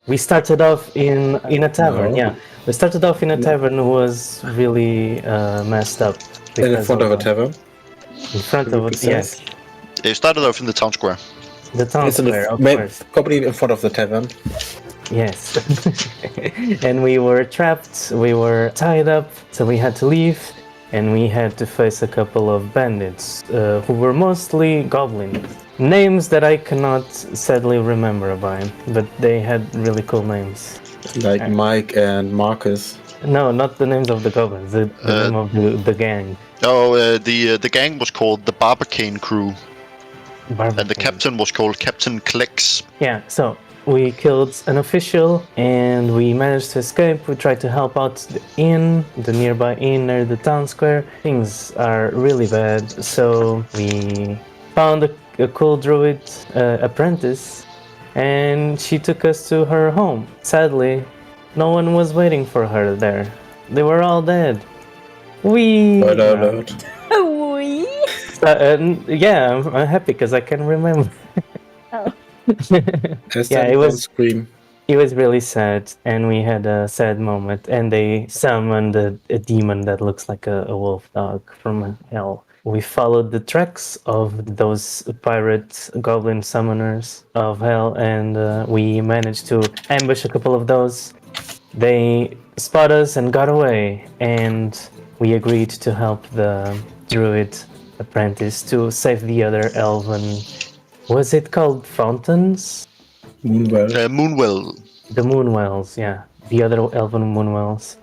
We started off in a tavern. No. Yeah, we started off in a No. tavern. Who was really messed up In front of a tavern. in front To be of it. precise. Yes, It started off in the town square. the town It's in square, of the course. probably in front of the tavern. Yes, and we were trapped. We were tied up, so we had to leave, and we had to face a couple of bandits who were mostly goblins. Names that I cannot sadly remember by, but they had really cool names. Like Mike and Marcus. No, not the names of the goblins. The name of the gang. Oh, the gang was called the Barbacane Crew, and the Barbacane. captain was called Captain Klex. Yeah, so we killed an official and we managed to escape. We tried to help out the inn, the nearby inn near the town square. Things are really bad, so we found a cool druid apprentice and she took us to her home. Sadly, no one was waiting for her there. They were all dead. Spoiler alert. We? Yeah, I'm happy because I can remember. Oh. Yeah, it was Scream. It was really sad, and we had a sad moment. And they summoned a demon that looks like a wolf dog from hell. We followed the tracks of those pirate goblin summoners of hell, and we managed to ambush a couple of those. They spot us and got away, and we agreed to help the druid apprentice to save the other elven. Was it called fountains? Moonwell. Moonwell. The Moonwells, yeah. The other elven Moonwells.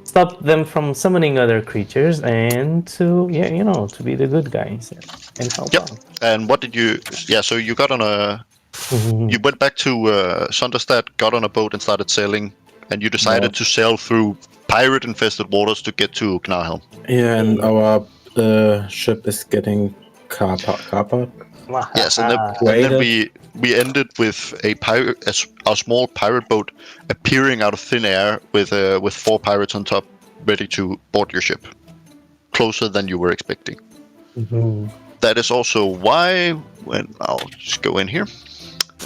Stop them from summoning other creatures and to, to be the good guys and help out. And what did you... Yeah, so you got on a... You went back to Sonderstadt, got on a boat and started sailing, and you decided to sail through pirate-infested waters to get to Gnarhelm. Yeah, and our ship is getting carpet. Yes, and then we ended with a small pirate boat appearing out of thin air with 4 pirates on top, ready to board your ship, closer than you were expecting. That is also why, when I'll just go in here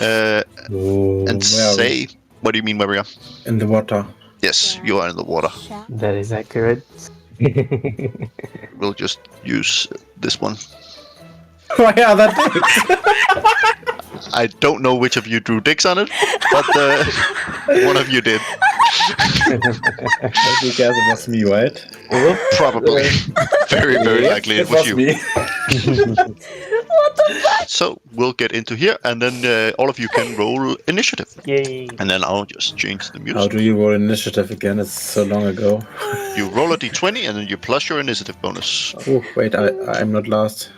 and say, what do you mean where we are? In the water. Yes, you are in the water. That is accurate. We'll just use this one. Why are that dicks? I don't know which of you drew dicks on it, but one of you did. I guess it was me, right? Probably. Very, very likely it was you. Me. What the fuck? So we'll get into here, and then all of you can roll initiative. Yay. And then I'll just change the music. How do you roll initiative again? It's so long ago. You roll a d20, and then you plus your initiative bonus. Oh, wait, I'm not last.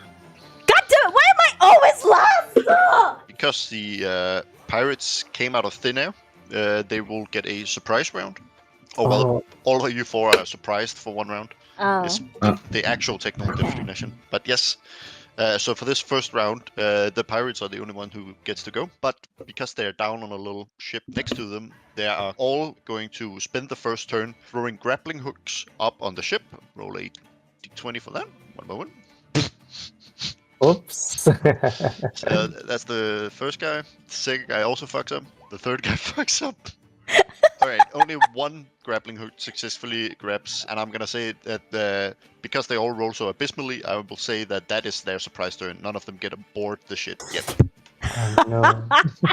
God damn it, why am I always last? Because the pirates came out of thin air, they will get a surprise round. Well, all of you 4 are surprised for 1 round. Oh. It's the actual technical definition. But yes, so for this first round, the pirates are the only one who gets to go. But because they're down on a little ship next to them, they are all going to spend the first turn throwing grappling hooks up on the ship. Roll a d20 for that. 1 moment. Oops. That's the first guy. The second guy also fucks up. The third guy fucks up. Alright, only 1 grappling hook successfully grabs, and I'm gonna say that because they all roll so abysmally, I will say that is their surprise turn. None of them get aboard the ship yet. Oh, no.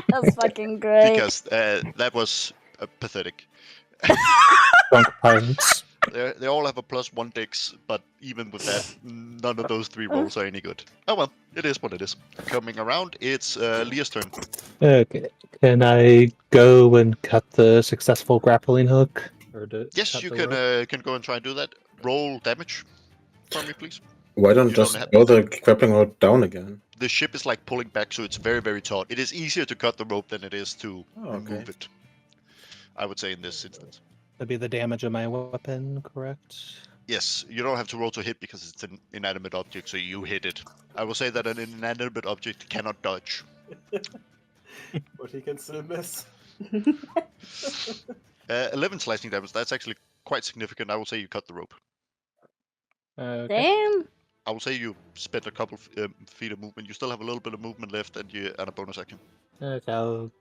That's fucking great. Because that was pathetic. Drunk pirates. They all have a +1 dex, but even with that, none of those 3 rolls are any good. Oh well, it is what it is. Coming around, it's Leah's turn. Okay. Can I go and cut the successful grappling hook? Yes, you can go and try and do that. Roll damage for me, please. Why don't just throw the grappling hook down again? The ship is like pulling back, so it's very, very taut. It is easier to cut the rope than it is to move it. I would say in this instance. That'd be the damage of my weapon, correct? Yes, you don't have to roll to hit because it's an inanimate object, so you hit it. I will say that an inanimate object cannot dodge. But he can still miss. 11 slicing damage, that's actually quite significant. I will say you cut the rope. Okay. Damn. I will say you spent a couple feet of movement. You still have a little bit of movement left and a bonus action. Okay, I'll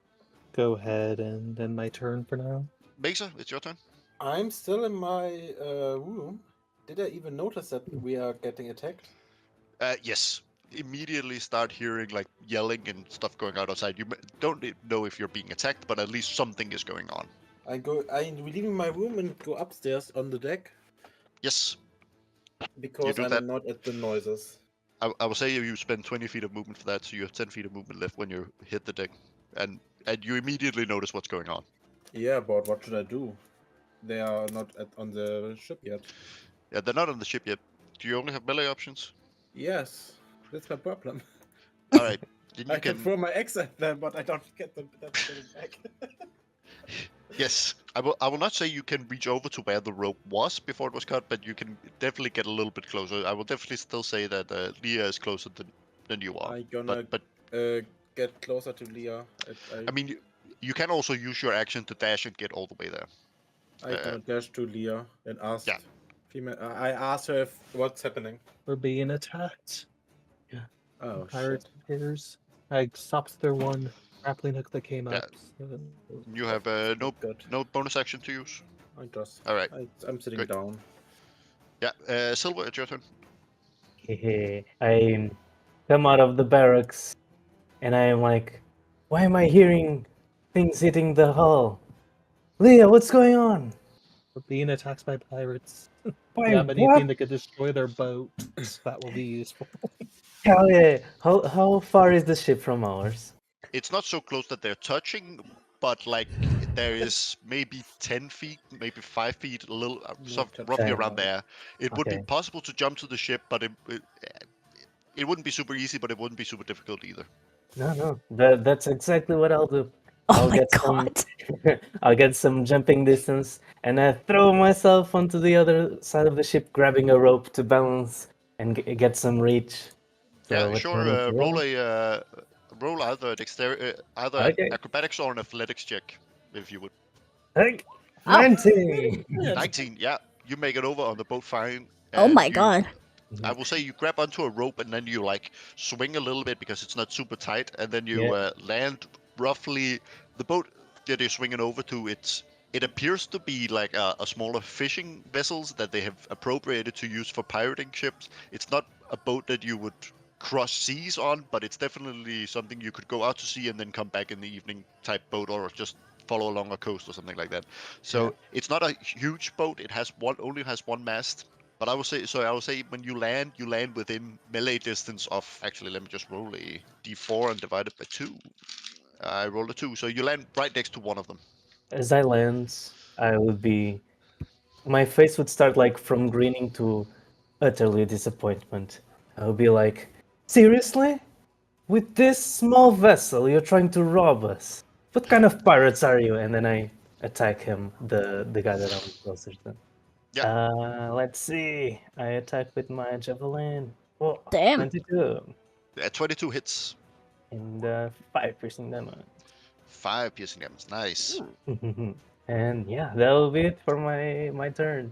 go ahead and end my turn for now. Mesa, it's your turn. I'm still in my room. Did I even notice that we are getting attacked? Yes. Immediately start hearing like yelling and stuff going out outside. You don't know if you're being attacked, but at least something is going on. I'm leaving my room and go upstairs on the deck Yes, because do I'm that. not at the noises. I will say you spend 20 feet of movement for that, so you have 10 feet of movement left when you hit the deck, and you immediately notice what's going on. Yeah, but what should I do? They are not on the ship yet. Yeah, they're not on the ship yet. Do you only have melee options? Yes, that's my problem. All right, then I you can can. throw my axe at them, but I don't get them back. Yes, I will not say you can reach over to where the rope was before it was cut, but you can definitely get a little bit closer. I will definitely still say that Leah is closer than you are. I'm gonna But get closer to Leah. I mean, you can also use your action to dash and get all the way there. I'm gonna dash to Leah and ask. Yeah. I asked her what's happening. We're being attacked. Oh Pirates shit! appears. I stopped their one grappling hook that came Yeah. up. So... You have Good. no bonus action to use. I just. All right. I'm sitting Great. down. Yeah, Silver, it's your turn. I come out of the barracks and I am like, why am I hearing things hitting the hull? Leah, what's going on? We're being attacked by pirates. Why, You have anything what? that could destroy their boat, that will be useful. Hell yeah. How far is the ship from ours? It's not so close that they're touching, but like there is maybe 10 feet, maybe 5 feet, a little, roughly touching. around there. It would be Okay. possible to jump to the ship, but it wouldn't be super easy, but it wouldn't be super difficult either. No. That's exactly what I'll do. Oh I'll my get god. I'll get some jumping distance and I throw myself onto the other side of the ship, grabbing a rope to balance and get some reach. So Yeah, what do sure. I need to Roll either either an Okay. acrobatics or an athletics check, if you would. Hey, Oh. 19. 19. Yeah, you make it over on the boat fine. Oh and my you- god. I will say you grab onto a rope and then you like swing a little bit because it's not super tight, and then you land roughly the boat that you're swinging over to. It appears to be like a smaller fishing vessels that they have appropriated to use for pirating ships. It's not a boat that you would cross seas on, but it's definitely something you could go out to sea and then come back in the evening type boat, or just follow along a coast or something like that. So it's not a huge boat. It only has one mast. But I will say when you land within melee distance of. Actually, let me just roll a d4 and divide it by 2. I rolled a 2, so you land right next to one of them. As I land, my face would start like from grinning to utterly disappointment. I would be like, seriously? With this small vessel, you're trying to rob us? What kind of pirates are you? And then I attack him, the guy that I was closest to. Let's see. I attack with my javelin. Oh, Damn. 22. 22 hits. And 5 piercing damage. 5 piercing damage. Nice. And yeah, that'll be it for my turn.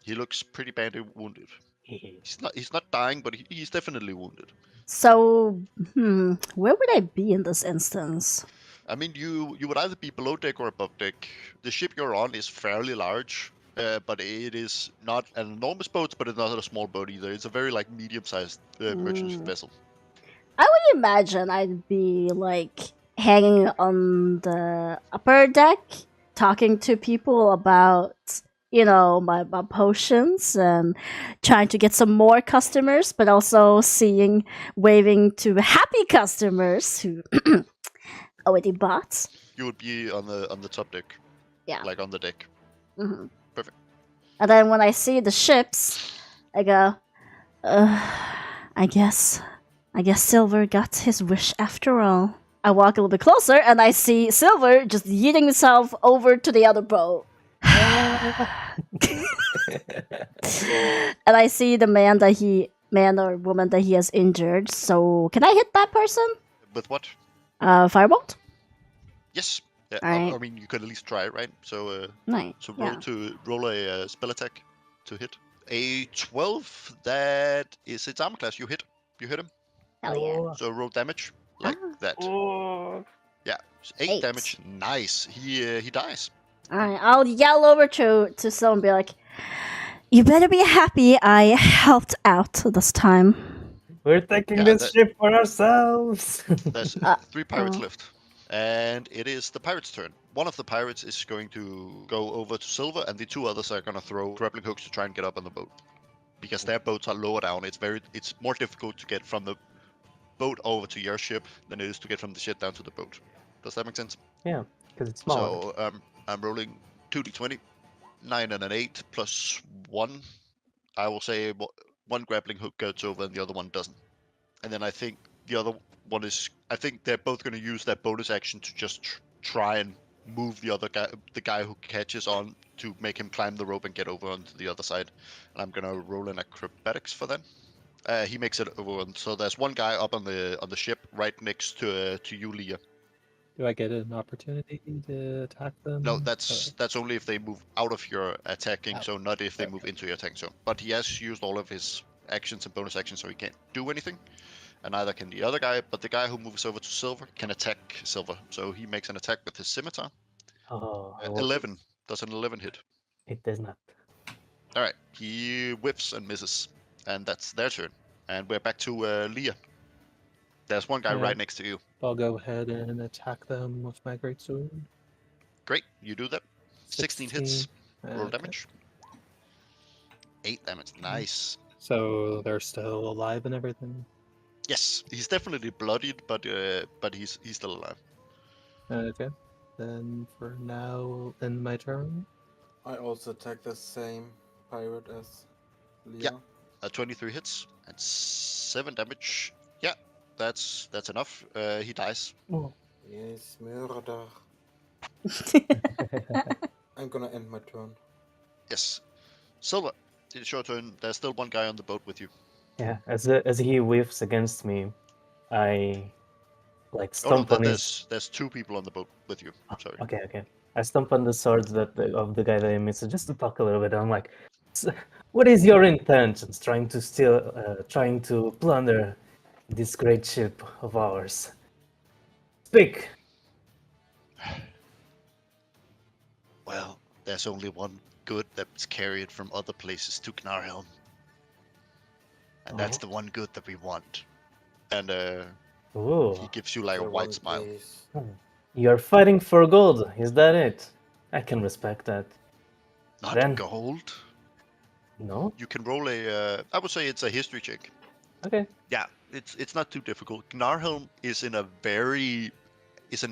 He looks pretty badly wounded. He's not dying, but he's definitely wounded. So, where would I be in this instance? I mean, you would either be below deck or above deck. The ship you're on is fairly large, but it is not an enormous boat, but it's not a small boat either. It's a very like medium-sized merchant vessel. I would imagine I'd be like hanging on the upper deck, talking to people about, my potions and trying to get some more customers, but also waving to happy customers who already bought. You would be on the top deck. Yeah. Like on the deck. Mm-hmm. Perfect. And then when I see the ships, I go, I guess Silver got his wish after all. I walk a little bit closer and I see Silver just yeeting himself over to the other boat. And I see the man or woman that he has injured. So can I hit that person? With what? Firebolt? Yes. Yeah. Alright. I mean, you could at least try, right? So Nice. so Yeah. roll a spell attack to hit. A 12. It's armor class. You hit him. Hell yeah. So roll damage like that. Oh. Yeah. Eight 8. damage. Nice. He dies. Alright, I'll yell over to someone and be like, you better be happy I helped out this time. We're taking Yeah, this that- ship for ourselves. There's 3 pirates left. And it is the pirate's turn. One of the pirates is going to go over to Silver, and the 2 others are going to throw grappling hooks to try and get up on the boat. Because their boats are lower down. It's more difficult to get from the boat over to your ship than it is to get from the ship down to the boat. Does that make sense? Yeah, because it's smaller. So I'm rolling 2d20, 9 and an 8 plus 1. I will say one grappling hook goes over and the other one doesn't. And then I think the other one is. I think they're both going to use their bonus action to just try and move the other guy, the guy who catches on, to make him climb the rope and get over onto the other side. And I'm gonna roll an acrobatics for them. He makes it over, so there's one guy up on the ship right next to you, Leah. Do I get an opportunity to attack them? No, that's only if they move out of your attacking Oh. zone, not if they move into your attacking zone. But he has used all of his actions and bonus actions, so he can't do anything. And neither can the other guy, but the guy who moves over to Silver can attack Silver. So he makes an attack with his scimitar. Oh, 11. Does an 11 hit? It does not. Alright, he whiffs and misses. And that's their turn. And we're back to Leah. There's one guy Yeah. right next to you. I'll go ahead and attack them with my greatsword. Great, you do that. 16 hits. Roll Okay. damage. 8 damage. Nice. So they're still alive and everything. Yes, he's definitely bloodied, but he's still alive. Okay. Then for now, end my turn. I also attack the same pirate as Leah. Yeah. 23 hits and 7 damage. Yeah, that's enough. He dies. Yes, murder. I'm gonna end my turn. Yes. Silver, it's your turn. There's still one guy on the boat with you. Yeah, as he whiffs against me, I like Oh no, stomp on his. there's 2 people on the boat with you. Sorry. Okay. I stomp on the swords of the guy that I missed just to talk a little bit. I'm like, what is your intentions? Trying to steal, trying to plunder this great ship of ours. Speak. Well, there's only one good that's carried from other places to Gnarhelm. And that's the one good that we want. And Ooh, he gives you like a The white one smile. place. you're fighting for gold. Is that it? I can respect that. Not Then- gold. No? You can roll a. I would say it's a history check. Okay. Yeah, it's not too difficult. Gnarhelm is in a very it's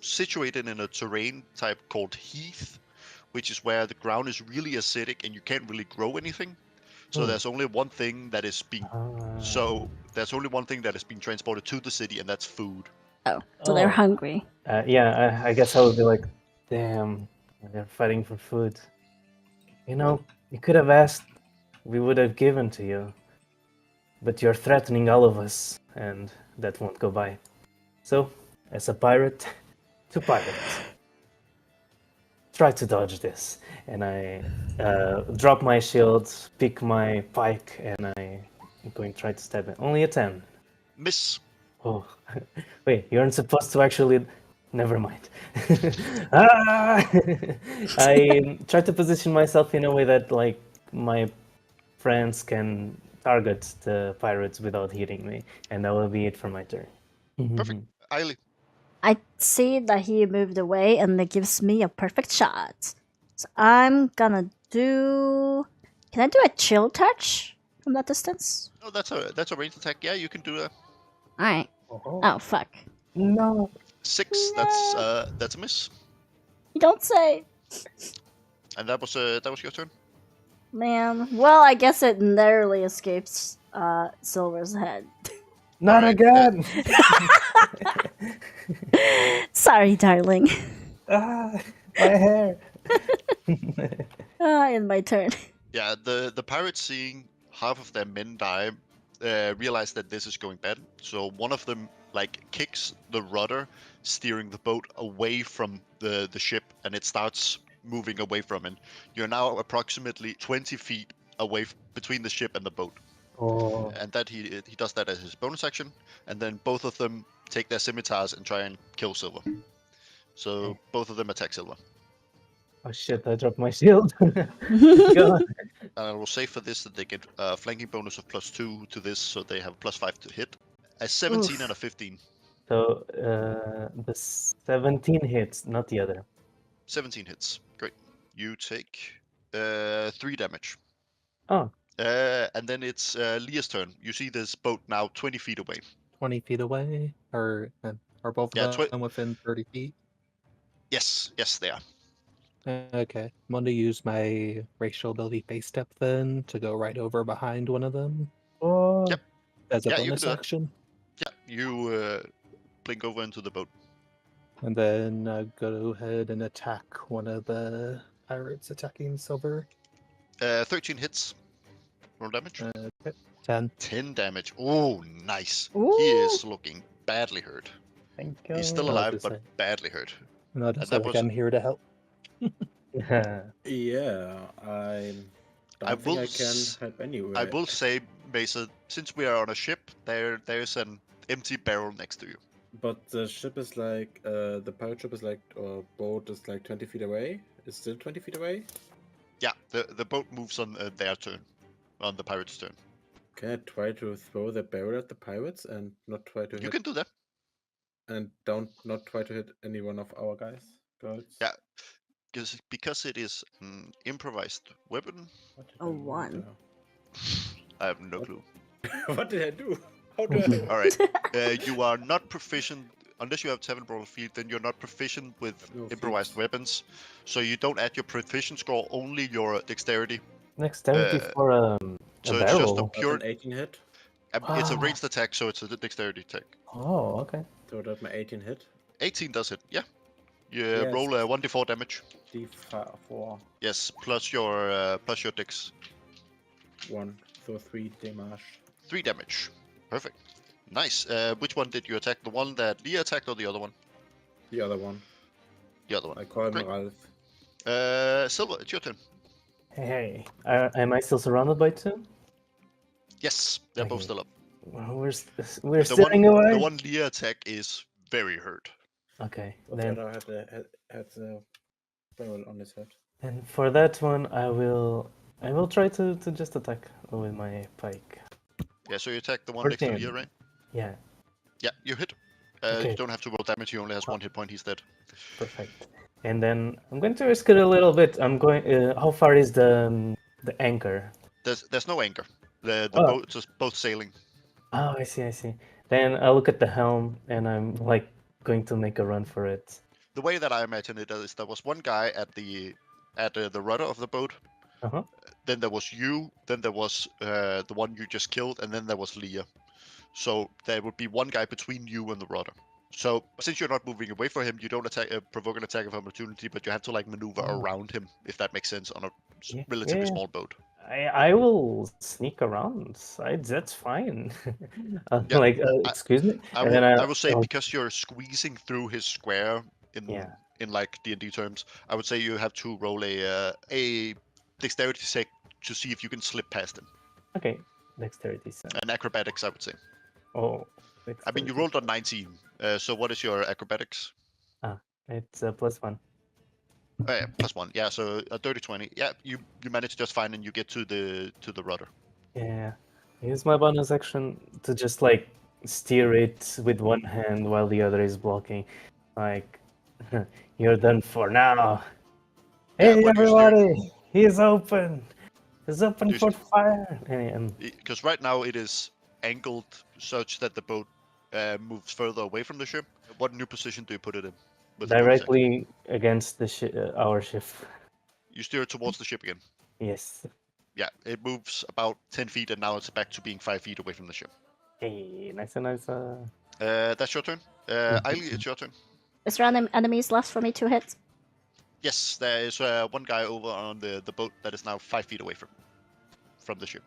situated in a terrain type called heath, which is where the ground is really acidic and you can't really grow anything. So there's only one thing that is being there's only one thing that is being transported to the city, and that's food. Oh, so they're hungry. Yeah, I guess I would be like, damn, they're fighting for food. You know, you could have asked, we would have given to you. But you're threatening all of us, and that won't go by. So, as a pirate, to pirates, try to dodge this. And I drop my shield, pick my pike, and I'm going to try to stab it. Only a 10. Miss. Oh, wait, you aren't supposed to actually. Never mind. Ah! I try to position myself in a way that, like, my friends can target the pirates without hitting me, and that will be it for my turn. Perfect. Eiley. I see that he moved away and that gives me a perfect shot. So I'm gonna do. Can I do a chill touch from that distance? Oh, that's a ranged attack. Yeah, you can do that. Alright. Oh, fuck. No. 6. That's a miss. You don't say. And that was your turn. Man. Well, I guess it narrowly escapes Silver's head. Not Alright, again! Sorry, darling. Ah, my hair! In my turn. Yeah, the pirates, seeing half of their men die, realize that this is going bad. So one of them kicks the rudder, steering the boat away from the ship, and it starts moving away from it. You're now approximately 20 feet away between the ship and the boat. Oh. And that he does that as his bonus action, and then both of them take their scimitars and try and kill Silver. So Okay. both of them attack Silver. Oh shit! I dropped my shield. God. And I will say for this that they get a flanking bonus of +2 to this, so they have +5 to hit. A 17 Oof. and a 15. So the 17 hits, not the other. 17 hits. Great. You take 3 damage. Oh, And then it's Leah's turn. You see this boat now 20 feet away. 20 feet away, or are both Yeah, of them within 30 feet? Yes, they are. Okay, I'm going to use my racial ability face step then to go right over behind one of them oh. Yep. as a Yeah, you can bonus do that. action. Yeah, you blink over into the boat. And then go ahead and attack one of the pirates attacking Silver. 13 hits. Roll damage. 10. 10 damage. Oh, nice. He Ooh. is looking badly hurt. Thank you. He's still I'll alive, just but say- badly hurt. And I'll just say, that like, was- I'm here to help. Yeah, I I don't think will I can s- help anyway. I will say, Mesa, since we are on a ship, there's an empty barrel next to you. But the ship is like, the pirate ship is like, or boat is like 20 feet away. It's still 20 feet away. Yeah, the boat moves on their turn, on the pirate's turn. Can I try to throw the barrel at the pirates and not try to You hit, can do that. and not try to hit any one of our guys? Girls? Yeah. Because it is an improvised weapon, What did A I do 1. there? I have no What? clue. What did I do? How do I? All right, you are not proficient unless you have 7 brawl feet. Then you're not proficient with No improvised feats. weapons, so you don't add your proficient score, only your dexterity. Dexterity Uh, for a So it's just a barrel. pure. That's an 18 hit. It's a Ah. ranged attack, so it's a dexterity attack. Oh, okay. So that's my 18 hit. 18 does it. Yeah. You Yes. roll a 1d4 damage. D4. Yes, plus your dex. 1. So 3 damage. 3 damage. Perfect. Nice. Which one did you attack? The one that Leah attacked or the other one? The other one. The other one. I call him Great. Ralph. Silver, it's your turn. Hey, am I still surrounded by two? Yes, they're both Okay. still up. Well, we're The sitting one, away. the one Leah attack is very hurt. Okay, But the then other had the barrel on his head. and for that one, I will try to just attack with my pike. Yeah, so you attack the one next to 14. Leah, right? Yeah, Yeah, you hit. Okay. You don't have to roll damage. He only has 1 hit point. He's dead. perfect. And then I'm going to risk it a little bit. I'm going. How far is the anchor? There's no anchor. The Oh. boats are both sailing. Oh, I see. I see. Then I look at the helm and I'm like going to make a run for it. The way that I imagine it is, there was one guy at the rudder of the boat. Uh-huh. Then there was you. Then there was the one you just killed, and then there was Leah. So there would be one guy between you and the rudder. So since you're not moving away from him, you don't provoke an attack of opportunity, but you have to like maneuver Oh. around him, if that makes sense, on a Yeah, relatively yeah. small boat. I will sneak around. That's fine. Yeah, Like, excuse me. I And will, then I will say I'll- because you're squeezing through his square Yeah. in like D&D terms, I would say you have to roll a dexterity check to see if you can slip past him. Okay, dexterity. And acrobatics, I would say. Oh, I mean, you rolled a 19. So what is your acrobatics? It's a +1. Oh, yeah, +1. Yeah, so a dirty 20. Yeah, you manage just fine, and you get to the rudder. Yeah. I use my bonus action to just like steer it with one hand while the other is blocking. Like, you're done for now. Yeah, Hey but you're steering- everybody, he's open. He's open You're for fire. And Because right now it is angled such that the boat moves further away from the ship. What new position do you put it in? With the bonus action? directly against the our ship. You steer it towards the ship again. Yes. Yeah, it moves about 10 feet, and now it's back to being 5 feet away from the ship. Hey, nice and nice. That's your turn. Eiley, it's your turn. Is there any enemies left for me to hit? Yes, there is one guy over on the boat that is now 5 feet away from the ship.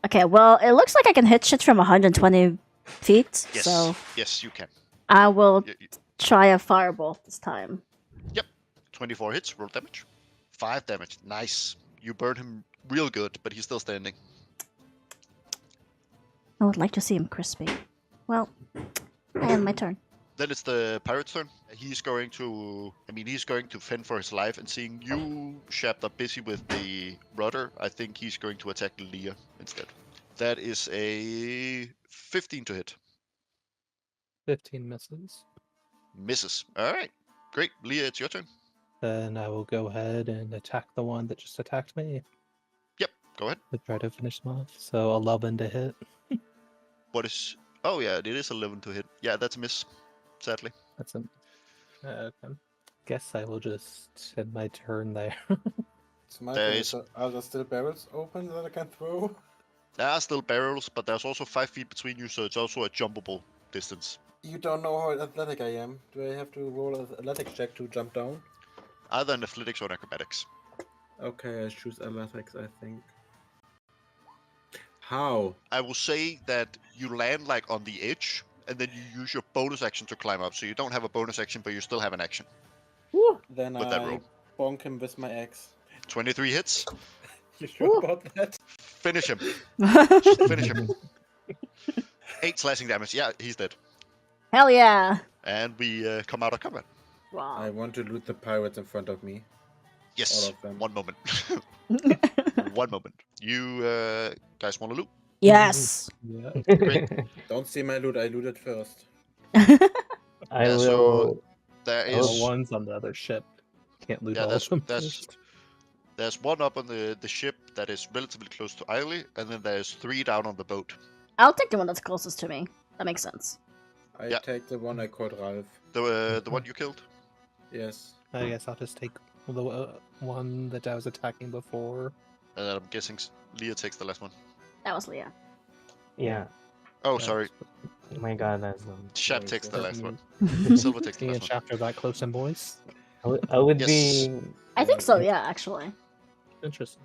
Okay, well, it looks like I can hit shit from 120 feet, Yes, so yes, you can. I will Y- try a fireball this time. 24 hits, roll damage. 5 damage, nice. You burn him real good, but he's still standing. I would like to see him crispy. Well, I end my turn. Then it's the pirate's turn. He's going to fend for his life, and seeing you, Shapt, are busy with the rudder, I think he's going to attack Leah instead. That is a 15 to hit. 15 misses. Misses. Alright. Great. Leah, it's your turn. Then I will go ahead and attack the one that just attacked me. Yep, go ahead. To try to finish them off. So 11 to hit. What is... Oh yeah, it is 11 to hit. Yeah, that's a miss, sadly. That's a... Okay. Guess I will just end my turn there. It's my There turn. is- Are there still barrels open that I can throw? There are still barrels, but there's also 5 feet between you, so it's also a jumpable distance. You don't know how athletic I am. Do I have to roll an athletics check to jump down? Either in athletics or in acrobatics. Okay, I choose athletics, I think. How? I will say that you land like on the edge, and then you use your bonus action to climb up. So you don't have a bonus action, but you still have an action. Then With that I roll. bonk him with my axe. 23 hits. You sure about that? Finish him. Just finish him. 8 slashing damage. Yeah, he's dead. Hell yeah! And we come out of combat. Wow. I want to loot the pirates in front of me. Yes. All of them. One moment. One moment. You guys want to loot? Yes. Yeah. Don't see my loot, I looted first. I Yeah, will. so there All is the ones on the other ship. Can't loot Yeah, all of them. there's one up on the ship that is relatively close to Eiley, and then there's 3 down on the boat. I'll take the one that's closest to me. That makes sense. I Yeah. take the one I called Ralph. The one you killed. Yes. I guess I'll just take the one that I was attacking before. And then I'm guessing Leah takes the last one. That was Leah. Yeah. Oh, sorry. My God, that's Shap Sorry, takes the sir. last one. Me Silver takes the and last one. chapter that close in boys. I would Yes. be. I think so, yeah, actually. Interesting.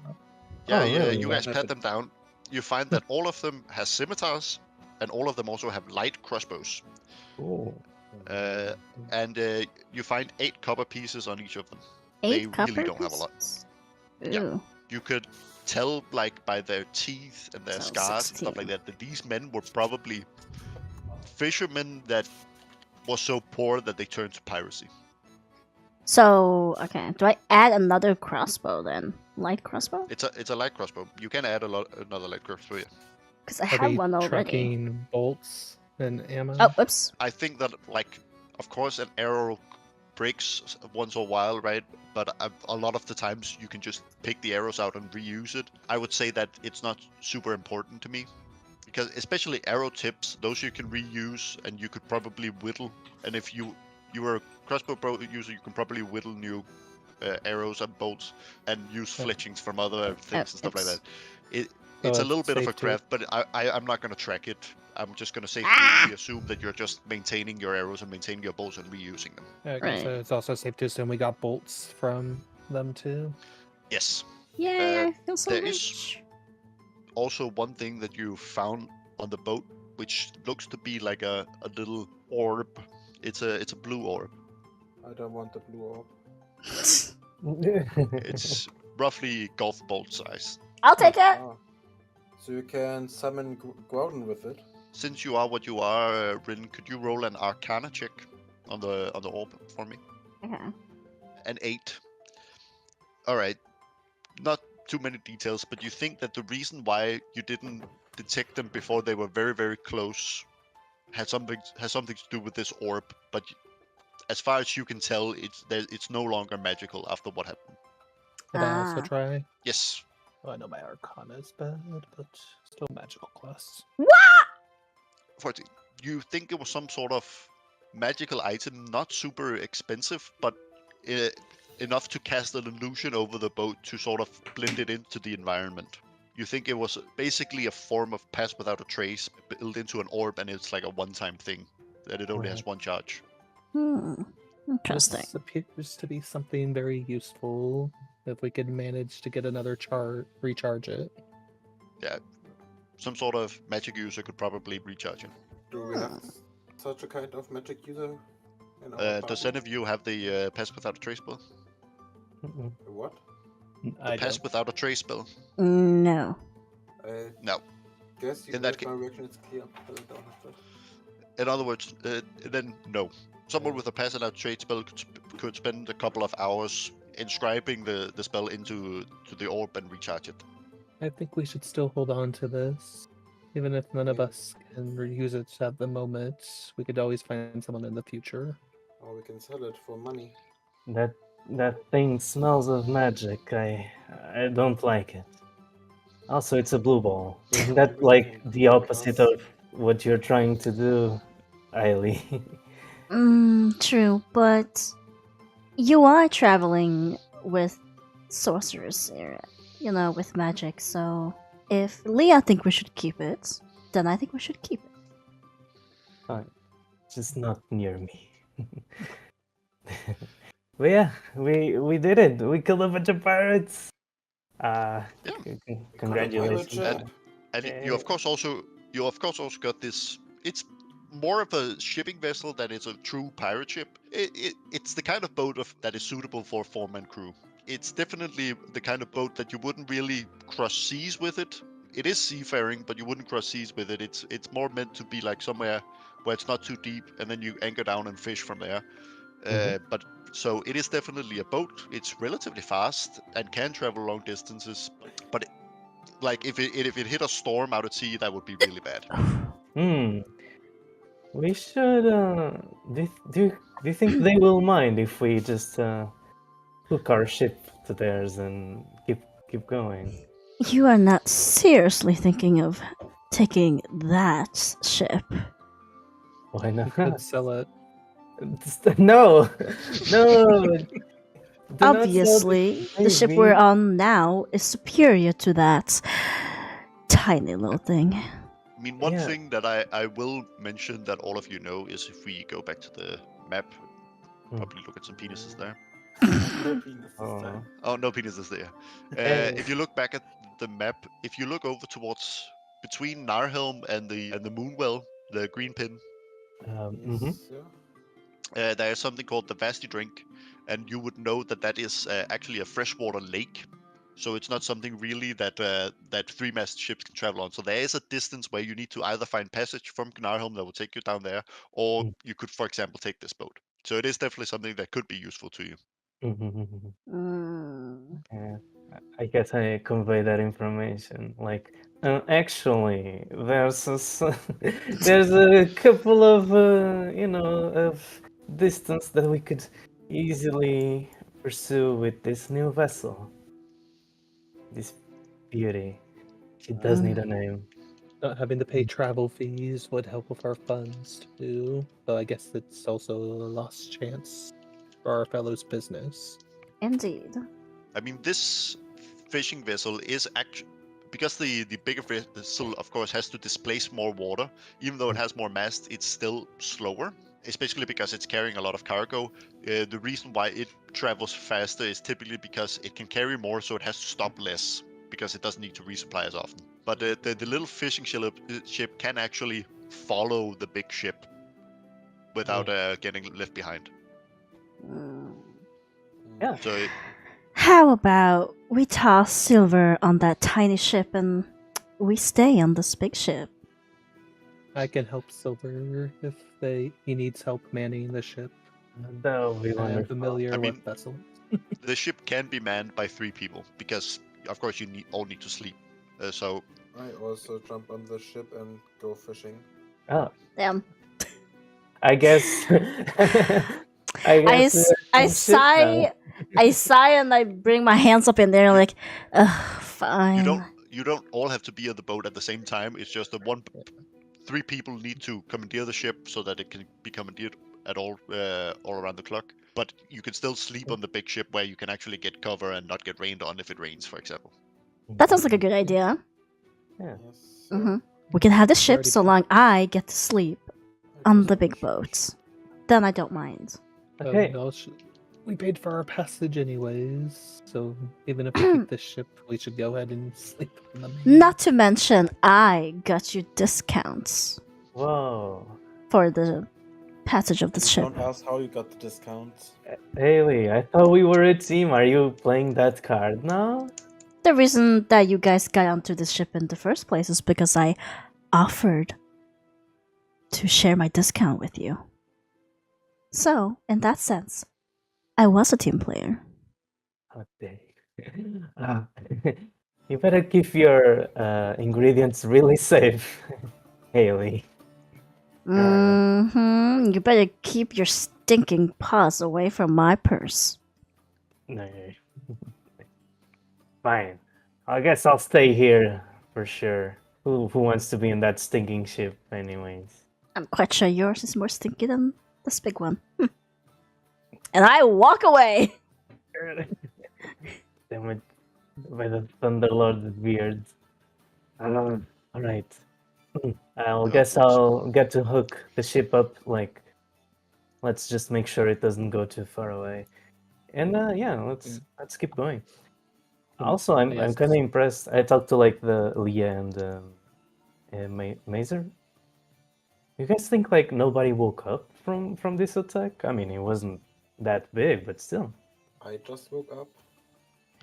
Yeah, Oh, yeah, really? you guys Don't pat have them down. You find that all of them has scimitars, and all of them also have light crossbows. Ooh. And you find 8 copper pieces on each of them. 8 They copper really don't have a lot. pieces? Yeah. Ooh. You could tell, like, by their teeth and their So scars and stuff 16. like that these men were probably fishermen that was so poor that they turned to piracy. So, okay. Do I add another crossbow then? Light crossbow? It's a light crossbow. You can add another light crossbow. Yeah. Because I Are have they one already. tracking bolts and ammo? Oh, whoops. I think that, like, of course, an arrow breaks once in a while, right? But a lot of the times you can just pick the arrows out and reuse it. I would say that it's not super important to me, because especially arrow tips, those you can reuse and you could probably whittle. And if you were a crossbow user, you can probably whittle new arrows and bolts and use Yeah. fletchings from other things and stuff like oops. that. So It's a it's little bit of a safe to- craft, but I'm not going to track it. I'm just going to safely Ah! assume that you're just maintaining your arrows and maintaining your bolts and reusing them. Okay, Right. so it's also safe to assume we got bolts from them too. Yes. Yay, I feel so there is- rich. Also, one thing that you found on the boat, which looks to be like a little orb. It's a blue orb. I don't want the blue orb. It's roughly golf ball size. I'll take it. Ah. So you can summon Groudon with it. Since you are what you are, Rin, could you roll an Arcana check on the orb for me? Okay. An 8. All right. Not too many details, but you think that the reason why you didn't detect them before they were very, very close has something to do with this orb. But as far as you can tell, it's no longer magical after what happened. Could I also Ah. try? Yes. Oh, I know my Arcana is bad, but still magical class. 14. You think it was some sort of magical item, not super expensive, but enough to cast an illusion over the boat to sort of blend it into the environment. You think it was basically a form of pass without a trace built into an orb, and it's like a one-time thing, that it only has Right. one charge. Interesting. This appears to be something very useful. If we could manage to get another recharge it. Some sort of magic user could probably recharge it. Do we have such a kind of magic user in our Does party? any of you have the pass without a trace spell? Mm-mm. What? I Pass don't. without a trace spell? No. I No. guess you In that read my reaction, it's clear that I don't have In other words, then no. Someone with a pass it out trade spell could spend a couple of hours inscribing the spell into the orb and recharge it. I think we should still hold on to this. Even if none of us can reuse it at the moment, we could always find someone in the future. Or we can sell it for money. That thing smells of magic. I don't like it. Also, it's a blue ball. Isn't that like the opposite of what you're trying to do, Ailey? True, but you are traveling with sorcerers, you know, with magic, so if Leah think we should keep it, then I think we should keep it. Fine. Just not near me. But yeah, we did it. We killed a bunch of pirates. Congratulations. And you of course also got this. It's more of a shipping vessel than it's a true pirate ship. It's the kind of boat that is suitable for a 4-man crew. It's definitely the kind of boat that you wouldn't really cross seas with it. It is seafaring, but you wouldn't cross seas with it. It's more meant to be like somewhere where it's not too deep, and then you anchor down and fish from there. But so it is definitely a boat. It's relatively fast and can travel long distances. But like if it hit a storm out at sea, that would be really bad. We should. Do you think they will mind if we just hook our ship to theirs and keep going? You are not seriously thinking of taking that ship. Why not? We could sell it. No, no. Do not sell Obviously, the ship baby. we're on now is superior to that tiny little thing. I mean, one Yeah. thing that I will mention that all of you know is if we go back to the map, probably look at some penises there. Oh. Oh, no penises there. Hey. If you look back at the map, if you look over towards between Narhelm and the Moonwell, the green pin, there is something called the Vasti Drink, and you would know that is actually a freshwater lake. So it's not something really that 3-mast ships can travel on. So there is a distance where you need to either find passage from Gnarhelm that will take you down there, or you could, for example, take this boat. So it is definitely something that could be useful to you. Yeah, I guess I convey that information. Like, actually, there's there's a couple of of distance that we could easily pursue with this new vessel. This beauty. She does need a name. Not having to pay travel fees would help with our funds too. So I guess it's also a lost chance for our fellow's business. Indeed. I mean, this fishing vessel is actually, because the bigger vessel, of course, has to displace more water. Even though it has more mast, it's still slower, especially because it's carrying a lot of cargo. The reason why it travels faster is typically because it can carry more, so it has to stop less, because it doesn't need to resupply as often. But the little fishing ship can actually follow the big ship without getting left behind. Yeah. So How about we toss Silver on that tiny ship and we stay on this big ship? I can help Silver if he needs help manning the ship. That would be I am wonderful. familiar I with mean- vessels. the ship can be manned by 3 people, because of course you all need to sleep. So I also jump on the ship and go fishing. Oh, Damn. I guess. I guess. I sigh. I sigh and I bring my hands up in there like, ugh, fine. you don't all have to be on the boat at the same time. It's just that 3 people need to commandeer the ship so that it can be commandeered at all around the clock. But you can still sleep on the big ship where you can actually get cover and not get rained on if it rains, for example. That sounds like a good idea. Yeah. Yes. hmm We can have the ship Already so long I get to sleep on the big boat. Then I don't mind. Okay. We paid for our passage anyways, so even if we keep this ship, we should go ahead and sleep on the main. Not to mention, I got you discounts Whoa. for the passage of the ship. Don't ask how you got the discount. Haley, I thought we were a team. Are you playing that card now? The reason that you guys got onto this ship in the first place is because I offered. to share my discount with you. So, in that sense, I was a team player. Okay. Ah, you better keep your ingredients really safe, Haley. You better keep your stinking paws away from my purse. No. Fine. I guess I'll stay here for sure. Who wants to be in that stinking ship, anyways? I'm quite sure yours is more stinky than this big one. And I walk away. Damn it! By the Thunderlord beard. All right. I guess I'll get to hook the ship up. Like, let's just make sure it doesn't go too far away. And yeah, let's keep going. Also, I'm Yes. kind of impressed. I talked to like the Leah and Mazer. You guys think like nobody woke up from this attack? I mean, it wasn't that big, but still. I just woke up.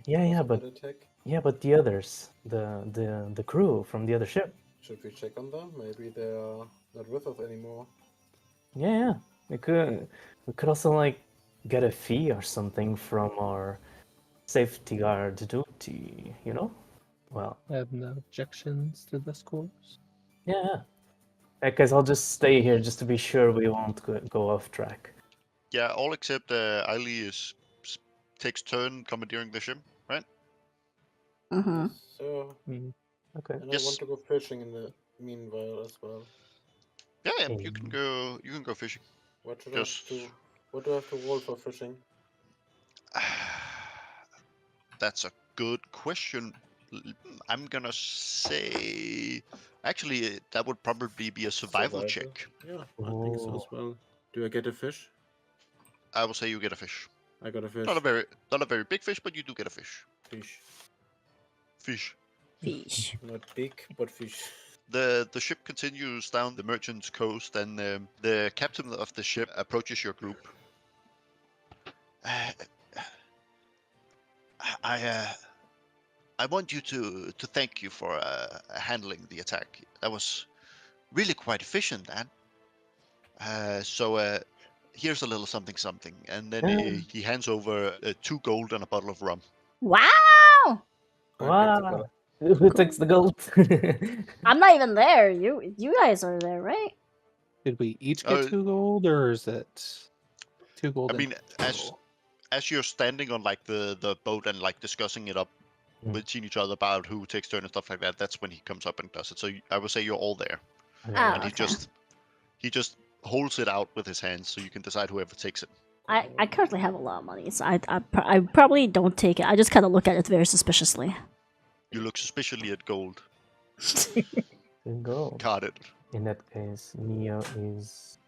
Yeah, Was but it an attack? yeah, but the others, the crew from the other ship. Should we check on them? Maybe they are not with us anymore. Yeah. We could also like get a fee or something from our safety guard duty, you know? Well, I have no objections to this course. yeah. Because I'll just stay here just to be sure we won't go off track. Yeah, all except Eiley takes turn commandeering the ship, right? Mm-hmm. So, Okay. and Yes. I want to go fishing in the meanwhile as well. Yeah, you can go. You can go fishing. What should Just- I have to? What do I have to roll for fishing? That's a good question. I'm gonna say, actually, that would probably be a survival check. Yeah, I think so as well. Do I get a fish? I will say you get a fish. I got a fish. Not a very big fish, but you do get a fish. Fish. Fish. Fish. Not big, but fish. The ship continues down the merchant's coast, and the captain of the ship approaches your group. I want you to thank you for handling the attack. That was really quite efficient, man. So here's a little something, and then he hands over 2 gold and a bottle of rum. Wow! I picked the Wow. color. Who takes the gold? I'm not even there. You guys are there, right? Did we each get 2 gold, or is it 2 gold? I mean, as you're standing on like the boat and like discussing it up between each other about who takes turn and stuff like that, that's when he comes up and does it. So I would say you're all there, and he just holds it out with his hands, so you can decide whoever takes it. I currently have a lot of money, so I probably don't take it. I just kind of look at it very suspiciously. You look suspiciously at gold. Gold. Got it. In that case, Neo is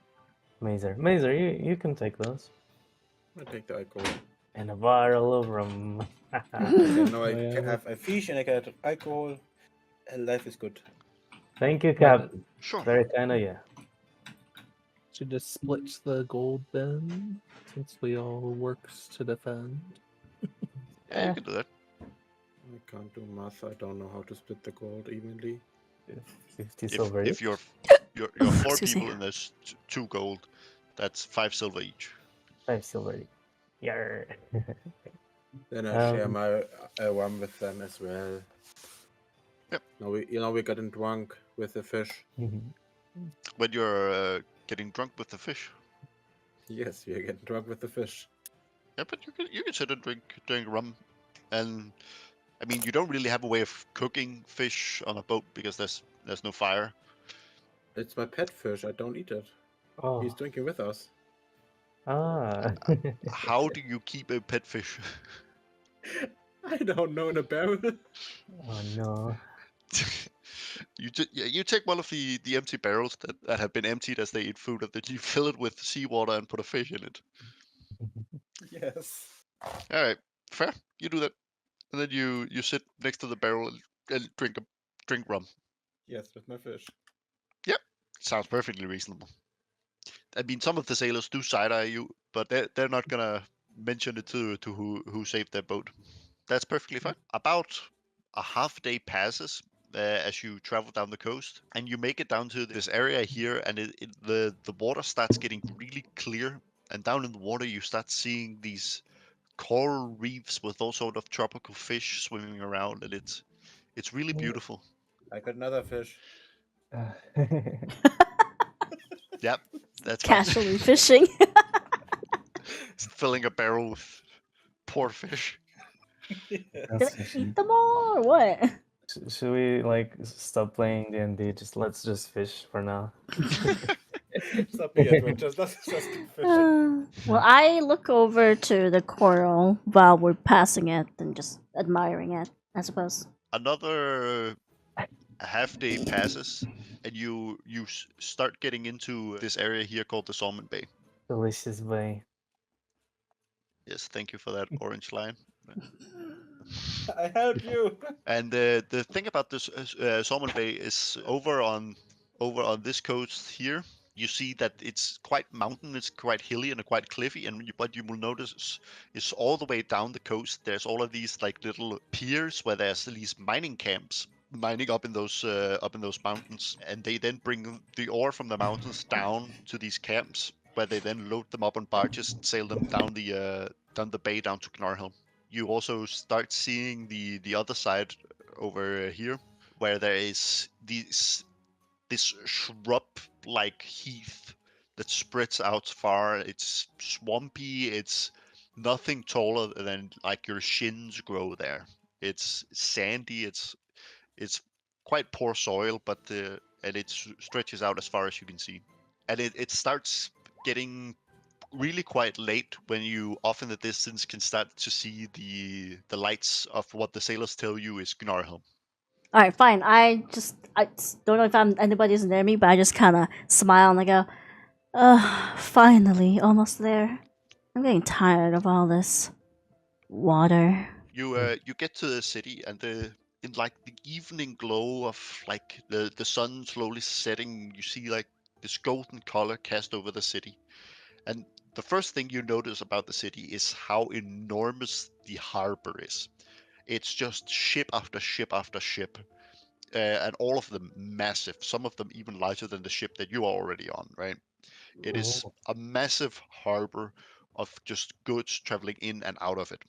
Mazer. Mazer, you can take those. I take the alcohol. And a barrel of rum. And now I can have a fish and I get alcohol. And life is good. Thank you, Captain. Sure. Very kind of you. Should just split the gold then, since we all works to defend. Yeah, you can do that. I can't do math. I don't know how to split the gold evenly. 50 silver. If you're 4 Excuse people me. and there's 2 gold, that's 5 silver each. 5 silver. Yarr. Then I share my rum with them as well. Yep. Now we getting drunk with the fish. When you're getting drunk with the fish. Yes, we are getting drunk with the fish. Yeah, but you can sit and drink rum, and I mean you don't really have a way of cooking fish on a boat because there's no fire. It's my pet fish. I don't eat it. Oh. He's drinking with us. Ah. How do you keep a pet fish? I don't know, in a barrel. Oh no. You take one of the empty barrels that have been emptied as they eat food, and then you fill it with seawater and put a fish in it. Yes. All right, fair. You do that, and then you sit next to the barrel and drink rum. Yes, with my fish. Sounds perfectly reasonable. I mean, some of the sailors do side-eye you, but they're not gonna mention it to who saved their boat. That's perfectly fine. About a half day passes, as you travel down the coast, and you make it down to this area here, and the water starts getting really clear, and down in the water you start seeing these coral reefs with all sort of tropical fish swimming around, and it's really beautiful. I got another fish. Yep, that's fine. Casually fishing. Filling a barrel with poor fish. That's Did I fishing. eat them all or what? Should we like stop playing D&D? Let's just fish for now. Stop being adventures. Let's just keep fishing. Well, I look over to the coral while we're passing it and just admiring it, I suppose. Another half day passes, and you start getting into this area here called the Salmon Bay. Delicious bay. Yes, thank you for that orange line. I help you. And the thing about this Salmon Bay is over on this coast here. You see that it's quite mountain, it's quite hilly and quite cliffy. And what you will notice is all the way down the coast, there's all of these like little piers where there's these mining camps, mining up in those mountains, and they then bring the ore from the mountains down to these camps, where they then load them up on barges and sail them down the bay down to Gnarhelm. You also start seeing the other side over here, where there is this shrub-like heath that spreads out far. It's swampy. It's nothing taller than like your shins grow there. It's sandy. It's quite poor soil, but and it stretches out as far as you can see. And it starts getting really quite late when you off in the distance can start to see the lights of what the sailors tell you is Gnarhelm. All right, fine. I don't know if anybody's near me, but I just kind of smile and I go, finally, almost there. I'm getting tired of all this water. You get to the city, and in like the evening glow of like the sun slowly setting, you see like this golden color cast over the city. And the first thing you notice about the city is how enormous the harbor is. It's just ship after ship after ship, and all of them massive. Some of them even larger than the ship that you are already on, right? It is a massive harbor of just goods traveling in and out of it.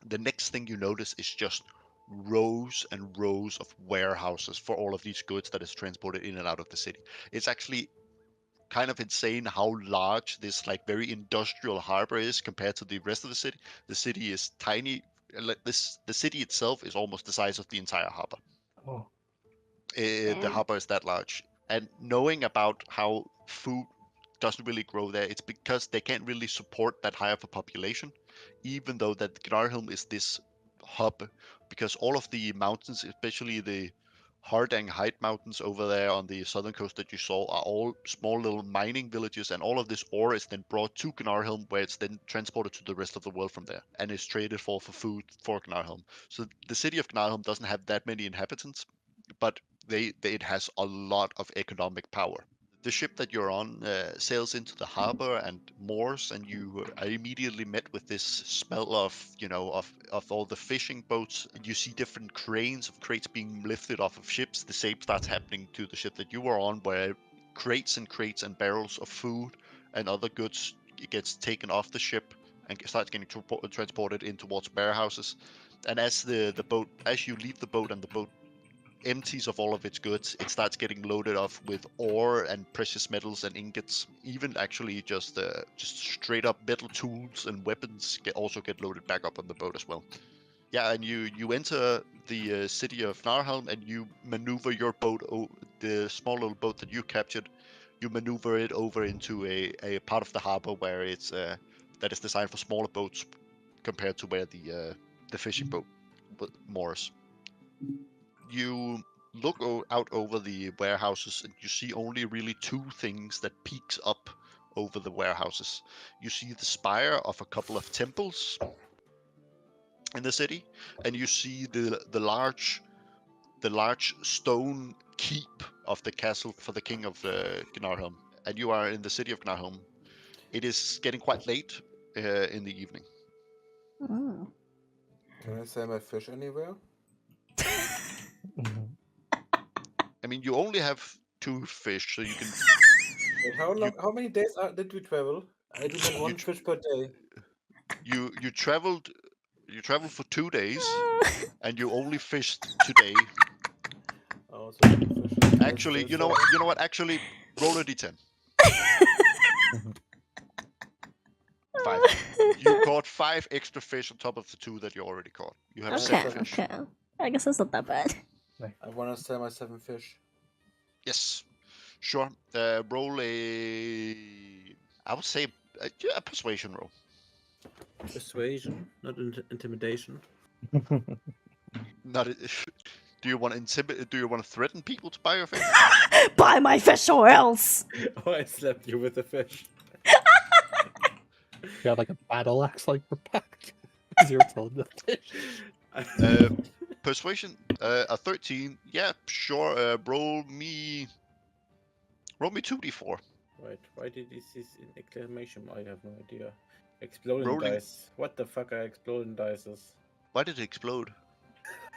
The next thing you notice is just rows and rows of warehouses for all of these goods that is transported in and out of the city. It's actually kind of insane how large this like very industrial harbor is compared to the rest of the city. The city is tiny. The city itself is almost the size of the entire harbor. Oh. The Damn. harbor is that large. And knowing about how food doesn't really grow there, it's because they can't really support that high of a population, even though that Gnarhelm is this hub, because all of the mountains, especially the Hardang Height Mountains over there on the southern coast that you saw, are all small little mining villages, and all of this ore is then brought to Gnarhelm, where it's then transported to the rest of the world from there, and is traded for food for Gnarhelm. So the city of Gnarhelm doesn't have that many inhabitants, but it has a lot of economic power. The ship that you're on sails into the harbor and moors, and you are immediately met with this smell of, of all the fishing boats. And you see different cranes of crates being lifted off of ships. The same starts happening to the ship that you were on, where crates and barrels of food and other goods gets taken off the ship and starts getting transported in towards warehouses. And as as you leave the boat and the boat empties of all of its goods, it starts getting loaded off with ore and precious metals and ingots. Even actually just straight up metal tools and weapons also get loaded back up on the boat as well. Yeah, and you enter the city of Narhelm, and you maneuver your boat, the small little boat that you captured. You maneuver it over into a part of the harbor where it's that is designed for smaller boats compared to where the fishing boat moors. You look out over the warehouses, and you see only really two things that peeks up over the warehouses. You see the spire of a couple of temples in the city, and you see the large stone keep of the castle for the king of Gnarhelm. And you are in the city of Gnarhelm. It is getting quite late in the evening. Mm. Can I sell my fish anywhere? mean, you only have 2 fish, so you can. Wait, how long? How many days did we travel? I did like one fish per day. You traveled. You traveled for 2 days, and you only fished today. Oh, so fish. Actually, you know what? You know what? Actually, roll a d10. 5. You caught 5 extra fish on top of the 2 that you already caught. You have 7 Okay, fish. okay. I guess that's not that bad. I want to sell my 7 fish. Yes, sure. Roll a. I would say a persuasion roll. Persuasion, not intimidation. Not. Do you want to Do you want to threaten people to buy your fish? Buy my fish or else! Oh, I slapped you with a fish. You have like a battle axe like for pack. Zero told the fish. Persuasion. A 13. Yeah, sure. Roll me 2d4. Wait, why did this in exclamation? I have no idea. Exploding Rolling. dice. What the fuck are exploding dices? Why did it explode?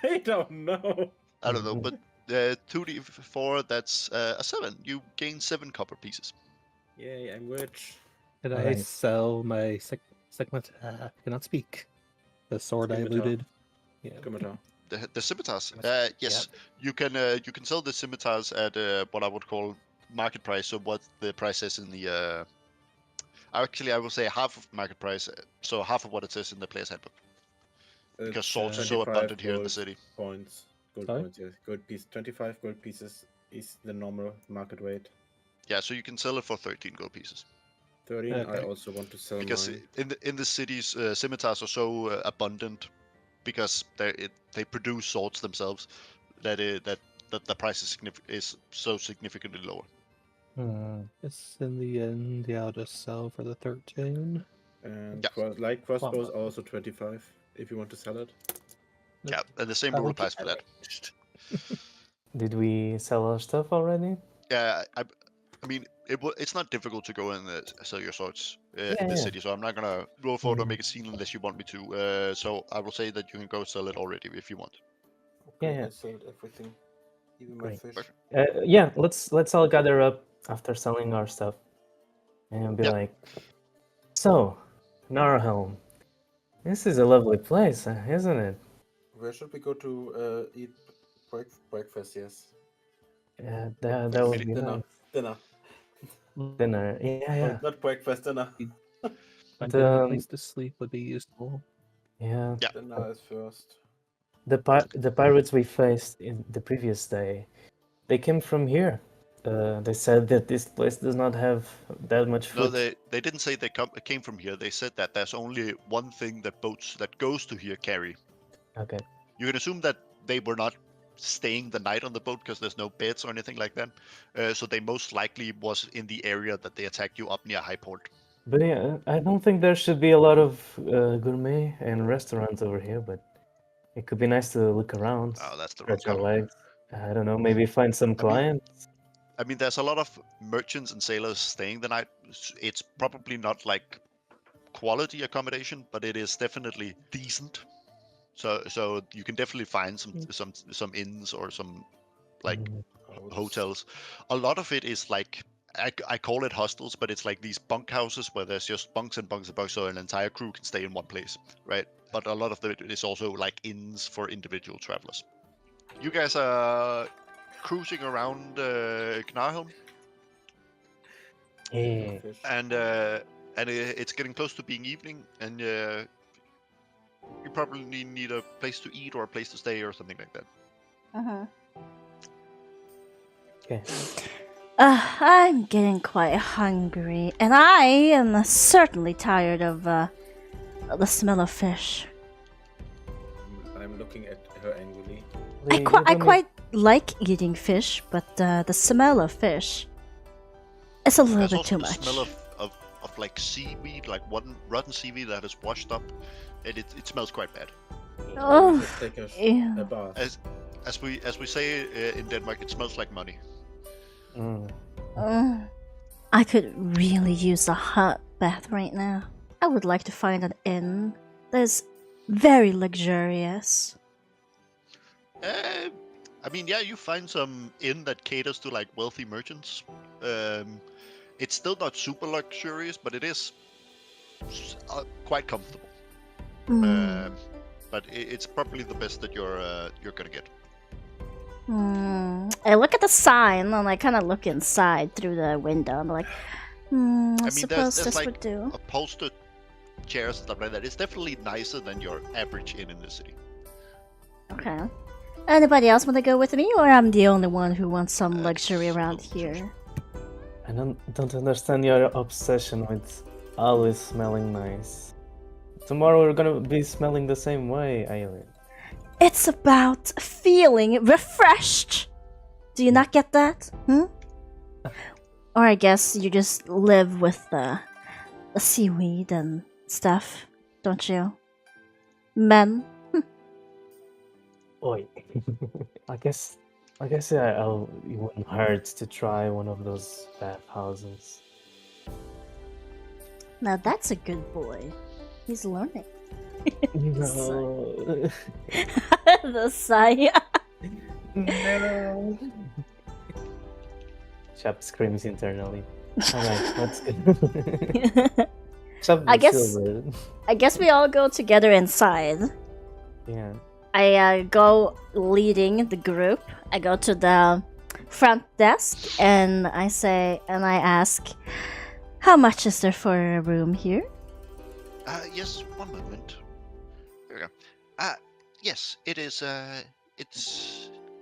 I don't know. I don't know, but 2d4. That's a 7. You gain 7 copper pieces. Yay, I'm rich. Did I Nice. sell my segment? I cannot speak. The sword I Scimitar. looted. Yeah. Scimitar. The scimitars. Yes, you can sell the scimitars at what I would call market price. So what the price is in the. Actually, I will say half of market price. So half of what it says in the player's handbook. Because swords are so 25 abundant here in the gold city. Points. Gold Sorry? points, yes. Gold piece. 25 gold pieces is the normal market rate. Yeah, so you can sell it for 13 gold pieces. 13. I Okay. also want to sell Because mine. in the cities, scimitars are so abundant because they produce swords themselves that the price is so significantly lower. It's in the end, yeah, I'll just sell for the 13. And Yeah. light crossbows Well, also 25 if you want to sell it. Yeah, and the same I rule like it applies for that. Did we sell our stuff already? Yeah, I mean, it's not difficult to go and sell your swords in the Yeah. city, so I'm not gonna roll for it or Mhm. make a scene unless you want me to. So I will say that you can go sell it already if you want. Okay, Yeah. I sold everything, even my Great. fish. Perfect. Yeah, let's all gather up after selling our stuff and be Yep. like, so, Narhelm, this is a lovely place, isn't it? Where should we go to eat breakfast? Yes. That would be Dinner. nice. Dinner. Dinner. Yeah. Not breakfast, dinner. Finding a The place to sleep would be useful. yeah. Yeah. Dinner is first. The pirates we faced in the previous day, they came from here. They said that this place does not have that much No, food. they didn't say they came from here. They said that there's only one thing that boats that goes to here carry. Okay. You can assume that they were not staying the night on the boat because there's no beds or anything like that. So they most likely was in the area that they attacked you up near Highport. But yeah, I don't think there should be a lot of gourmet and restaurants over here, but it could be nice to look around, Oh, that's the wrong stretch our color. legs. I don't know, maybe find some clients. I mean, there's a lot of merchants and sailors staying the night. It's probably not like quality accommodation, but it is definitely decent. So you can definitely find some inns or some like hotels. A lot of it is like I call it hostels, but it's like these bunk houses where there's just bunks and bunks and bunks, so an entire crew can stay in one place, right? But a lot of it is also like inns for individual travelers. You guys are cruising around Knarhelm, Yeah. Fish. and it's getting close to being evening, and you probably need a place to eat or a place to stay or something like that. Uh-huh. Okay. I'm getting quite hungry, and I am certainly tired of the smell of fish. I'm looking at her angrily. I You quite told me- like eating fish, but the smell of fish is a little There's bit also too the much. smell of like seaweed, like rotten seaweed that is washed up, and it smells quite bad. Oh, Let's take a ew. bath. As we say in Denmark, it smells like money. I could really use a hot bath right now. I would like to find an inn that is very luxurious. I mean, yeah, you find some inn that caters to like wealthy merchants. It's still not super luxurious, but it is quite comfortable. But it's probably the best that you're gonna get. I look at the sign and I kind of look inside through the window. I'm like, I mean, suppose there's this like would do. upholstered chairs and stuff like that. It's definitely nicer than your average inn in the city. Okay. Anybody else want to go with me, or I'm the only one who wants some luxury around here? I don't understand your obsession with always smelling nice. Tomorrow we're gonna be smelling the same way, Aileen. It's about feeling refreshed. Do you not get that? Or I guess you just live with the seaweed and stuff, don't you? Men. Oi. I guess yeah, it wouldn't hurt to try one of those bathhouses. Now that's a good boy. He's learning. No. The sigh. No. Chap screams internally. Alright, that's good. Chap I guess- silver. I guess we all go together inside. Yeah. I go leading the group. I go to the front desk and I ask, how much is there for a room here? Yes, one moment. There we go. Yes, it is.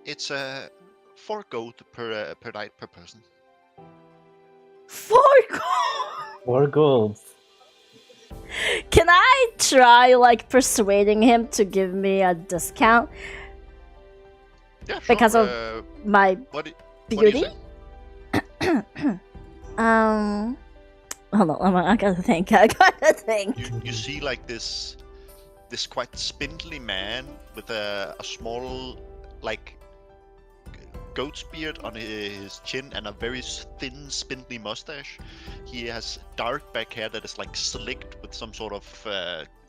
It's 4 gold per night per person. 4 gold. 4 gold. Can I try like persuading him to give me a discount Yeah, sure. because of my what do beauty? you say? Hold on, I gotta think. You see like this quite spindly man with a small like goat's beard on his chin and a very thin spindly mustache. He has dark back hair that is like slicked with some sort of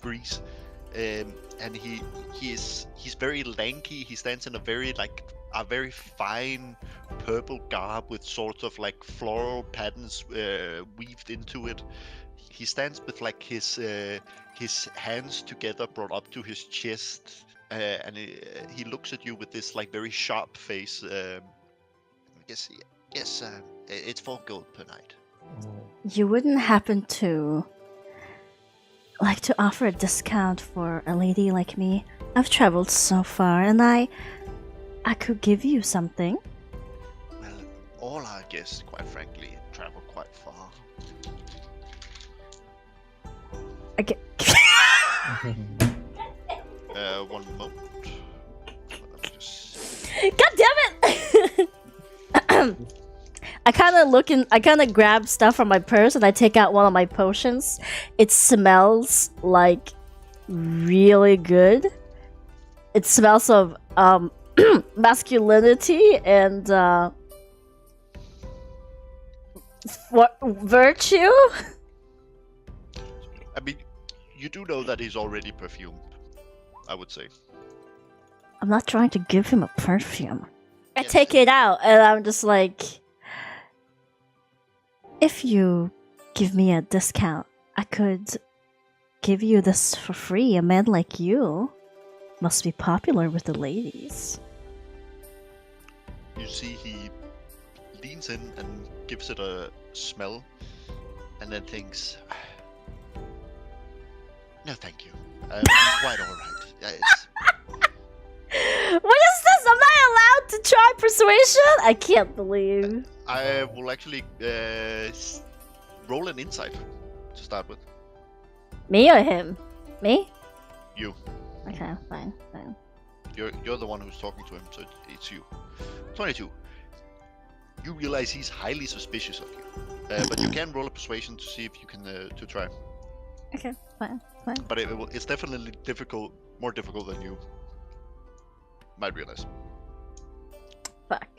grease, and he's very lanky. He stands in a very fine purple garb with sorts of like floral patterns weaved into it. He stands with like his hands together, brought up to his chest, and he looks at you with this like very sharp face. Yes, it's 4 gold per night. You wouldn't happen to like to offer a discount for a lady like me? I've traveled so far, and I could give you something. Well, all our guests, quite frankly, travel quite far. Okay. One moment. Let me just... God damn it! I kind of grab stuff from my purse and I take out one of my potions. It smells like really good. It smells of masculinity and virtue. I mean, you do know that he's already perfumed, I would say. I'm not trying to give him a perfume. I Yes. take it out and I'm just like, if you give me a discount, I could give you this for free. A man like you must be popular with the ladies. You see he leans in and gives it a smell, and then thinks, no thank you, I'm quite alright. Yeah, it's... What is this? I'm not allowed to try persuasion? I can't believe. I will actually roll an insight to start with. Me or him? Me? You. Okay, fine. You're the one who's talking to him, so it's you. 22. You realize he's highly suspicious of you, but you can roll a persuasion to see if you can to try. Okay, fine. But it's definitely more difficult than you might realize. Fuck.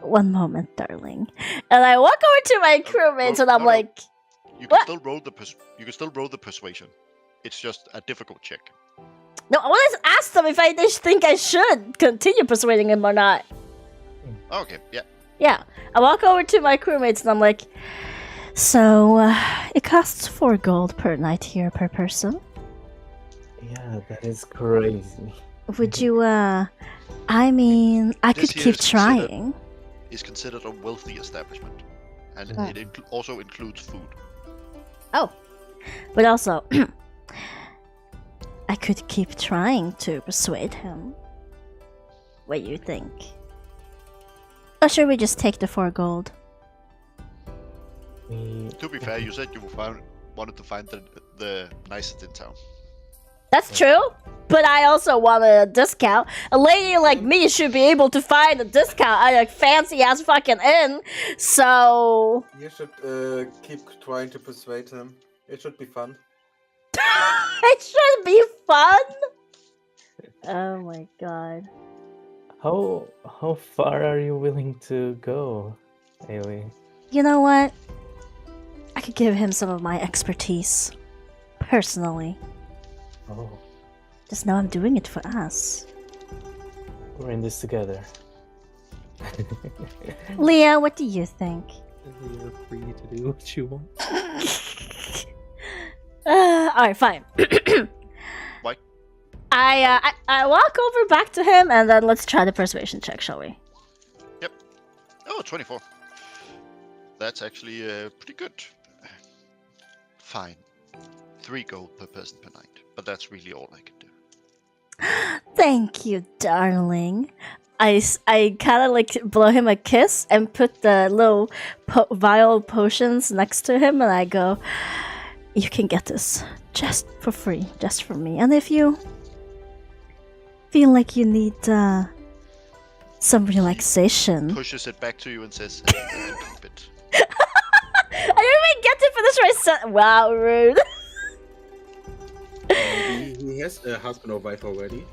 One moment, darling. And I walk over to my crewmates and I'm no. like, You can What? still roll the persuasion. It's just a difficult check. No, I want to ask them if they think I should continue persuading him or not. Okay, yeah. Yeah, I walk over to my crewmates and I'm like, so it costs 4 gold per night here per person. Yeah, that is crazy. Would you, I mean, I This could here keep is considered- trying. Is considered a wealthy establishment, and Ah. it also includes food. Oh, but also, I could keep trying to persuade him. What do you think? Or should we just take the 4 gold? To be fair, you said you wanted to find the nicest in town. That's true, but I also want a discount. A lady like me should be able to find a discount at a fancy ass fucking inn. So You should keep trying to persuade him. It should be fun. it should be fun. Oh my god. How far are you willing to go, Ailey? You know what? I could give him some of my expertise. Personally. Oh, Just know I'm doing it for us. we're in this together. Leah, what do you think? You're free to do what you want. Alright, fine. Why? I walk over back to him and then let's try the persuasion check, shall we? Oh, 24. That's actually pretty good. Fine. 3 gold per person per night, but that's really all I can do. Thank you, darling. I kind of like blow him a kiss and put the little vial potions next to him, and I go, "You can get this just for free, just for me. And if you feel like you need some relaxation, Pushes it back to you and says, keep it. I didn't even get to finish my set. Wow, rude. He has a husband or wife already.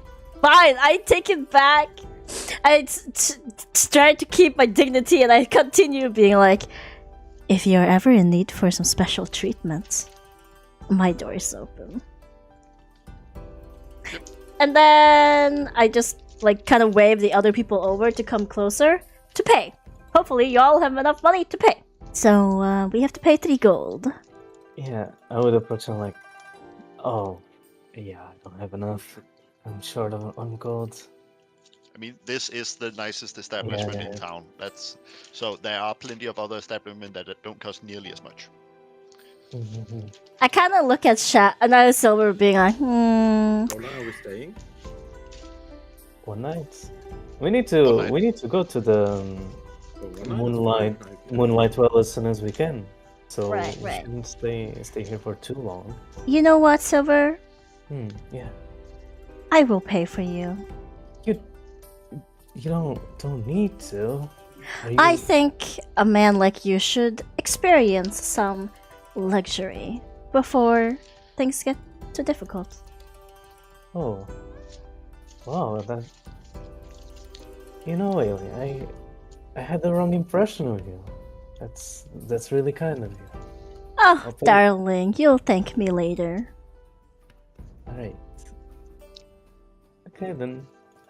Fine, I take it back. I try to keep my dignity, and I continue being like, if you're ever in need for some special treatments, my door is open. And then I just like kind of wave the other people over to come closer to pay. Hopefully, y'all have enough money to pay. So we have to pay 3 gold. Yeah, I would approach him like, oh, yeah, I don't have enough. I'm short on gold. I mean, this is the nicest establishment in town. So there are plenty of other establishments that don't cost nearly as much. I kind of look at another Silver being like, How long are we staying? One night. We need One night. to go to the For 1 night? Moonlight well as soon as we can. So Right, we right. shouldn't stay here for too long. you know what, Silver? Yeah. I will pay for you. You don't need to. I think a man like you should experience some luxury before things get too difficult. Oh. Wow, that. You know, Ailey, I had the wrong impression of you. That's really kind of you. Oh, Okay. darling, you'll thank me later. Alright. Okay then.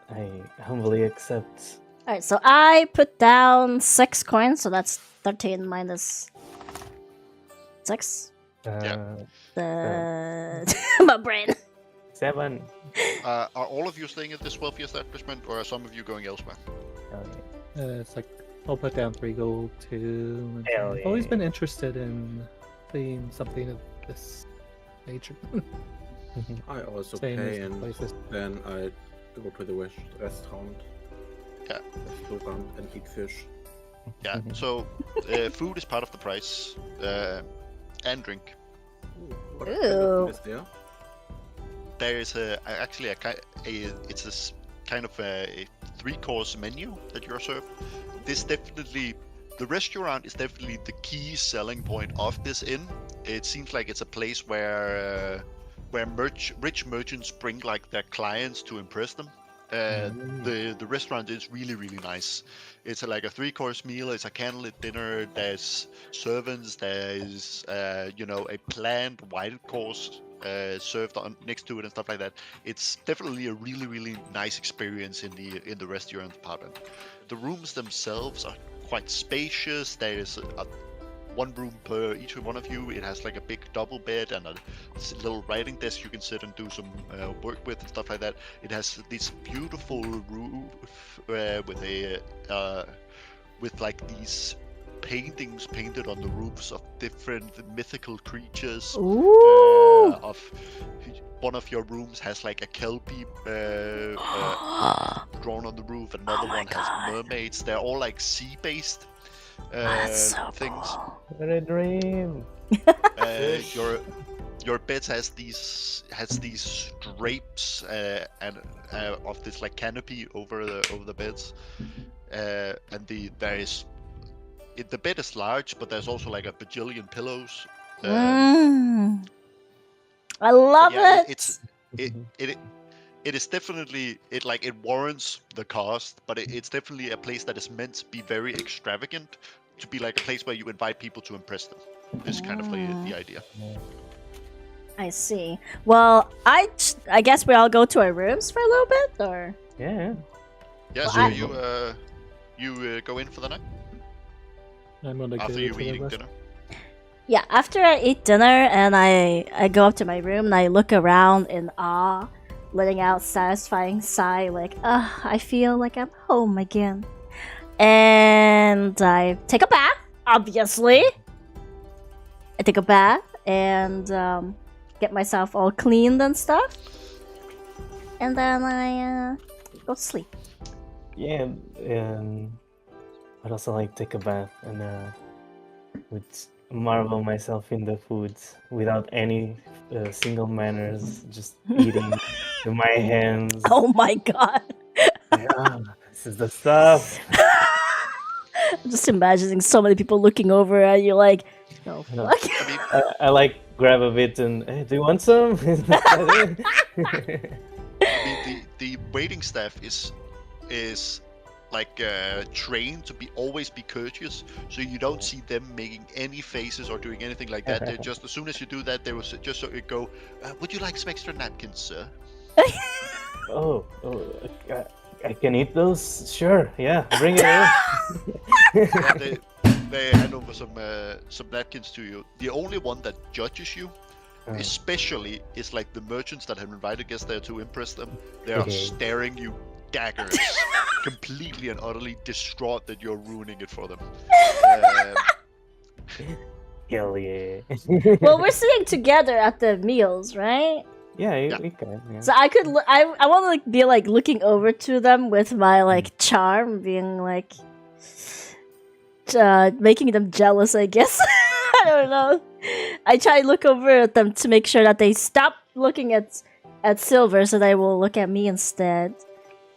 I humbly accept. Alright, so I put down 6 coins, so that's 13 minus 6. The my brain. 7. Are all of you staying at this wealthy establishment, or are some of you going elsewhere? It's like I'll put down 3 gold too. and Hell I've always yeah. been interested in seeing something of this nature. I also Same pay, as and places. then I go to the restaurant. Yeah. Restaurant and eat fish. Yeah. So food is part of the price, and drink. What Ooh. kind of food is there? There is it's this kind of a 3-course menu that you're served. The restaurant is definitely the key selling point of this inn. It seems like it's a place where rich merchants bring like their clients to impress them. The restaurant is really nice. It's like a 3-course meal. It's a candlelit dinner. There's servants. There's a planned wild course served on next to it and stuff like that. It's definitely a really, really nice experience in the restaurant apartment. The rooms themselves are quite spacious. There is one room per each one of you. It has like a big double bed and a little writing desk you can sit and do some work with and stuff like that. It has this beautiful roof with like these paintings painted on the roofs of different mythical creatures. Ooh. Of one of your rooms has like a kelpie drawn on the roof. Another one has mermaids. They're all like sea-based That's so things. cool. What a dream. Your bed has these drapes and of this like canopy over the beds, and the bed is large, but there's also like a bajillion pillows. I love Yeah, it. it is definitely it warrants the cost, but it's definitely a place that is meant to be very extravagant, to be like a place where you invite people to impress them. Is kind of the idea. I see. Well, I guess we all go to our rooms for a little bit, or Yeah. Yeah, Well, so I- you go in for the night I'm gonna after go you to the eating rest- dinner. yeah. After I eat dinner and I go up to my room and I look around in awe, letting out satisfying sigh, like, I feel like I'm home again. And I take a bath, obviously. I take a bath and get myself all cleaned and stuff. And then I go to sleep. Yeah, I'd also like take a bath and would marvel myself in the foods without any single manners, just eating with my hands. Oh my god. Yeah, this is the stuff. I'm just imagining so many people looking over at you like, no No. fuck. I mean, I like grab a bit and hey, do you want some? the waiting staff is like trained to always be courteous, so you don't see them making any faces or doing anything like that. They just, as soon as you do that, they will just so it go. Would you like some extra napkins, sir? oh, I can eat those? Sure, yeah, bring it in. Yeah, they hand over some napkins to you. The only one that judges you, especially, is like the merchants that have invited guests there to impress them. They are Okay. staring you daggers, completely and utterly distraught that you're ruining it for them. Hell yeah. Well, we're sitting together at the meals, right? yeah, Yeah. we can. Yeah. So I could, I want to like be like looking over to them with my like charm, being like, making them jealous. I guess I don't know. I try to look over at them to make sure that they stop looking at Silver, so they will look at me instead,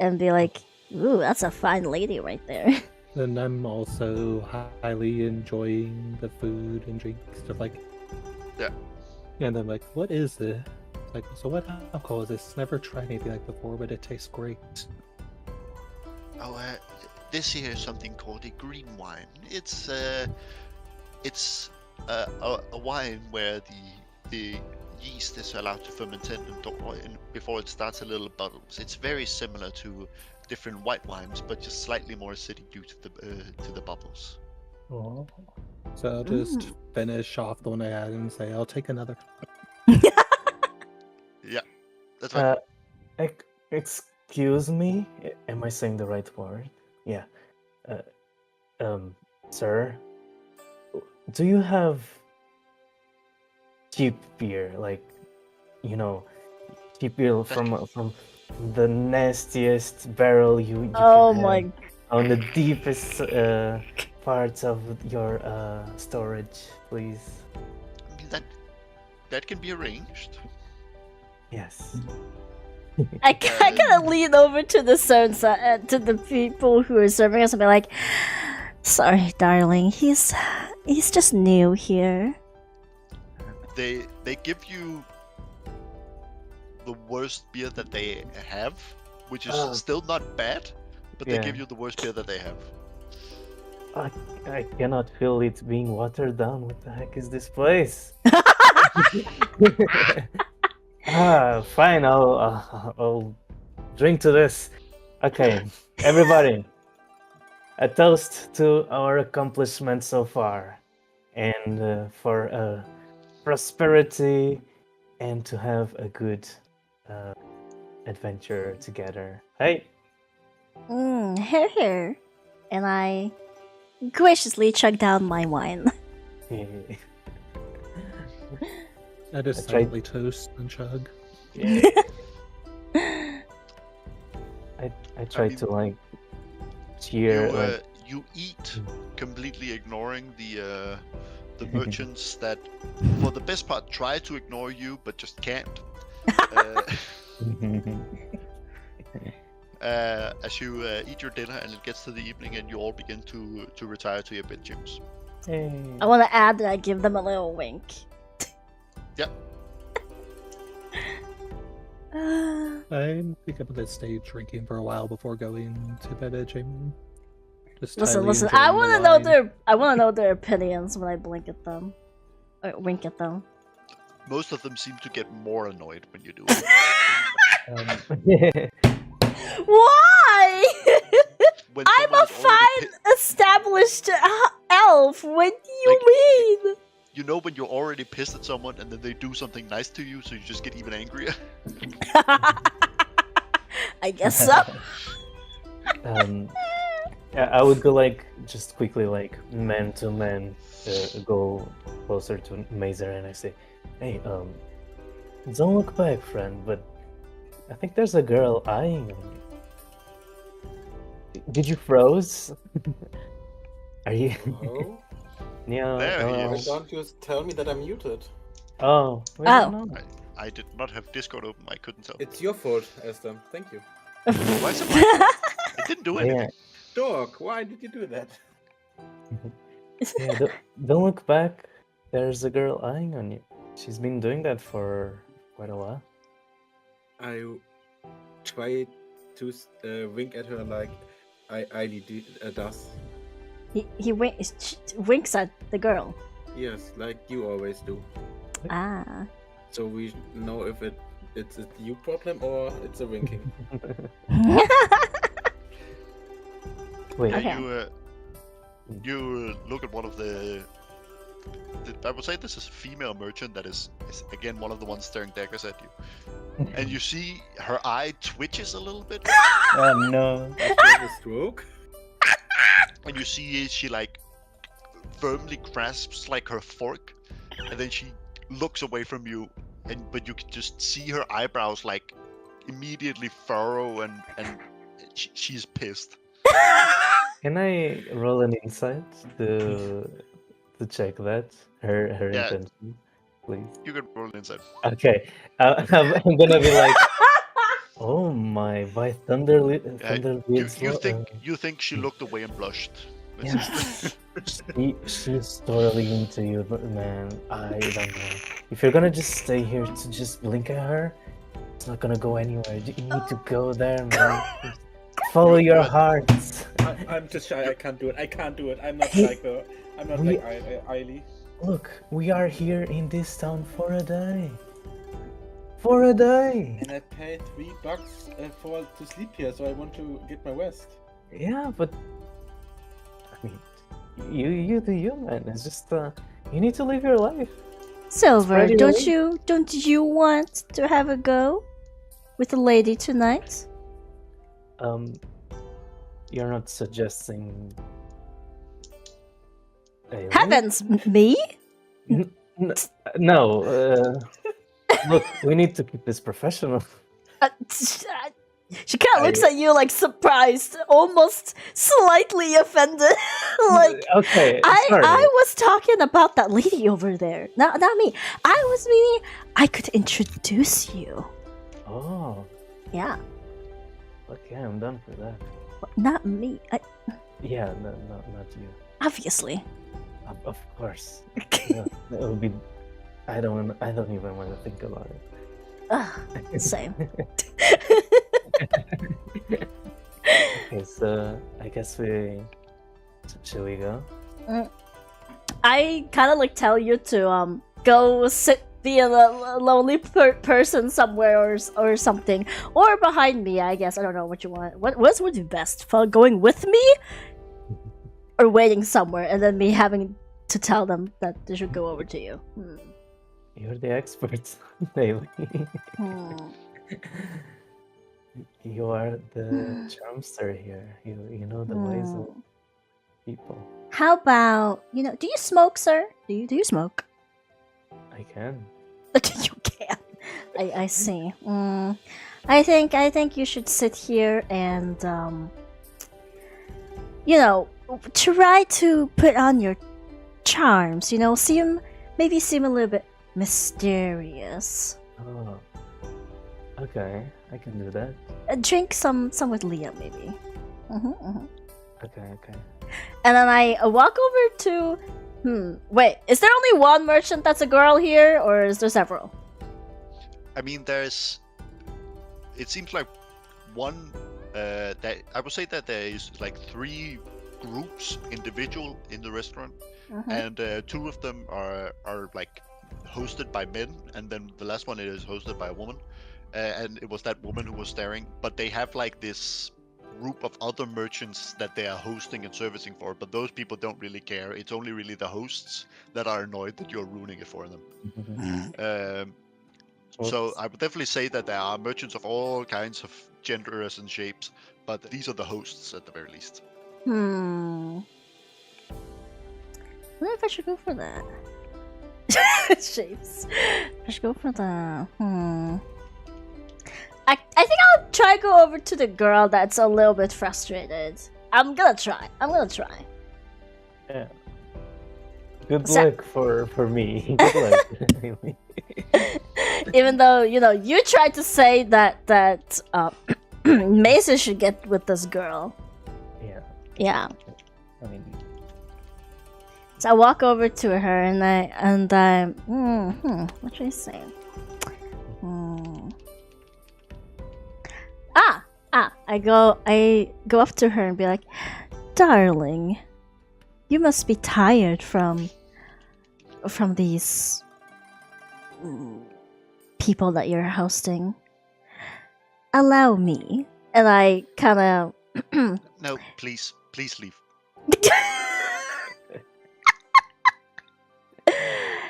and be like, "Ooh, that's a fine lady right there." And I'm also highly enjoying the food and drink stuff like. Yeah. And I'm like, what is this? Like, so what alcohol is this? Never tried anything like before, but it tastes great. Oh, this here is something called a green wine. It's a wine where the yeast is allowed to ferment before it starts a little bubbles. It's very similar to different white wines, but just slightly more acidic due to the bubbles. Oh. So I'll just finish off the one I had and say, I'll take another. Yeah, that's right. Excuse me? Am I saying the right word? Yeah. Sir, do you have cheap beer? Like, cheap beer from the nastiest barrel you Oh can my! have on the deepest parts of your storage, please. I mean, that can be arranged. Yes. I kind of lean over to the to the people who are serving us and be like, "Sorry, darling, he's just new here." They give you the worst beer that they have, which is still not bad, but they Yeah. give you the worst beer that they have. I cannot feel it being watered down. What the heck is this place? Fine. I'll drink to this. Okay, everybody. A toast to our accomplishments so far, and for prosperity, and to have a good adventure together. Hey. Here, here. And I graciously chug down my wine. I just I tried- silently toast and chug. I tried mean, to like cheer. like, You eat, completely ignoring the merchants that, for the best part, try to ignore you but just can't. As you eat your dinner and it gets to the evening and you all begin to retire to your bedrooms. Hey. I want to add that I give them a little wink. Yep. I think I'm gonna stay drinking for a while before going to bed, Jamie. Just Listen, highly listen. I enjoying want the to know wine. their opinions when I blink at them, or wink at them. Most of them seem to get more annoyed when you do it. Why? When I'm someone a is already fine, established elf. What do you Like- mean? you know when you're already pissed at someone and then they do something nice to you, so you just get even angrier. I guess so. Yeah, I would go like just quickly like man to man, go closer to Mazer and I say, "Hey, don't look back, friend, but I think there's a girl eyeing on you. Did you froze? Are you? Oh, Yeah. There he why is. don't you tell me that I'm muted? Oh. Wait, Oh. no. I did not have Discord open, I couldn't tell. It's your fault, Esther. Thank you. Why is it my fault? I didn't do anything. Yeah. Dog, why did you do that? Yeah. Don't look back. There's a girl eyeing on you. She's been doing that for quite a while. I try to wink at her like Eily does. he winks at the girl. Yes, like you always do. Ah. So we know if it's a you problem or it's a winking. Wait. Yeah, Okay. you look at one of the I would say this is a female merchant that is again one of the ones staring daggers at you. And you see her eye twitches a little bit. Oh no. She has a stroke. And you see she like firmly grasps like her fork, and then she looks away from you, but you can just see her eyebrows like immediately furrow, and she's pissed. Can I roll an insight to check that her Yeah. intention, please? You can roll an insight. Okay, I'm gonna be like, oh my, by thunder, You think she looked away and blushed. It's Yeah. just- she's totally into you, but man, I don't know. If you're gonna just stay here to just blink at her, it's not gonna go anywhere. You need to go there, man. Just follow your heart. I'm just shy. I can't do it. I can't do it. I'm not like her. I'm not We- like Eily. Look, we are here in this town for a day. For a day. And I paid $3 to sleep here, so I want to get my rest. Yeah, but I mean, you do you, man. It's just you need to live your life. Silver, Spread your don't you want to have a go with a lady tonight? You're not suggesting. Aileen? Heavens, me? No. Look, we need to keep this professional. She kind of looks at you like surprised, almost slightly offended. Like, Okay, I sorry. was talking about that lady over there. Not me. I was meaning I could introduce you. Oh, Yeah, okay, I'm done for that. but not me. Yeah, no, not you. Obviously. Of course. No, that would be. I don't even want to think about it. Ugh, same. Okay, so I guess should we go? I kind of like tell you to go sit being a lonely person somewhere or something, or behind me. I guess I don't know what you want. What would be best? Going with me, or waiting somewhere and then me having to tell them that they should go over to you. You're the experts, Bailey. You are the charmster here. You know the ways of people. How about do you smoke, sir? Do you smoke? I can. You can. I see. I think you should sit here and try to put on your charms. Seem a little bit mysterious. Oh. Okay, I can do that. Drink some with Liam, maybe. Okay. And then I walk over to. Wait, is there only one merchant that's a girl here, or is there several? I mean, it seems like one. That I would say that there is like 3 groups individual in the restaurant, and 2 of them are like hosted by men, and then the last one is hosted by a woman. And it was that woman who was staring, but they have like this group of other merchants that they are hosting and servicing for, but those people don't really care. It's only really the hosts that are annoyed that you're ruining it for them. So I would definitely say that there are merchants of all kinds of genders and shapes, but these are the hosts at the very least. I wonder if I should go for that. Shapes. I should go for the. I think I'll try go over to the girl that's a little bit frustrated. I'm gonna try. Yeah. Good luck for me. Good luck. Even though you tried to say that Mason should get with this girl. Yeah. I mean, so I walk over to her and I what should I say? I go up to her and be like, darling, you must be tired from these people that you're hosting. Allow me. And I kind of No, please leave.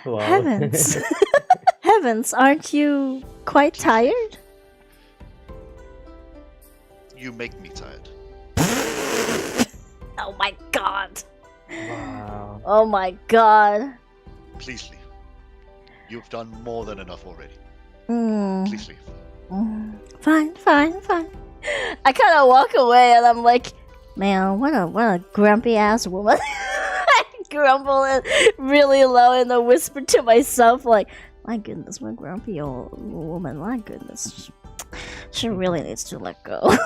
wow. Heavens. Heavens, aren't you quite tired? You make me tired. Oh my god. Wow. Oh my god. Please leave. You've done more than enough already. Please leave. Fine. I kind of walk away and I'm like, man, what a grumpy ass woman. I grumble it really low and I whisper to myself like, my goodness, what grumpy old woman. My goodness, she really needs to let go.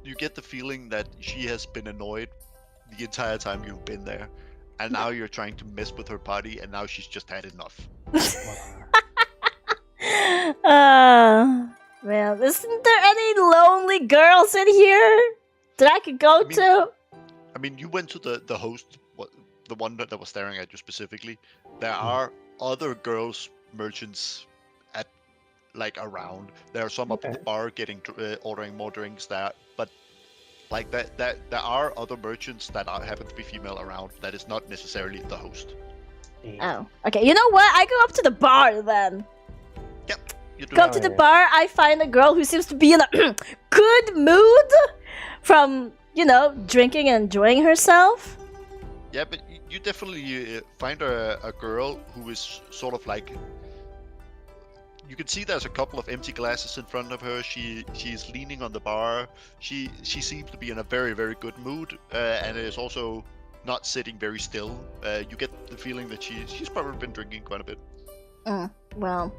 You get the feeling that she has been annoyed the entire time you've been there, and now you're trying to mess with her party, and now she's just had enough. Man, isn't there any lonely girls in here that I could go to? I mean, you went to the host, the one that was staring at you specifically. There are other girls merchants at around. There are some up at the bar ordering more drinks there, but like that there are other merchants that happen to be female around. That is not necessarily the host. Oh, okay. You know what? I go up to the bar then. Yep. You do Go up to the bar. I find a girl who seems to be in a good mood from drinking and enjoying herself. Yeah, but you definitely find a girl who is sort of like. You can see there's a couple of empty glasses in front of her. She's leaning on the bar. She seems to be in a very, very good mood, and is also not sitting very still. You get the feeling that she's probably been drinking quite a bit. Well,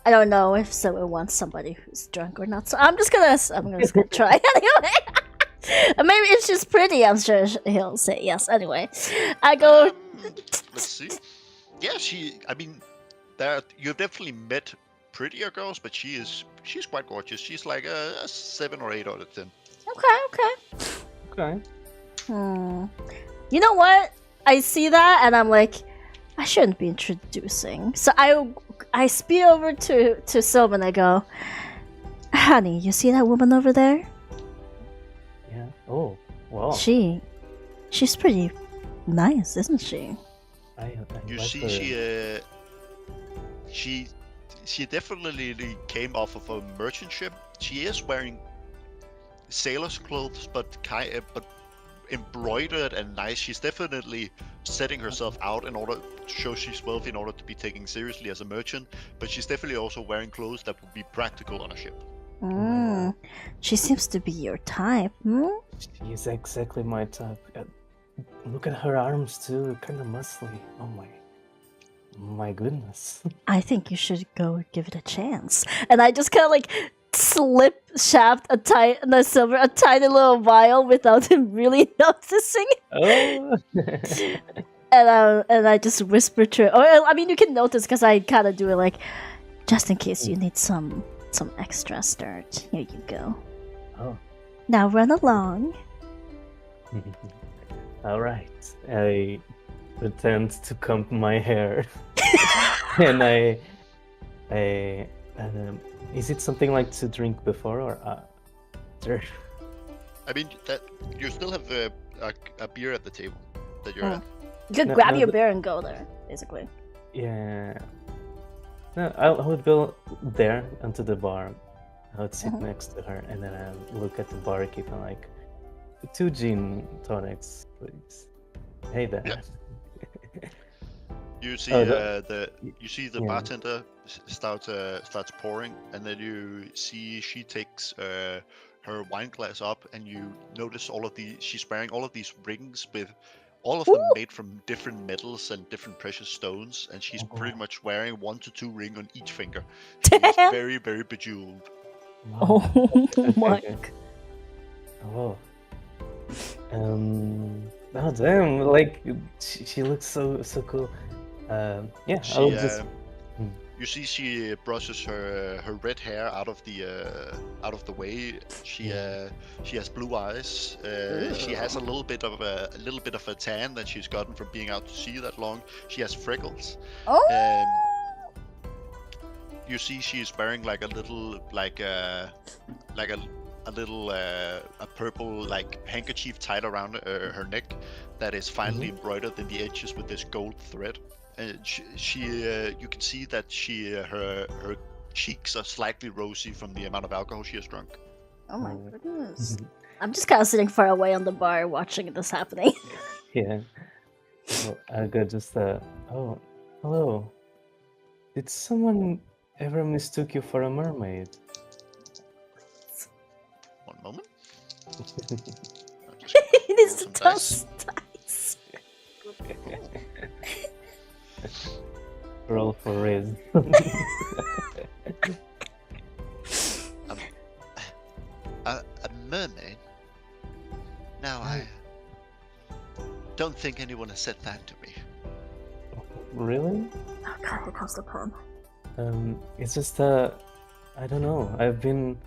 I don't know if someone wants somebody who's drunk or not, so I'm just gonna try anyway. Maybe if she's pretty, I'm sure he'll say yes. Anyway, I go. Let's see. Yeah, I mean, you've definitely met prettier girls, but she's quite gorgeous. She's like a 7 or 8 out of 10. Okay. Okay. You know what? I see that and I'm like, I shouldn't be introducing. So I speed over to Sylvan and I go, honey, you see that woman over there? Yeah. Oh, wow. She's pretty nice, isn't she? I You like see, her. she definitely came off of a merchant ship. She is wearing sailor's clothes, but embroidered and nice. She's definitely setting herself out in order to show she's wealthy, in order to be taken seriously as a merchant. But she's definitely also wearing clothes that would be practical on a ship. She seems to be your type, hmm? She is exactly my type. Look at her arms too, kind of muscly. Oh my goodness. I think you should go give it a chance. And I just kind of like shaft a tiny little vial without him really noticing. Oh. And I just whisper to her. Oh, I mean, you can notice because I kind of do it like, just in case you need some extra start. Here you go. Oh. Now run along. All right. I pretend to comb my hair, and is it something like to drink before or after? I mean, that you still have a beer at the table that you're at. You could No, grab no, your but- beer and go there, basically. Yeah. No, I would go there onto the bar. I would sit next to her, and then I look at the barkeep and like, 2 gin tonics, please. Hey there. Yeah. You see Oh, the yeah. bartender starts pouring, and then you see she takes her wine glass up, and you notice she's wearing all of these rings with all of them made from different metals and different precious stones, and she's pretty much wearing 1 to 2 rings on each finger. She's very, very bejeweled. Wow. Oh my. Okay. Oh. Oh damn! Like she looks so cool. Yeah, I She, would just. You see, she brushes her red hair out of the way. She has blue eyes. She has a little bit of a tan that she's gotten from being out to sea that long. She has freckles. Oh! You see, she's wearing like a little a purple like handkerchief tied around her neck that is finely embroidered in the edges with this gold thread. And you can see that her cheeks are slightly rosy from the amount of alcohol she has drunk. Oh my goodness. I'm just kind of sitting far away on the bar watching this happening. Yeah. So I got just oh, hello. Did someone ever mistook you for a mermaid? One moment. He needs to some toss dice. Roll for Riz. A mermaid? Now I don't think anyone has said that to me. Really? Oh god, here comes the pen. It's just I don't know. I've been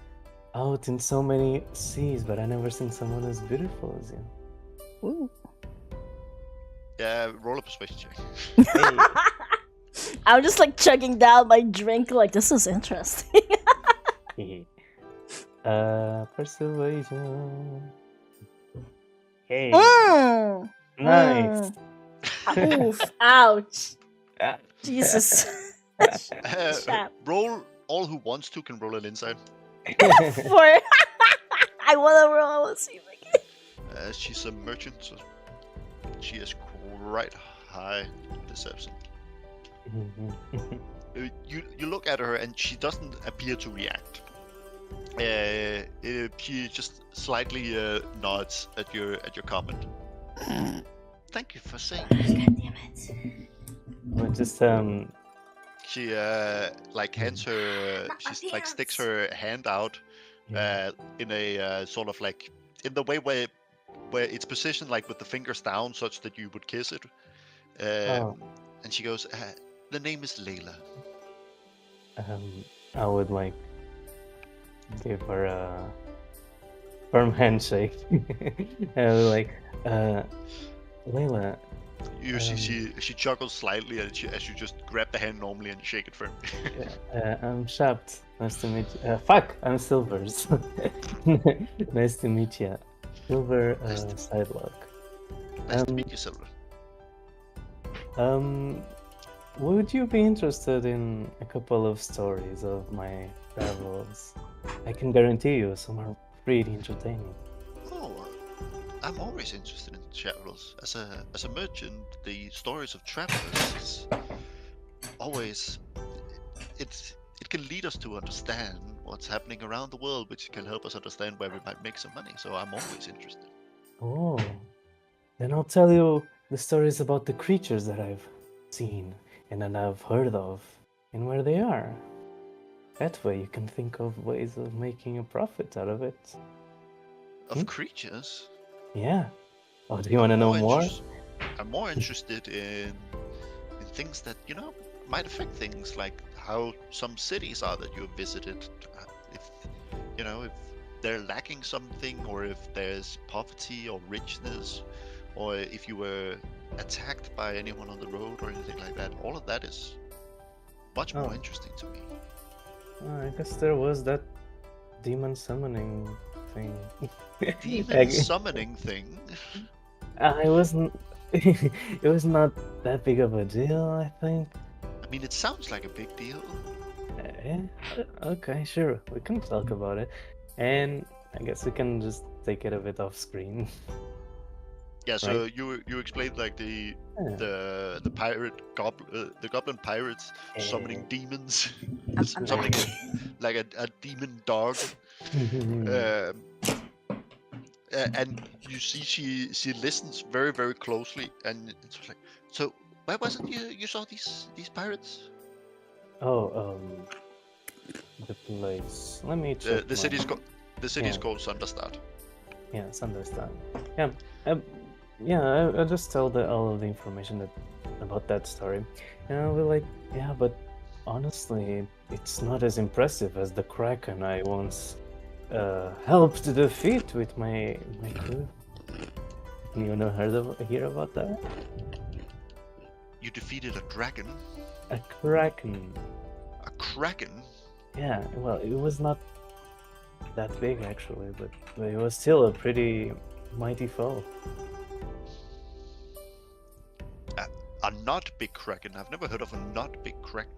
out in so many seas, but I never seen someone as beautiful as you. Ooh. Yeah, roll a persuasion check. I'm just like chugging down my drink like this is interesting. Persuasion. Hey, Mm. nice. Oof, ouch. Ah. Jesus. Shap. Roll. All who wants to can roll an insight. For I wanna roll, let's see if I can. She's a merchant, so she has quite high deception. You look at her and she doesn't appear to react. She just slightly nods at your comment. Thank you for saying this. God damn it. Well, just She like hands her. She like sticks her hand out in a sort of like in the way where it's positioned like with the fingers down, such that you would kiss it. And she goes, "The name is Layla." I would like give her a firm handshake. I would like, Layla, You see, she chuckles slightly as you just grab the hand normally and shake it firmly. I'm Shapt. Nice to meet you. Fuck, I'm Silvers. Nice to meet you. Silver Sidelock. Nice to meet you, Silver. Would you be interested in a couple of stories of my travels? I can guarantee you some are pretty entertaining. Oh, I'm always interested in travels. As a merchant, the stories of travelers is always it can lead us to understand what's happening around the world, which can help us understand where we might make some money. So I'm always interested. Oh, then I'll tell you the stories about the creatures that I've seen and that I've heard of and where they are. That way you can think of ways of making a profit out of it. Of creatures. Yeah. Oh, do you want to know more? I'm more interested in things that might affect things, like how some cities are that you have visited. If if they're lacking something, or if there's poverty or richness, or if you were attacked by anyone on the road or anything like that. All of that is much more interesting to me. I guess there was that demon summoning thing. Demon summoning thing. I wasn't. It was not that big of a deal, I think. I mean, it sounds like a big deal. Okay, sure. We can talk about it, and I guess we can just take it a bit off screen. Yeah. So Right. you explained like the Yeah. the pirate the goblin pirates summoning demons, I'm summoning like a demon dog. And you see she listens very, very closely, and it's like, so where was it you saw these pirates? Oh, the place. Let me check. The city's Yeah. called Sunderstad. Yeah, it's understand. Yeah, I just tell all of the information about that story, and I'll be like, yeah, but honestly, it's not as impressive as the Kraken I once helped defeat with my crew. You know, hear about that? You defeated a dragon, A Kraken. a kraken. Yeah, well, it was not that big actually, but it was still a pretty mighty foe. A not big kraken. I've never heard of a not big kraken.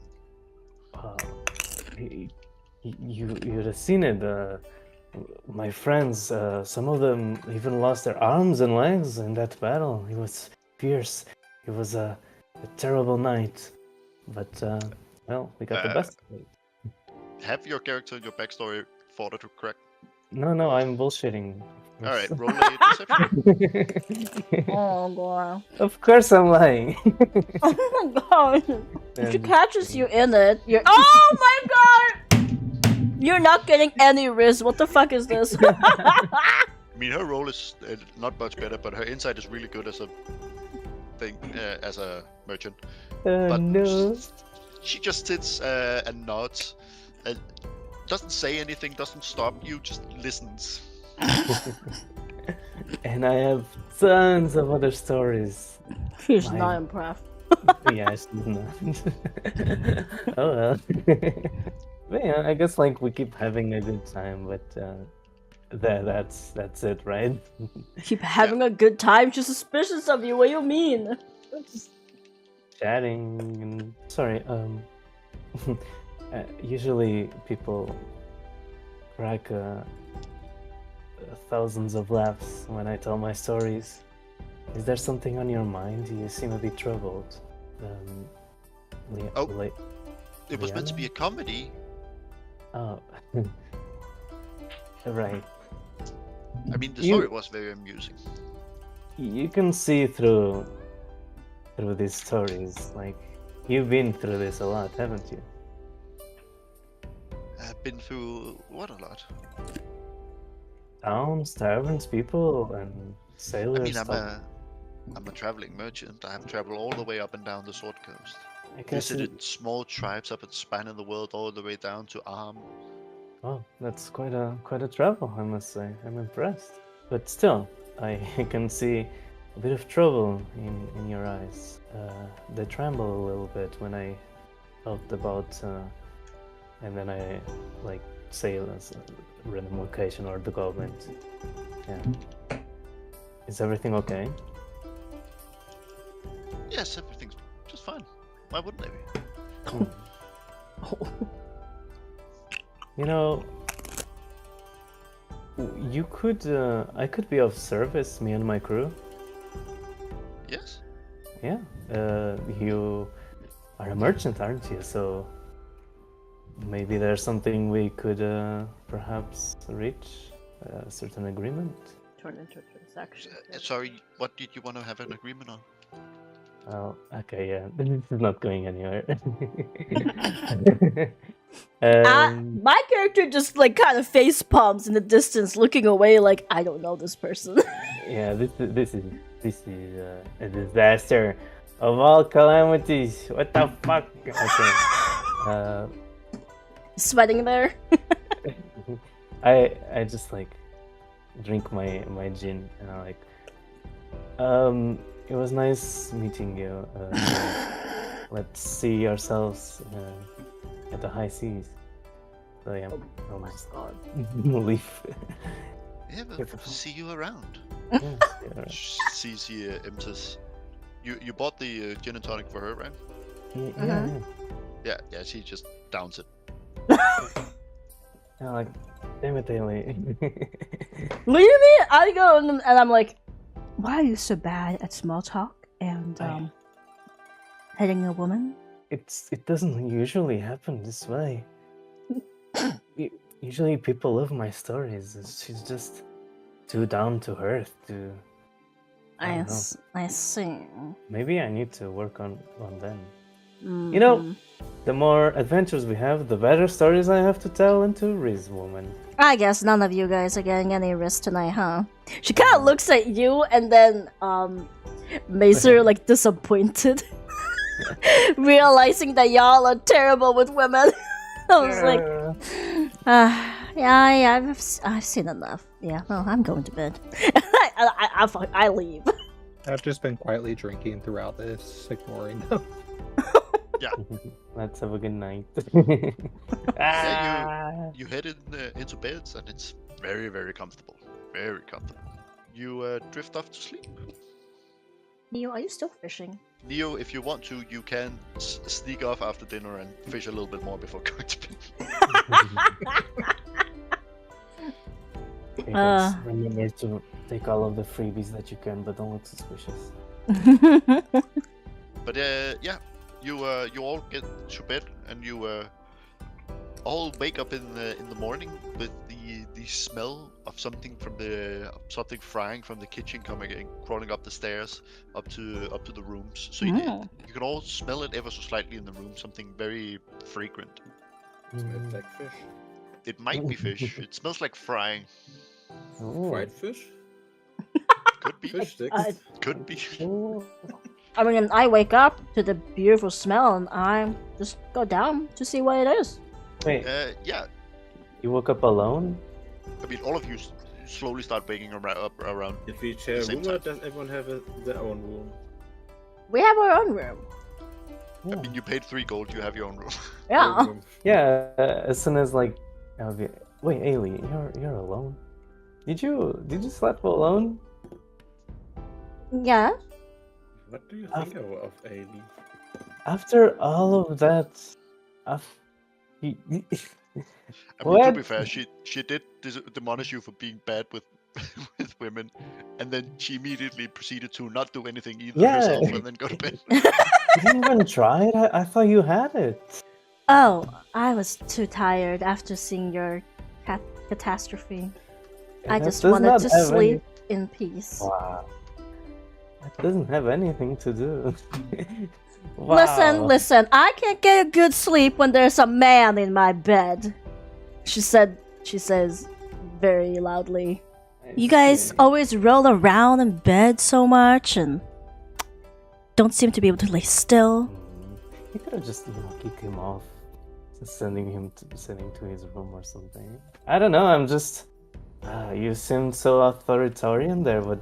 You'd have seen it. My friends, some of them even lost their arms and legs in that battle. It was fierce. It was a terrible night. But, well, we got the best of it. Have your character, your backstory fought a kraken? No, I'm bullshitting. All right, roll a perception. Oh god. Of course I'm lying. Oh my god. If she And- catches you in it, you're. Oh my god! You're not getting any risk. What the fuck is this? I mean, her role is not much better, but her insight is really good as a thing, as a merchant. But no. she just sits and nods, and doesn't say anything, doesn't stop you, just listens. And I have tons of other stories. She's My- not impressed. Yeah, she's not. Oh well. But yeah, I guess like we keep having a good time, but that's it, right? Keep having a good time. She's suspicious of you. What do you mean? Just chatting and sorry. Usually people crack thousands of laughs when I tell my stories. Is there something on your mind? You seem a bit troubled. Oh. It was meant to Liana? be a comedy. Oh, right. I mean, the You- story was very amusing. You can see through these stories. Like you've been through this a lot, haven't you? I've been through what a lot. Towns, taverns, people, and I sailors. mean, stuff. I'm a traveling merchant. I have traveled all the way up and down the Sword Coast. I guess Visited small tribes up at the span of the world, all the way down to Arm. Oh, that's quite a travel, I must say. I'm impressed. But still, I can see a bit of trouble in your eyes. They tremble a little bit when I talked about, and then I like say a random location or the government. Yeah. Is everything okay? Yes, everything's just fine. Why wouldn't they be? You know, you could, I could be of service, me and my crew. Yes. Yeah, you are a merchant, aren't you? So maybe there's something we could perhaps reach a certain agreement. Turn into a transaction. Sorry, what did you want to have an agreement on? Oh, okay, yeah, this is not going anywhere. My character just like kind of face palms in the distance, looking away like I don't know this person. Yeah, this is a disaster of all calamities. What the fuck? Okay. Sweating there. I just like drink my gin and I like it was nice meeting you. Let's see ourselves at the high seas. So yeah, I'll just leave. Yeah, but see you around. Yeah, yeah, right. Sees he enters. You bought the gin and tonic for her, right? Yeah. Yeah. She just downs it. Yeah, like, damn it, Haley. What do you mean? I go and I'm like, why are you so bad at small talk and hitting a woman? It doesn't usually happen this way. Usually people love my stories. She's just too down to earth to. I don't know. I see. Maybe I need to work on them. You know, the more adventures we have, the better stories I have to tell into Riz Woman. I guess none of you guys are getting any risk tonight, huh? She kind of looks at you and then Macer like disappointed, realizing that y'all are terrible with women. I was like, yeah, I've seen enough. Yeah, well, I'm going to bed. I leave. I've just been quietly drinking throughout this, ignoring them. Yeah. Let's have a good night. Yeah, you head into beds and it's very, very comfortable. Very comfortable. You drift off to sleep. Neo, are you still fishing? Neo, if you want to, you can sneak off after dinner and fish a little bit more before going to bed. Okay, guys, remember to take all of the freebies that you can, but don't look suspicious. But yeah, you all get to bed and you all wake up in the morning with the smell of something frying from the kitchen coming and crawling up the stairs up to the rooms. So you can all smell it ever so slightly in the room. Something very fragrant. Smells like fish. It might be fish. It smells like frying. Oh. Fried fish? Could be. Fish sticks? Could be. Oh. I mean, I wake up to the beautiful smell and I just go down to see what it is. Wait, Yeah. you woke up alone? I mean, all of you slowly start waking up around. If we share a Same room, or time. does everyone have their own room? We have our own room. Yeah. I mean, you paid 3 gold. You have your own room. Yeah. Own room. Yeah, as soon as like, I'll be, wait, Ailey, you're alone. Did you sleep alone? Yeah. What do you think of Ailey? After all of that, I mean, What? to be fair, she did demolish you for being bad with with women, and then she immediately proceeded to not do anything either Yeah. herself, and then go to bed. you didn't even try it. I thought you had it. Oh, I was too tired after seeing your catastrophe. I That just does wanted not to have sleep in peace. Wow. That doesn't have anything to do. Wow. Listen, I can't get a good sleep when there's a man in my bed. She says very loudly. You guys always roll around in bed so much and don't seem to be able to lay still. You could have just, kicked him off. Just sending him to his room or something. I don't know, I'm just... you seemed so authoritarian there, but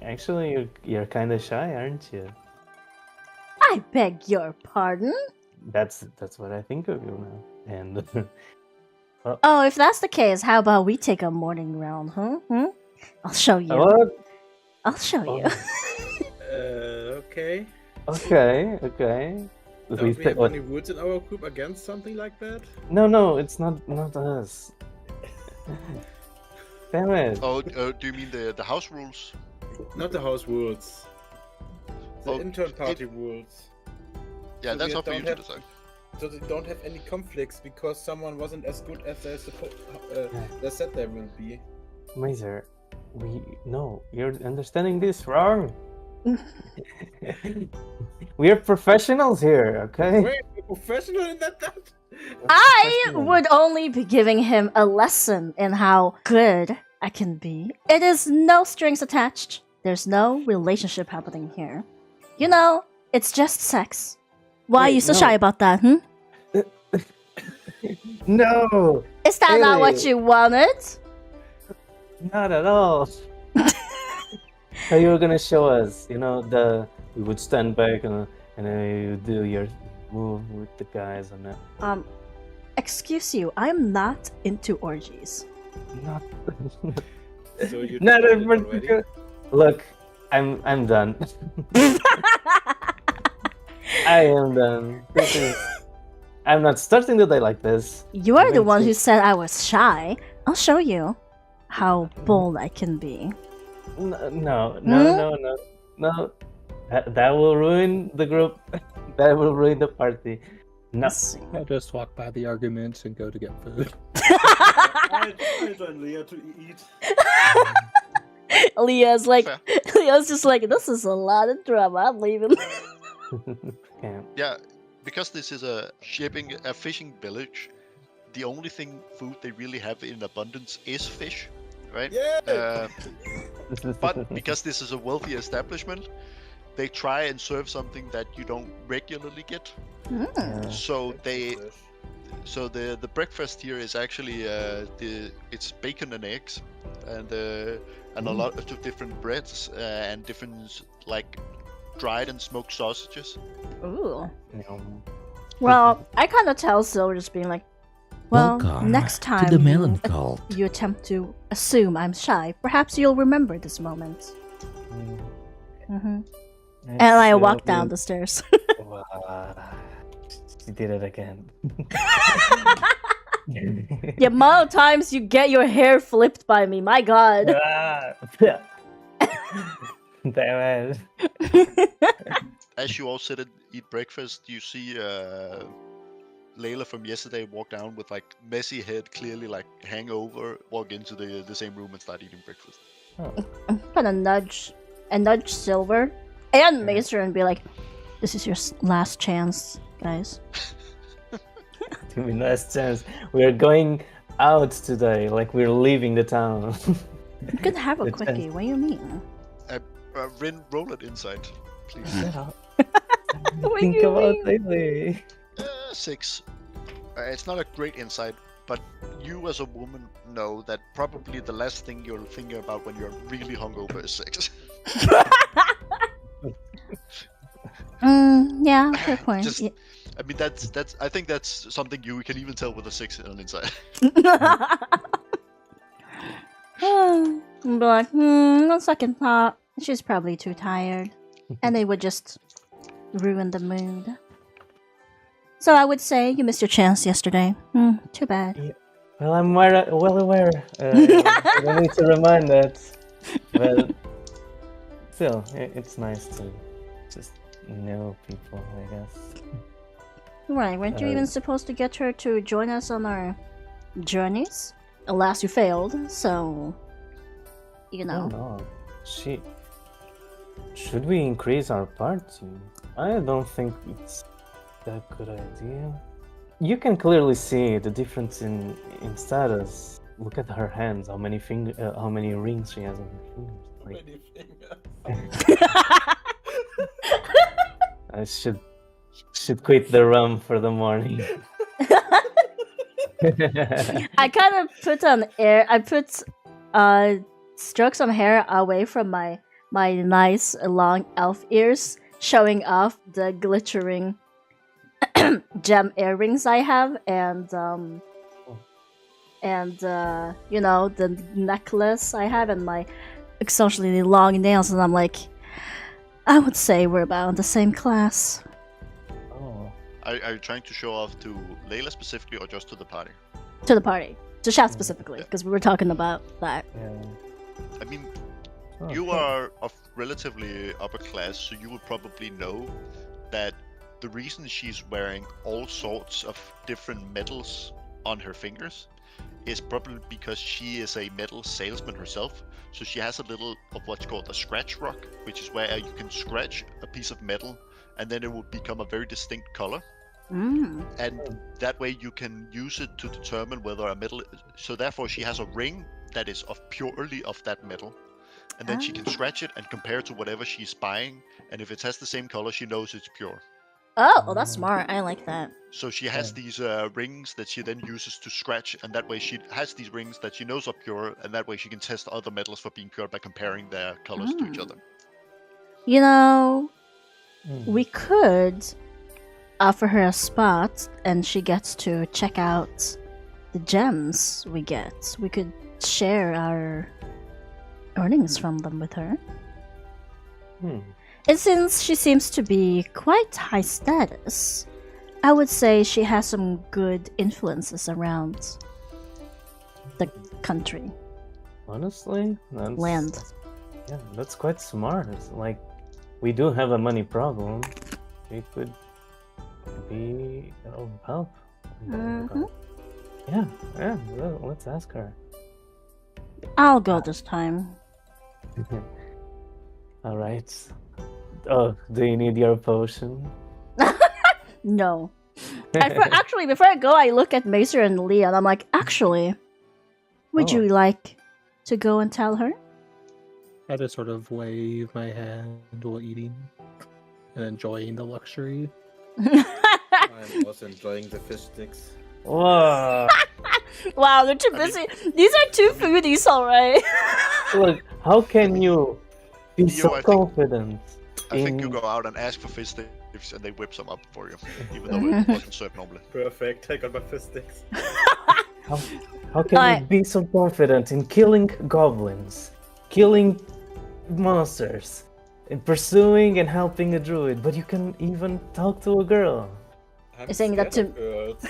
Actually, you're kind of shy, aren't you? I beg your pardon? That's what I think of you now. And Oh, if that's the case, how about we take a morning round, huh? I'll show you. what? I'll show you. Okay. Okay. Don't we have any rules in our group against something like that? No, it's not us. Damn it. Oh, do you mean the house rules? Not the house rules. The Oh, intern party rules. Yeah, So that's we up for you don't to have- decide. So they don't have any conflicts because someone wasn't as good as they said they will be. Mazer, you're understanding this wrong. We're professionals here, okay? Wait, you're professional in that? I Professional. would only be giving him a lesson in how good I can be. It is no strings attached. There's no relationship happening here. You know, it's just sex. Why are Wait, you so no. shy about that, No, Is that not what Really? you wanted? not at all. So you were gonna show us, we would stand back and then you do your move with the guys and that. Excuse you, I'm not into orgies. Not, So you not decided in already? particular. Look, I'm done. I am done. I'm not starting the day like this. You are the Even one so- who said I was shy. I'll show you how bold I can be. No. That will ruin the group. That will ruin the party. No. Let's see. I'll just walk by the arguments and go to get food. I joined Leah to eat. Leah's like, Fair. Leah's just like, this is a lot of drama. I'm leaving. Can't. Yeah, because this is a fishing village. The only food they really have in abundance is fish, right? Yeah. But because this is a wealthy establishment, they try and serve something that you don't regularly get. So the breakfast here is actually it's bacon and eggs, and a lot of different breads and different like dried and smoked sausages. Ooh. Yum. Well, I kind of tell Silver just being like, well, Welcome next time to the Melon Cult. you attempt to assume I'm shy, perhaps you'll remember this moment. And I walk down the stairs. Wow. She did it again. The amount of times you get your hair flipped by me, my god. Ah. Damn it. As you all sit and eat breakfast, you see Layla from yesterday walk down with like messy head, clearly like hangover, walk into the same room and start eating breakfast. I'm gonna nudge Silver and Maester and be like, this is your last chance, guys. Give me last chance. We're going out today, like we're leaving the town. You can have a The quickie, chance. what do you mean? Rin, roll it inside, please. Shut up. What Think do you about mean? lately. 6. It's not a great insight, but you as a woman know that probably the last thing you're thinking about when you're really hungover is sex. Yeah, good point. Just- I mean, that's. I think that's something you can even tell with a 6 on inside. I'm like, on second thought, she's probably too tired. And they would just ruin the mood. So I would say you missed your chance yesterday. Too bad. Well, I'm well aware. I don't need to remind that. But still, it's nice to just know people, I guess. Right, weren't you even supposed to get her to join us on our journeys? Alas, you failed, so... You know. No. Should we increase our party? I don't think it's that good idea. You can clearly see the difference in status. Look at her hands. How many rings she has on her fingers. Like, Many fingers. I should quit the rum for the morning. I kind of put strokes some hair away from my my nice long elf ears, showing off the glittering gem earrings I have, and you know, the necklace I have, and my exceptionally long nails, and I'm like, I would say we're about in the same class. Oh. Are you trying to show off to Layla specifically, or just to the party? To the party, to Shat specifically, because we were talking about that. Yeah. I mean, Oh, you cool. are of relatively upper class, so you would probably know that the reason she's wearing all sorts of different metals on her fingers is probably because she is a metal salesman herself. So she has a little of what's called a scratch rock, which is where you can scratch a piece of metal and then it will become a very distinct color. Mm. And that way you can use it to determine whether a metal. So therefore she has a ring that is of purely of that metal. And then she can scratch it and compare it to whatever she's buying. And if it has the same color, she knows it's pure. Oh, well, that's smart. I like that. So she has these rings that she then uses to scratch, and that way she has these rings that she knows are pure, and that way she can test other metals for being pure by comparing their colors to each other. You know, Mm. we could offer her a spot, and she gets to check out the gems we get. We could share our earnings from them with her. Hmm. And since she seems to be quite high status, I would say she has some good influences around the country. Honestly, that's, Land. Yeah, that's quite smart. Like, we do have a money problem. It could be of help. in that regard. Yeah, well, let's ask her. I'll go this time. All right. Oh, do you need your potion? No. Actually, before I go, I look at Macer and Leah, and I'm like, actually, would Oh. you like to go and tell her? I just sort of wave my hand while eating and enjoying the luxury. I'm also enjoying the fish sticks. Whoa! Wow, they're too busy. These are two foodies, alright. Look, how can you be Leo, so I think- confident? I think you in- go out and ask for fish sticks, and they whip some up for you, even though it wasn't served normally. Perfect. I got my fish sticks. How can Alright. you be so confident in killing goblins, killing monsters, in pursuing and helping a druid, but you can even talk to a girl? I'm You're saying that scared of girls.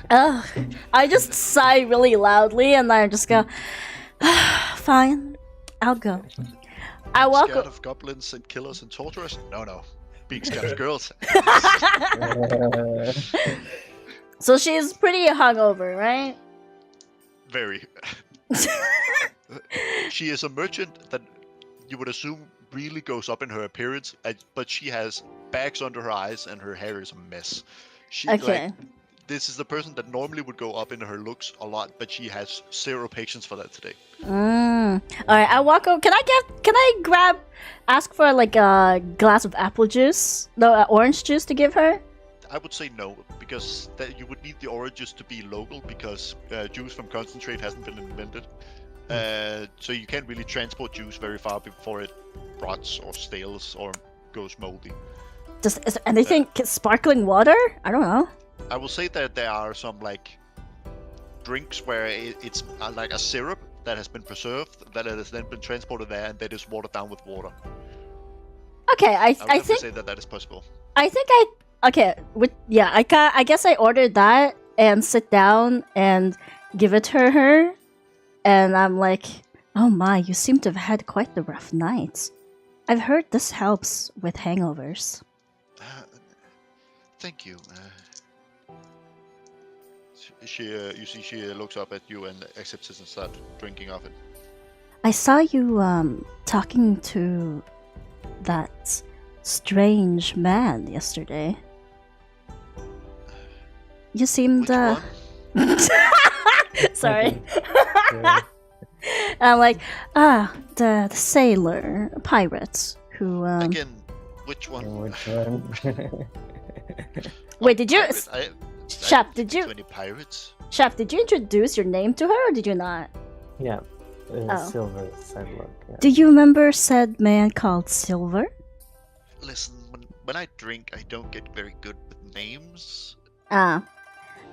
Ugh. I just sigh really loudly, and I just go, fine, I'll go. I walk. Scared of goblins and killers and torturers? No. Being scared of girls. So she's pretty hungover, right? Very. She is a merchant that you would assume really goes up in her appearance, but she has bags under her eyes and her hair is a mess. She, Okay. like, this is the person that normally would go up in her looks a lot, but she has zero patience for that today. All right, I walk over. Can I ask for like a glass of apple juice? No, orange juice to give her? I would say no, because that you would need the oranges to be local, because juice from concentrate hasn't been invented. So you can't really transport juice very far before it rots or stales or goes moldy. Is there anything sparkling water? I don't know. I will say that there are some like drinks where it's like a syrup that has been preserved, that has then been transported there, and that is watered down with water. Okay, I I would have to think say that is possible. I guess I ordered that and sit down and give it to her, and I'm like, oh my, you seem to have had quite the rough night. I've heard this helps with hangovers. Thank you. You see, she looks up at you and accepts it and starts drinking off it. I saw you talking to that strange man yesterday. You seemed Which one? sorry. Yeah. I'm like, the sailor pirate who Again, which one? Which one? Wait, did you Pirate? Shep, did you To any pirates? Shep, did you introduce your name to her or did you not? Yeah. Oh. Silver sidewalk. Yeah. Do you remember said man called Silver? Listen, when I drink, I don't get very good with names. Ah.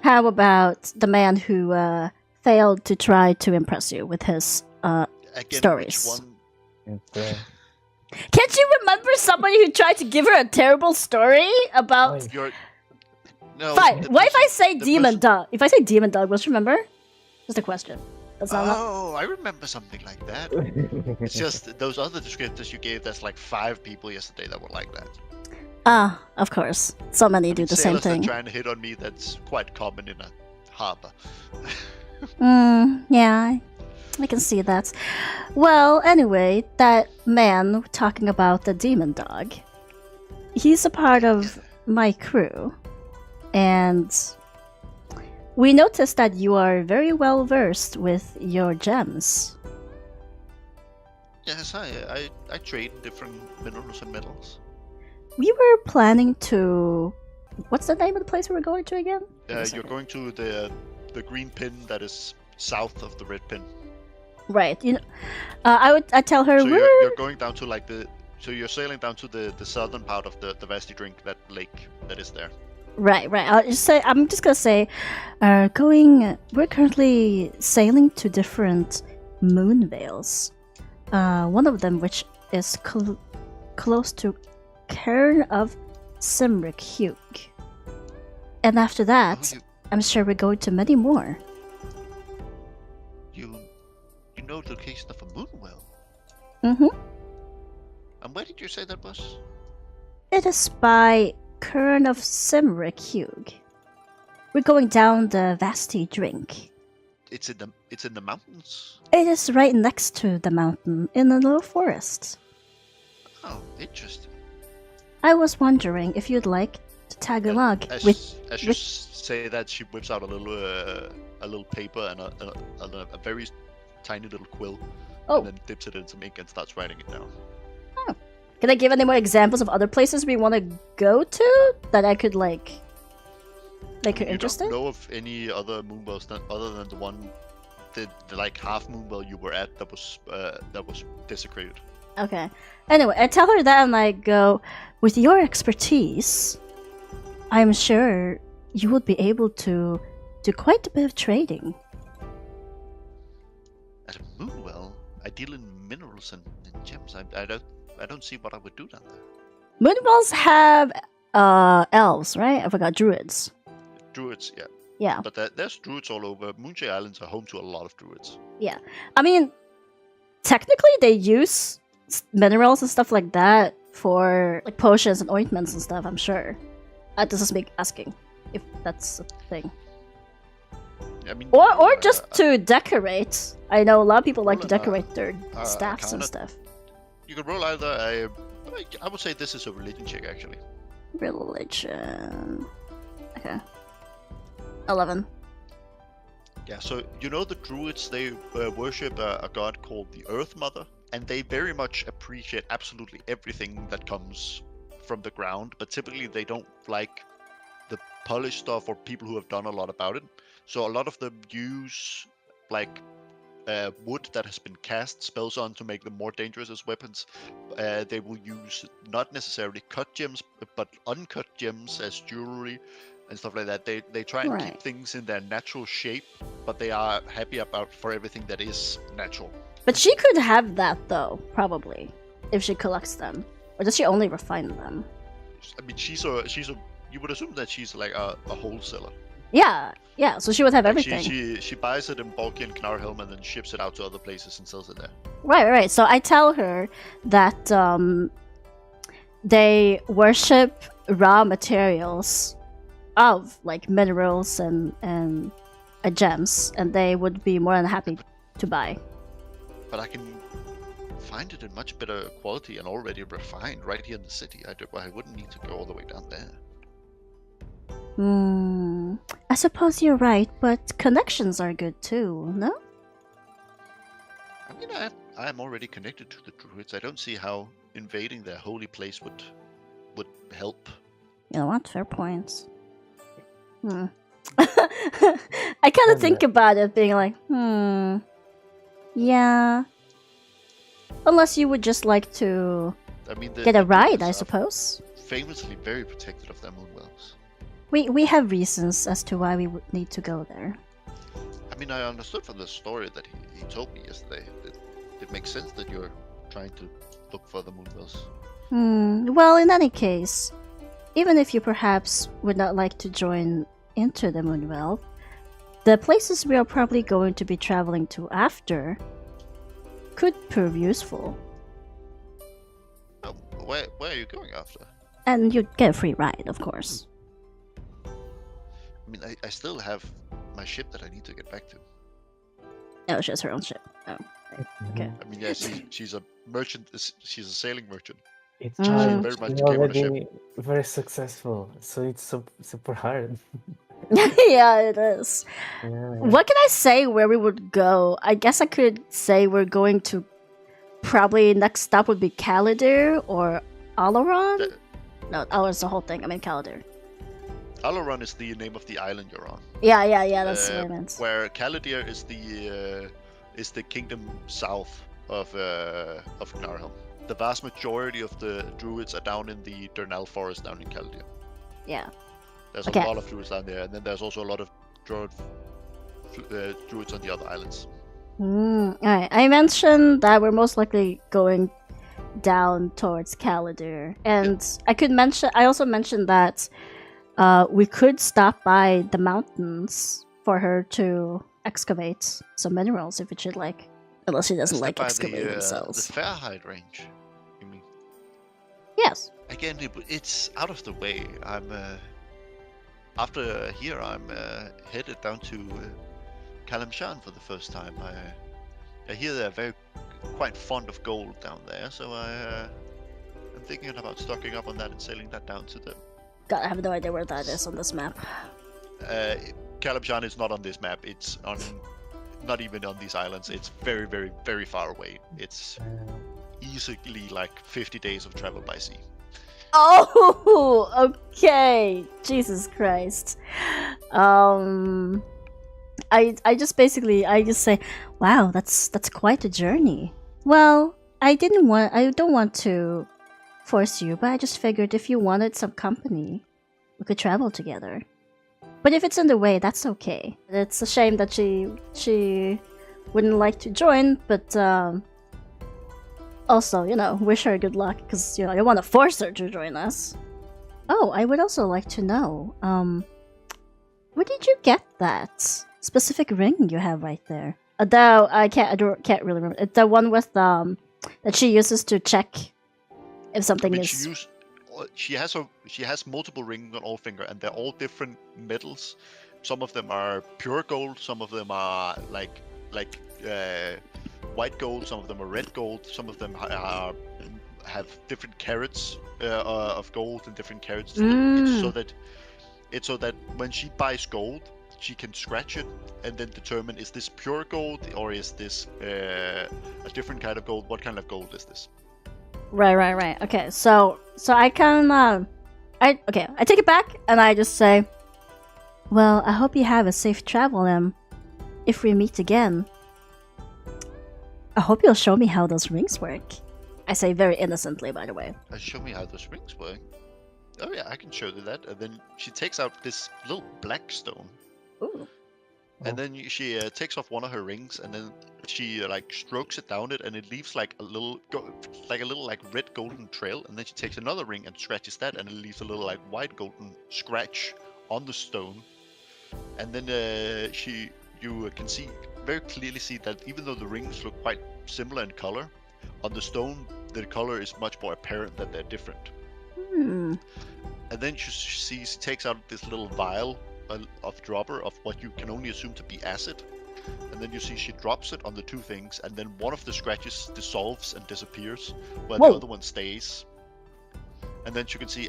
How about the man who failed to try to impress you with his Again, stories? which one? It's, Can't you remember somebody who tried to give her a terrible story about? Why? You're no. Fine. the What if I person- say the demon person- dog? If I say demon dog, will you remember? Just a question. That's not. Oh, I remember something like that. It's just those other descriptors you gave. There's like 5 people yesterday that were like that. Ah, of course. So many do the same Sailors that thing. trying to hit on me. That's quite common in a harbor. Yeah, I can see that. Well, anyway, that man talking about the demon dog, he's a part of my crew, and we noticed that you are very well versed with your gems. Yes, I trade different minerals and metals. We were planning to. What's the name of the place we were going to again? Give me a You're second. going to the green pin that is south of the red pin. Right. You know, I tell her So we're you're going down to like the. So you're sailing down to the southern part of the Vasti drink, that lake that is there. right. I'm just gonna say, we're currently sailing to different moon veils. One of them which is close to Cairn of Simric Hugh. And after that, Oh, I'm sure we're going to many more. you know the location of a moon well. Mm-hmm. And where did you say that was? It is by Cairn of Simric Hugh. We're going down the Vasti drink. It's in the mountains. It is right next to the mountain in a little forest. Oh, interesting. I was wondering if you'd like to tag along As you with- say that, she whips out a little paper and a very tiny little quill, Oh. and then dips it in some ink and starts writing it down. Can I give any more examples of other places we want to go to that I could make her You interested? don't know of any other moonwells other than the one, the like half moonwell you were at that was desecrated. Okay. Anyway, I tell her that and I go, with your expertise, I'm sure you would be able to do quite a bit of trading. At a moonwell, I deal in minerals and gems. I don't see what I would do down there. Moonwells have elves, right? I forgot druids. Druids, yeah. Yeah. But there's druids all over. Moonshade Islands are home to a lot of druids. I mean, technically they use minerals and stuff like that for like potions and ointments and stuff, I'm sure. This is me asking if that's a thing. I mean, Or just to decorate. I know a lot of people like to Roll an, decorate their staffs and Arcana. stuff. you could roll either. I would say this is a religion check actually. Religion. Okay. 11. Yeah, so you know the druids, they worship a god called the Earth Mother, and they very much appreciate absolutely everything that comes from the ground, but typically they don't like the polished stuff or people who have done a lot about it. So a lot of them use like wood that has been cast spells on to make them more dangerous as weapons. They will use not necessarily cut gems, but uncut gems as jewelry and stuff like that. They try and keep Right. things in their natural shape, but they are happy about for everything that is natural. But she could have that though, probably, if she collects them. Or does she only refine them? I mean, she's a. You would assume that she's like a wholesaler. Yeah, so she would have Like, everything. she buys it in bulky in Knarhelm and then ships it out to other places and sells it there. Right. So I tell her that they worship raw materials of like minerals and gems, and they would be more than happy to buy. But I can find it in much better quality and already refined right here in the city. I wouldn't need to go all the way down there. I suppose you're right, but connections are good too, no? I mean, I am already connected to the druids. I don't see how invading their holy place would help. You know what? Fair points. I kind of think about it, being like, Yeah. Unless you would just like to I mean, get a the ride, I Moonwells are suppose. famously very protected of their moonwells. We have reasons as to why we would need to go there. I mean, I understood from the story that he told me yesterday that it makes sense that you're trying to look for the moonwells. Well, in any case, even if you perhaps would not like to join into the Moonwell, the places we are probably going to be traveling to after could prove useful. Oh, where are you going after? And you'd get a free ride, of course. I mean, I still have my ship that I need to get back to. Oh, she has her own ship. Oh, okay. I mean, yeah, she's a merchant. She's a sailing merchant. It's Mm. Very much she's came on a ship. already very successful, so it's super hard. Yeah, it is. Yeah. What can I say where we would go? I guess I could say we're going to probably next stop would be Caladir or Alaron? The- No, Alaron's the whole thing. I mean Caladir. Alaron is the name of the island you're on. Yeah, that's what I meant. Where Caladir is the kingdom south of Gnarhelm. The vast majority of the druids are down in the Dernal forest down in Caladir. Yeah. There's Okay. a lot of druids down there, and then there's also a lot of druids on the other islands. Alright, I mentioned that we're most likely going down towards Caladir. And I also mentioned that we could stop by the mountains for her to excavate some minerals if she'd like. Unless she doesn't Is that like by excavating the themselves. Fairhide range, you mean? Yes. Again, it's out of the way. I'm after here. I'm headed down to Kalimshan for the first time. I hear they're quite fond of gold down there, so I'm thinking about stocking up on that and sailing that down to them. God, I have no idea where that is on this map. Kalimshan is not on this map. It's on, not even on these islands. It's very, very, very far away. It's easily like 50 days of travel by sea. Oh, okay. Jesus Christ. I just say, wow, that's quite a journey. Well, I don't want to force you, but I just figured if you wanted some company, we could travel together. But if it's in the way, that's okay. It's a shame that she wouldn't like to join, but also, wish her good luck, because, I don't want to force her to join us. Oh, I would also like to know, where did you get that specific ring you have right there? Though I can't really remember. It's the one with that she uses to check if something I mean, is. she has multiple rings on all finger, and they're all different metals. Some of them are pure gold. Some of them are like white gold. Some of them are red gold. Some of them have different carats of gold and different carats. It's so that when she buys gold, she can scratch it and then determine, is this pure gold or is this a different kind of gold? What kind of gold is this? Right. Okay, so I can I take it back and I just say, well, I hope you have a safe travel, and if we meet again, I hope you'll show me how those rings work. I say very innocently, by the way. Show me how those rings work. Oh yeah, I can show you that. And then she takes out this little black stone. Ooh. And then she takes off one of her rings, and then she strokes it down it, and it leaves like a little red golden trail. And then she takes another ring and scratches that, and it leaves a little white golden scratch on the stone. And then you can very clearly see that even though the rings look quite similar in color, on the stone the color is much more apparent that they're different. And then she takes out this little vial of dropper of what you can only assume to be acid, and then you see she drops it on the two things, and then one of the scratches dissolves and disappears, while the other one stays. And then you can see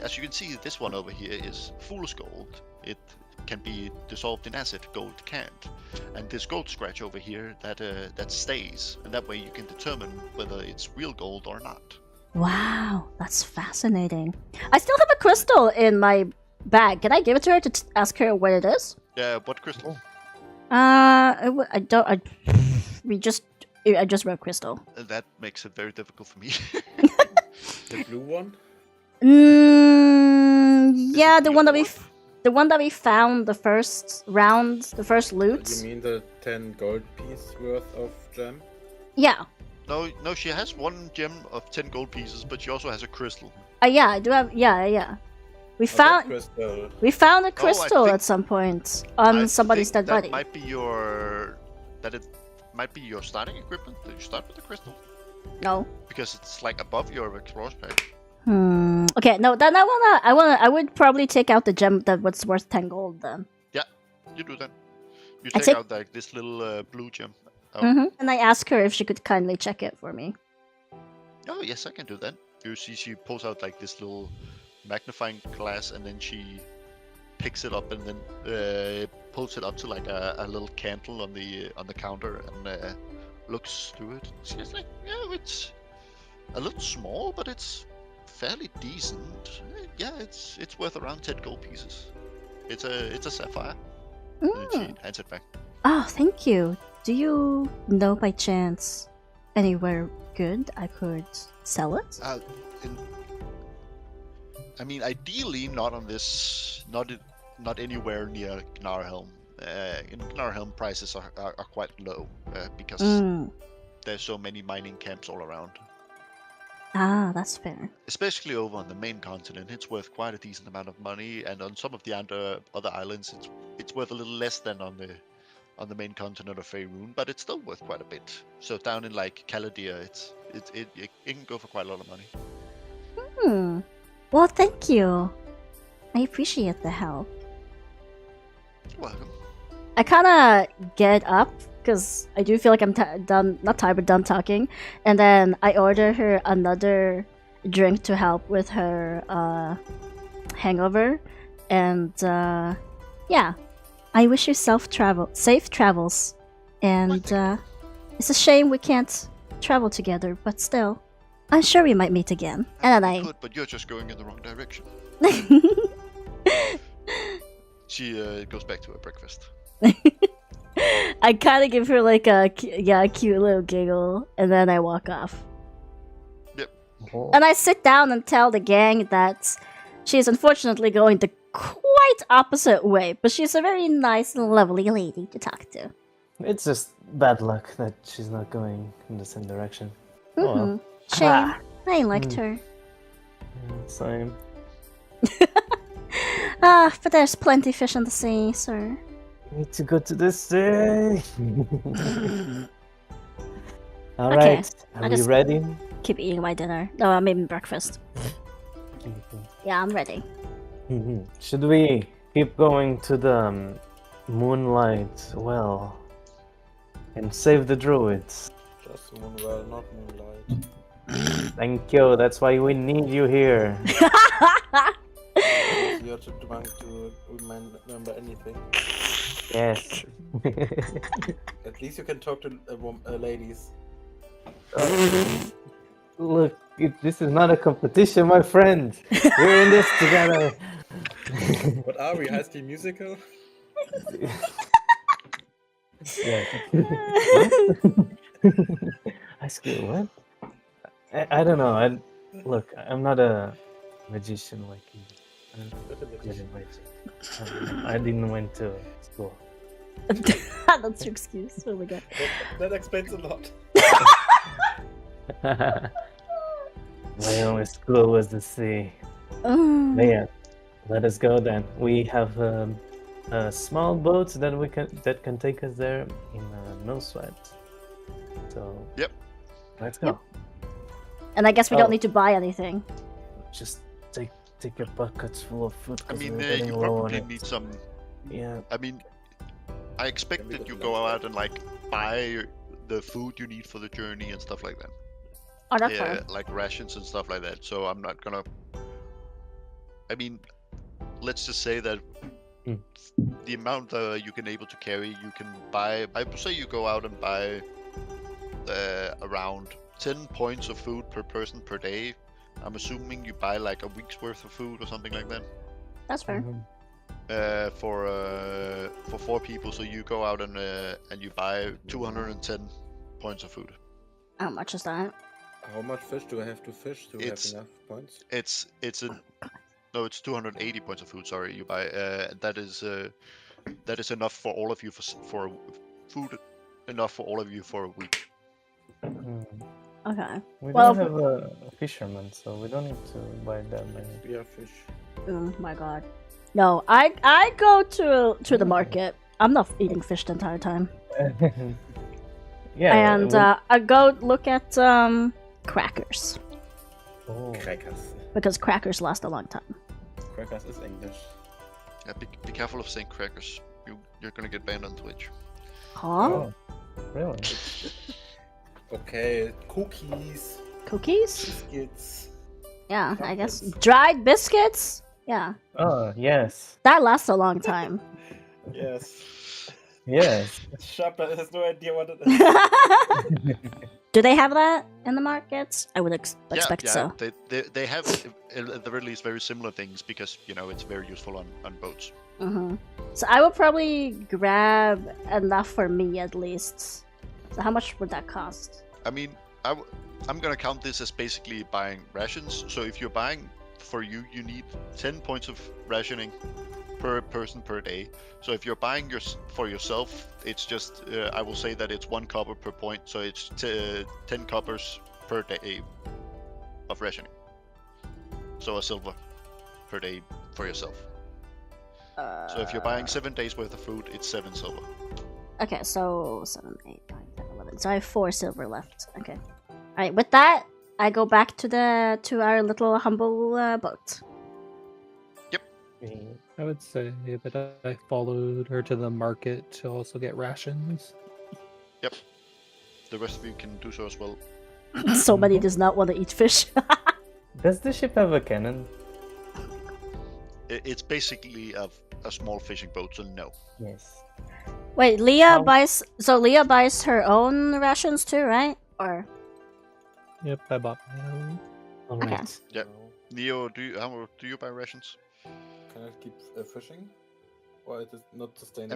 this one over here is fool's gold. It can be dissolved in acid. Gold can't. And this gold scratch over here that stays, and that way you can determine whether it's real gold or not. Wow, that's fascinating. I still have a crystal in my bag. Can I give it to her to ask her what it is? Yeah, what crystal? We just I just wrote crystal. That makes it very difficult for me. The blue one? Yeah, it the the one that board? the one that we found the first round, the first loot. You mean the 10 gold piece worth of gem? Yeah. No, she has 1 gem of 10 gold pieces, but she also has a crystal. Yeah, I do have. Yeah. We Oh, that found crystal. we found a crystal think- at some point on I somebody's think dead body. It might be your starting equipment. Did you start with the crystal? No. Because it's like above your explorer's page. Okay. No. Then I would probably take out the gem that was worth 10 gold. Then. You do that. You I take take- out like this little blue gem. Oh. And I ask her if she could kindly check it for me. Oh yes, I can do that. You see, she pulls out like this little magnifying glass, and then she picks it up and then pulls it up to like a little candle on the counter and looks through it. She's like, yeah, it's a little small, but it's fairly decent. Yeah, it's worth around 10 gold pieces. It's a sapphire. And then she hands it back. Oh, thank you. Do you know by chance anywhere good I could sell it? I mean, ideally, not on this, not anywhere near Gnarhelm. In Gnarhelm, prices are quite low because there's so many mining camps all around. Ah, that's fair. Especially over on the main continent, it's worth quite a decent amount of money, and on some of the other islands, it's worth a little less than on the main continent of Faerun, but it's still worth quite a bit. So down in like Caladia, it can go for quite a lot of money. Well, thank you. I appreciate the help. You're welcome. I kind of get up because I do feel like I'm not tired, but done talking. And then I order her another drink to help with her hangover. And yeah, I wish you safe travels. And it's a shame we can't travel together, but still, I'm sure we might meet again. And then Good, but you're just going in the wrong direction. She goes back to her breakfast. I kind of give her like a cute little giggle, and then I walk off. Yep. And I sit down and tell the gang that she's unfortunately going the quite opposite way, but she's a very nice and lovely lady to talk to. It's just bad luck that she's not going in the same direction. Oh, well. Shame. Ah. I liked her. Yeah, same. But there's plenty fish in the sea, sir. Need to go to the sea. All Okay, right, I are we just- ready? Keep eating my dinner. No, I made breakfast. Yeah, I'm ready. Should we keep going to the moonlight well and save the druids? Just moonwell, not moonlight. Thank you. That's why we need you here. You're too drunk to remember anything. Yes. At least you can talk to ladies. Look, this is not a competition, my friend. We're in this together. What are we? High School Musical? Yes. High school, what? I don't know. Look, I'm not a magician like you. I didn't went to school. That's your excuse. Oh my god. That explains a lot. My only school was the sea. Mm. But yeah, let us go then. We have a small boat that can take us there in no sweat. So Yep. let's go. And I guess we Oh. don't need to buy anything. Just take your buckets full of food. I 'cause mean, we're getting you low on probably it. need some. Yeah. I mean, I expect Can we that go you to go lunch? out and like buy the food you need for the journey and stuff like that. Oh, that's Yeah, fine. like rations and stuff like that. So I'm not gonna. I mean, let's just say that Mm. the amount you can able to carry, you can buy. I would say you go out and buy around 10 points of food per person per day. I'm assuming you buy like a week's worth of food or something like that. That's fair. Mhm. For 4 people. So you go out and you buy 210 points of food. How much is that? How much fish do I have to fish to It's- have enough points? It's no, it's 280 points of food. Sorry, you buy. That is enough for all of you for food, enough for all of you for a week. Hmm. Okay. We Well, don't have a fisherman, so we don't need to buy that many. Yeah, fish. Oh my god. No, I go to the market. I'm not eating fish the entire time. Yeah. And I go look at crackers oh. Crackers. because crackers last a long time. Crackers is English. Yeah, be careful of saying crackers. You're gonna get banned on Twitch. Huh? Oh, really? Okay, cookies, Cookies? biscuits. Yeah, I guess Chocolates. dried biscuits. Yeah, Oh, yes. that lasts a long time. Yes. Yes. Shopper has no idea what it is. Do they have that in the markets? I would expect so. They have at the very least very similar things because it's very useful on boats. So I will probably grab enough for me at least. So how much would that cost? I mean, I'm gonna count this as basically buying rations. So if you're buying for you need 10 points of rationing per person per day. So if you're buying for yourself, it's just I will say that it's 1 copper per point. So it's 10 coppers per day of rationing. So a silver per day for yourself. So if you're buying 7 days worth of food, it's 7 silver. Okay, so 7, 8, 9, 10, 11. So I have 4 silver left. Okay. Alright, with that, I go back to our little humble boat. I would say that I followed her to the market to also get rations. The rest of you can do so as well. Somebody does not want to eat fish. Does the ship have a cannon? It's basically a small fishing boat, so no. Yes. Wait, Leah How- buys. So Leah buys her own rations too, right? Or Yep, I bought my own. All Okay. right. Yeah. Neo, do you buy rations? Can I keep fishing? Or is it not sustainable? I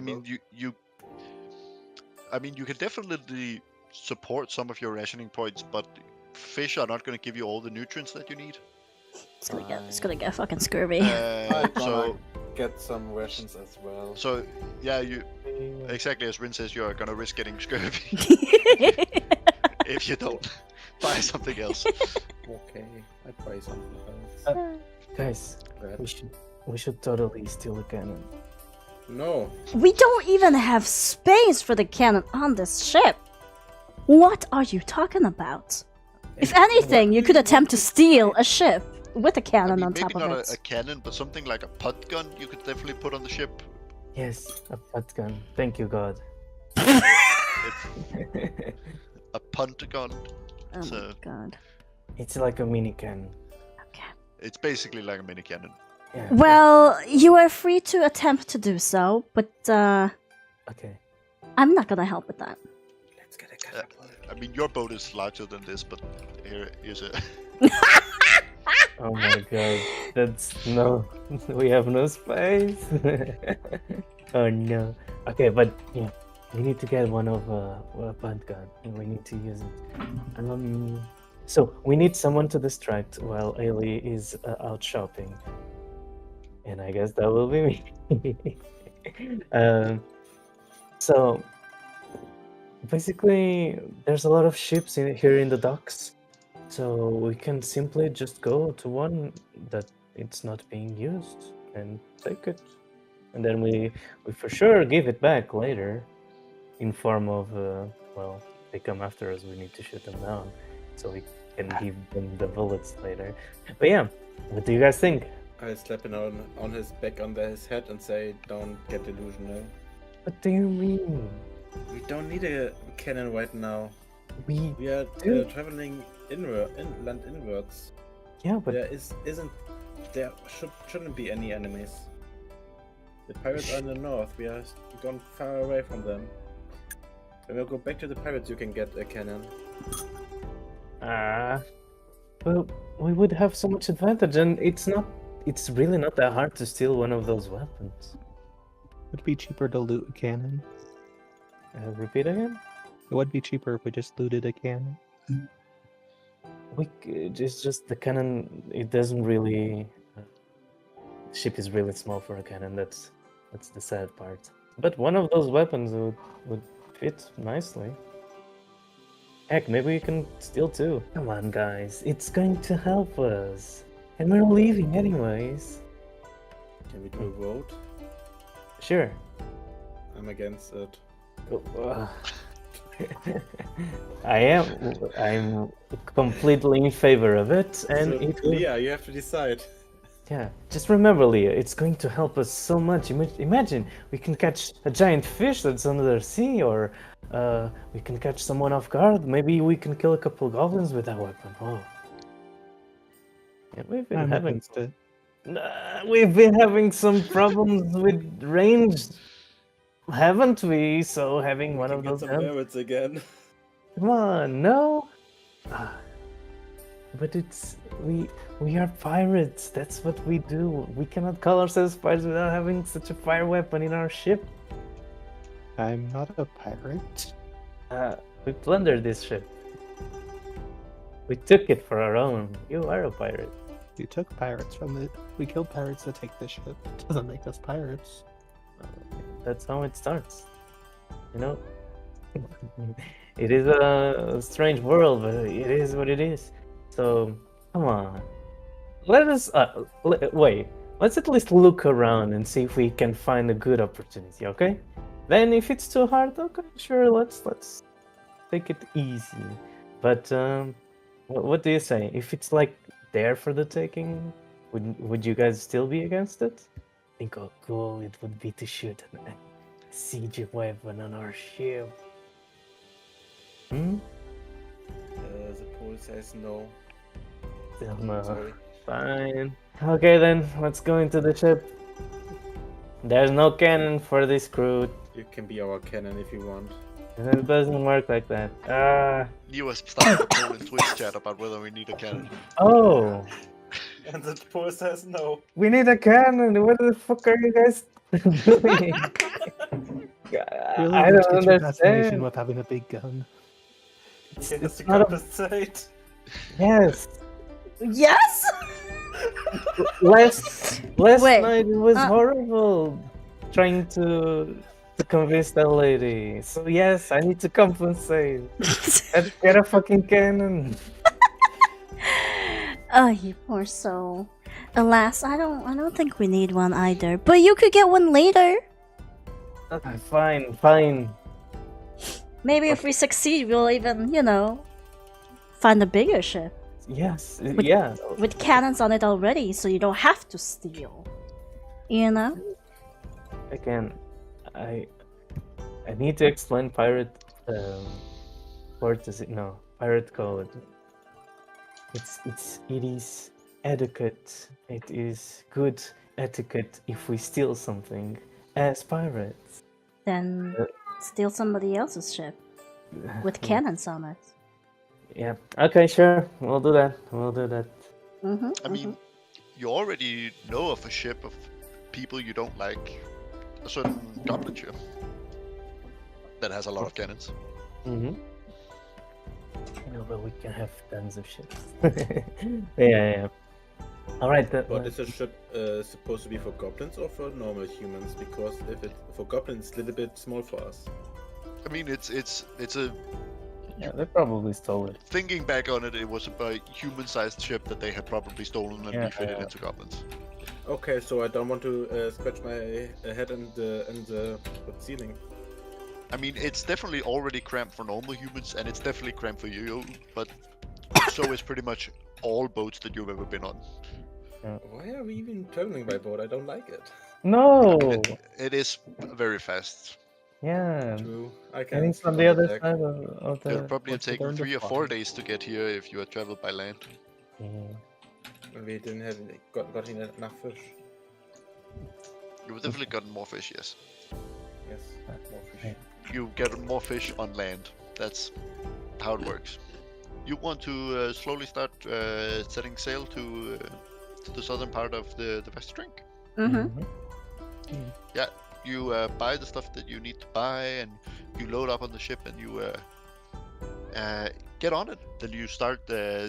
mean, you can definitely support some of your rationing points, but fish are not going to give you all the nutrients that you need. it's gonna get fucking scurvy. I'm gonna So get some rations as well. yeah, you exactly as Rin says, you're going to risk getting scurvy if you don't buy something else. Okay, I buy something else. Guys, Bread. we should totally steal a cannon. No, We don't even have space for the cannon on this ship. What are you talking about? If anything, you could attempt to steal a ship with a I cannon mean, on maybe top of not it. a cannon, but something like a putt gun you could definitely put on the ship. Yes, a putt gun. Thank you, God. A punt gun. Oh my So- god. It's like a mini cannon. Okay. It's basically like a mini cannon. Yeah. Well, you are free to attempt to do so, but Okay. I'm not gonna help with that. let's get a catapult. I mean, your boat is larger than this, but here's a. Oh my God. That's no. We have no space. Oh no. Okay, but yeah, we need to get one of a punt gun, and we need to use it. So we need someone to distract while Ailey is out shopping, and I guess that will be me. So basically, there's a lot of ships here in the docks, so we can simply just go to one that it's not being used and take it, and then we for sure give it back later, in form of well, they come after us, we need to shoot them down, so we can give them the bullets later. But yeah, what do you guys think? I slap it on his back under his head and say, "Don't get delusional. What do you mean? We don't need a cannon right now. We We are Dude. traveling inland inwards. yeah, but There shouldn't be any enemies. The pirates are in the north. We are gone far away from them. When we go back to the pirates, you can get a cannon. well, we would have so much advantage, and it's really not that hard to steal one of those weapons. Would it be cheaper to loot a cannon? Repeat again? It would be cheaper if we just looted a cannon. It's just the cannon. It doesn't really. The ship is really small for a cannon. That's the sad part. But one of those weapons would fit nicely. Heck, maybe we can steal two. Come on, guys. It's going to help us. And we're leaving anyways. Can we do a vote? Sure. I'm against it. I'm completely in favor of it, and So, it will, Leah, you have to decide. yeah. Just remember, Leah, it's going to help us so much. Imagine we can catch a giant fish that's under the sea, or we can catch someone off guard. Maybe we can kill a couple goblins with that weapon. Oh, yeah, we've been having some problems with ranged, haven't we? So having one Can of get those some guns. merits again. Come on, no. But we are pirates. That's what we do. We cannot call ourselves pirates without having such a fire weapon in our ship. I'm not a pirate. We plundered this ship. We took it for our own. You are a pirate. We took pirates from it. We killed pirates to take the ship. It doesn't make us pirates. That's how it starts. You know? It is a strange world, but it is what it is. So, come on. Let us wait. Let's at least look around and see if we can find a good opportunity, okay? Then if it's too hard, okay, sure, let's take it easy. But what do you say? If it's like there for the taking, would you guys still be against it? Think how cool it would be to shoot a siege weapon on our ship. Hmm? The poll says no. Still no. Sorry. Fine. Okay then, let's go into the ship. There's no cannon for this crew. You can be our cannon if you want. It doesn't work like that. You was starting a poll in Twitch chat about whether we need a cannon. Oh, And the poll says no. we need a cannon. What the fuck are you guys doing? Really, I let's don't get your fascination understand. with having a big gun. Yes, It's to not a, compensate. yes. Yes. Last Wait, night it was uh- horrible trying to convince that lady. So yes, I need to compensate. Let's get a fucking cannon. Oh, you poor soul. Alas, I don't think we need one either. But you could get one later. Okay, fine. Maybe if we succeed, we'll even, find a bigger ship Yes, With- yeah. with cannons on it already, so you don't have to steal. You know? Again, I need to explain pirate pirate code. It is etiquette. It is good etiquette if we steal something as pirates. Then steal somebody else's ship with Yeah. cannons on it. Yeah. Okay, sure. We'll do that. I mean, you already know of a ship of people you don't like. A certain goblin ship that has a lot of cannons. Mm-hmm. But we can have tons of ships. Yeah. All right. But is the ship supposed to be for goblins or for normal humans? Because if it's for goblins, it's a little bit small for us. I mean, it's a Yeah, they probably stole it. thinking back on it, it was a human-sized ship that they had probably stolen and Yeah. refitted into goblins. Okay, so I don't want to scratch my head in the ceiling. I mean, it's definitely already cramped for normal humans, and it's definitely cramped for you, but so is pretty much all boats that you've ever been on. Why are we even traveling by boat? I don't like it. No. It is very fast. Yeah. True. I And can. it's on the other deck. side of It would the. probably have once you taken learn to 3 or fly. 4 days to get here if you had traveled by land. Yeah. We didn't have got enough fish. You would definitely gotten more fish, yes. Yes, more fish. Right. You get more fish on land. That's how it works. You want to slowly start setting sail to the southern part of the West Drink. Mm-hmm. You buy the stuff that you need to buy, and you load up on the ship, and you Get on it. Then you start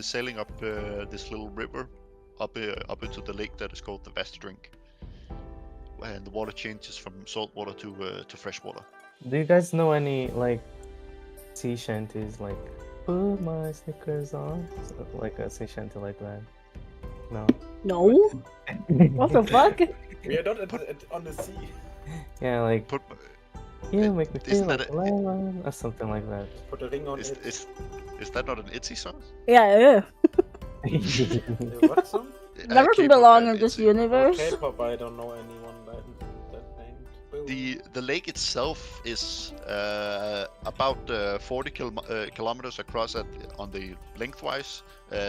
sailing up this little river, up into the lake that is called the Vast Drink, and the water changes from salt water to fresh water. Do you guys know any like sea shanties like put my sneakers on? So, like a sea shanty like that? No. No? What the fuck? We are not on the sea. Yeah, like Put yeah, make me feel isn't that like a- la la or something like that. Put a ring on is, it. is that not an Etsy song? Yeah. What song? Never K-pop belong band in this Etsy. universe. K-pop, I don't know anyone that named. Boom. The lake itself is about 40 kilometers across on the lengthwise,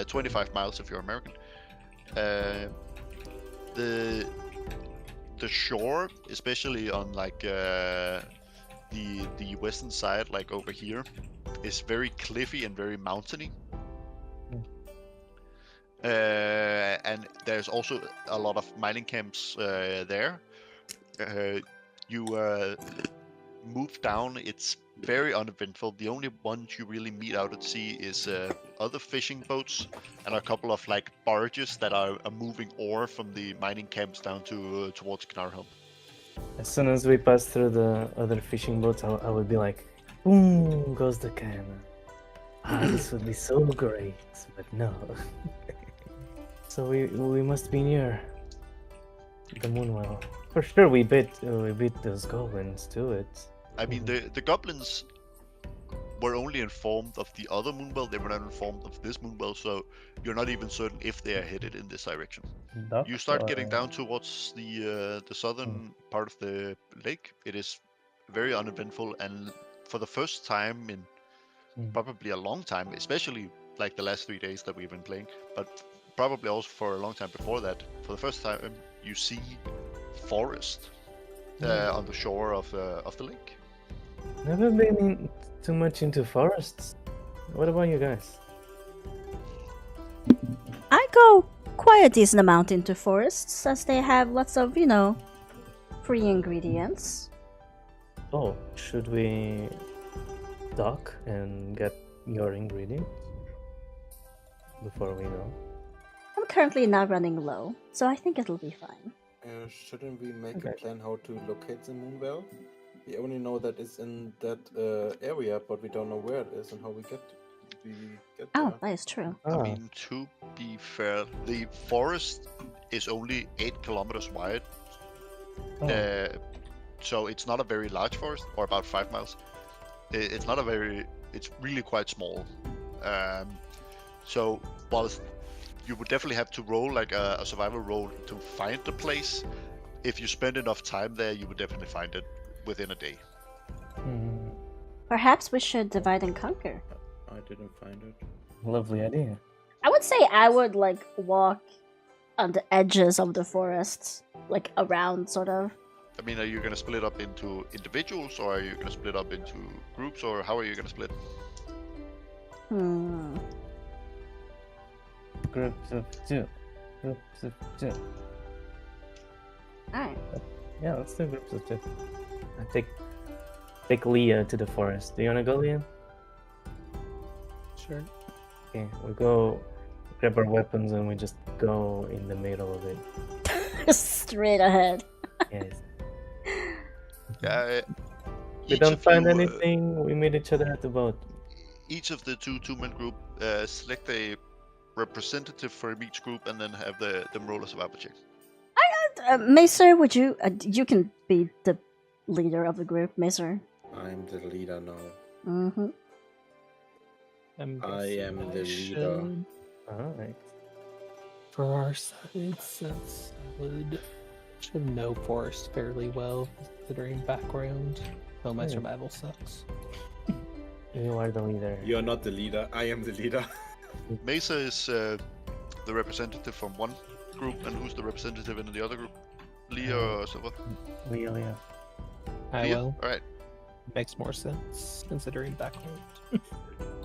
25 miles if you're American. The shore, especially on like the western side, like over here, is very cliffy and very mountainy. And there's also a lot of mining camps there. You move down, it's very uneventful. The only ones you really meet out at sea is other fishing boats and a couple of like barges that are moving ore from the mining camps down to towards Knarhelm. As soon as we pass through the other fishing boats, I would be like, boom goes the camera. This would be so great, but no. So we must be near the Moonwell. For sure, we beat those goblins to it. I mean, the goblins were only informed of the other Moonwell, they were not informed of this Moonwell, so you're not even certain if they are headed in this direction. You start getting down towards the southern part of the lake. It is very uneventful, and for the first time in probably a long time, especially like the last 3 days that we've been playing, but probably also for a long time before that, for the first time you see forest on the shore of the lake. Never been too much into forests. What about you guys? I go quite a decent amount into forests as they have lots of, free ingredients. Oh, should we dock and get your ingredients before we go? I'm currently not running low, so I think it'll be fine. Shouldn't we make Okay. a plan how to locate the Moonwell? We only know that it's in that area, but we don't know where it is and how we get Oh, there. that is true. I mean, to be fair, the forest is only 8 kilometers wide, so it's not a very large forest, or about 5 miles. It's not a very, it's really quite small. So whilst you would definitely have to roll like a survival roll to find the place, if you spend enough time there, you would definitely find it within a day. Perhaps we should divide and conquer. I didn't find it. Lovely idea. I would say I would walk on the edges of the forest, around sort of. I mean, are you gonna split up into individuals, or are you gonna split up into groups, or how are you gonna split? Groups of two. Groups of two. Alright. Yeah, let's do groups of two. I take Leah to the forest. Do you wanna go, Leah? Sure. Okay, we go grab our weapons and we just go in the middle of it. Straight ahead. Yes. Yeah. We don't find anything, we meet each other at the boat. Each of the two-man group select a representative from each group, and then have them roll a survival check. Macer, would you? You can be the leader of the group, Macer. I'm the leader now. Mm-hmm. I am the leader. Alright. For our side, since I should know forest fairly well, considering background, though my Hmm. survival sucks. You are the leader. You're not the leader. I am the leader. Mesa is the representative from one group, and who's the representative in the other group? Leah or Silva? Leah. I Leah? will. Alright. Makes more sense, considering background.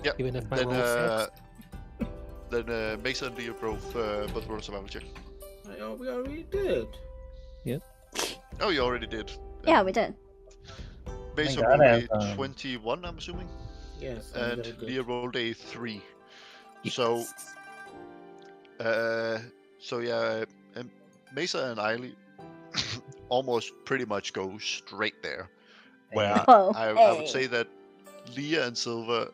Yep. Even if my Then, roll sucks. then Mesa and Leah both roll a survival check. We already did. Oh, you already did. Yeah, we did. Mesa God, rolled I a have, 21, I'm assuming? Yes, and very good. Leah rolled a 3. So, yeah, Mesa and Eiley almost pretty much go straight there. Where Oh, I would hey. say that Leah and Silver,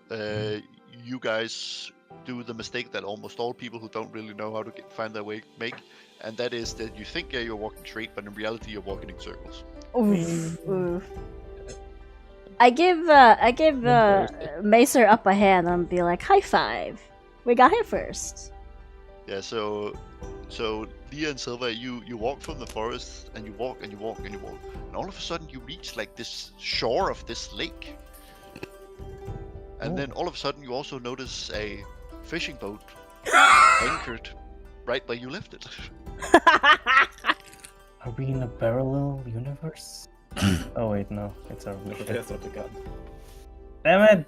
you guys do the mistake that almost all people who don't really know how to find their way make, and that is that you think you're walking straight, but in reality you're walking in circles. Oof, oof. I give Macer up a hand and be like, high five. We got here first. Yeah, so Leah and Silver, you walk from the forest and you walk and you walk and you walk, and all of a sudden you reach like this shore of this lake. And then all of a sudden you also notice a fishing boat anchored right where you left it. Are we in a parallel universe? Oh wait, no, it's our mission. That's not the gun. Damn it!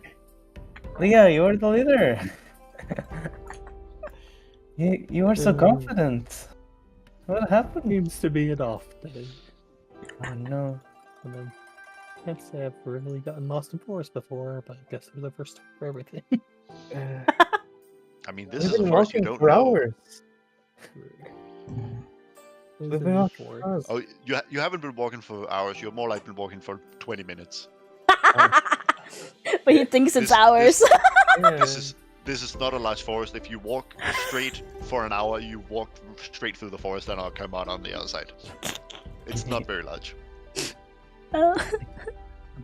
Leah, you are the leader! you are so confident! What happened? Seems to be an off day. Oh no. And then, can't say I've really gotten lost in forest before, but I guess there's a first time for everything. I mean, this We've is a been forest you walking don't for know. hours. We've We've been been in walking forest. for hours. Oh, you haven't been walking for hours. You're more like been walking for 20 minutes. But he thinks it's This- ours. Yeah. This is not a large forest. If you walk straight for an hour, you walk straight through the forest and I'll come out on the other side. It's not very large. I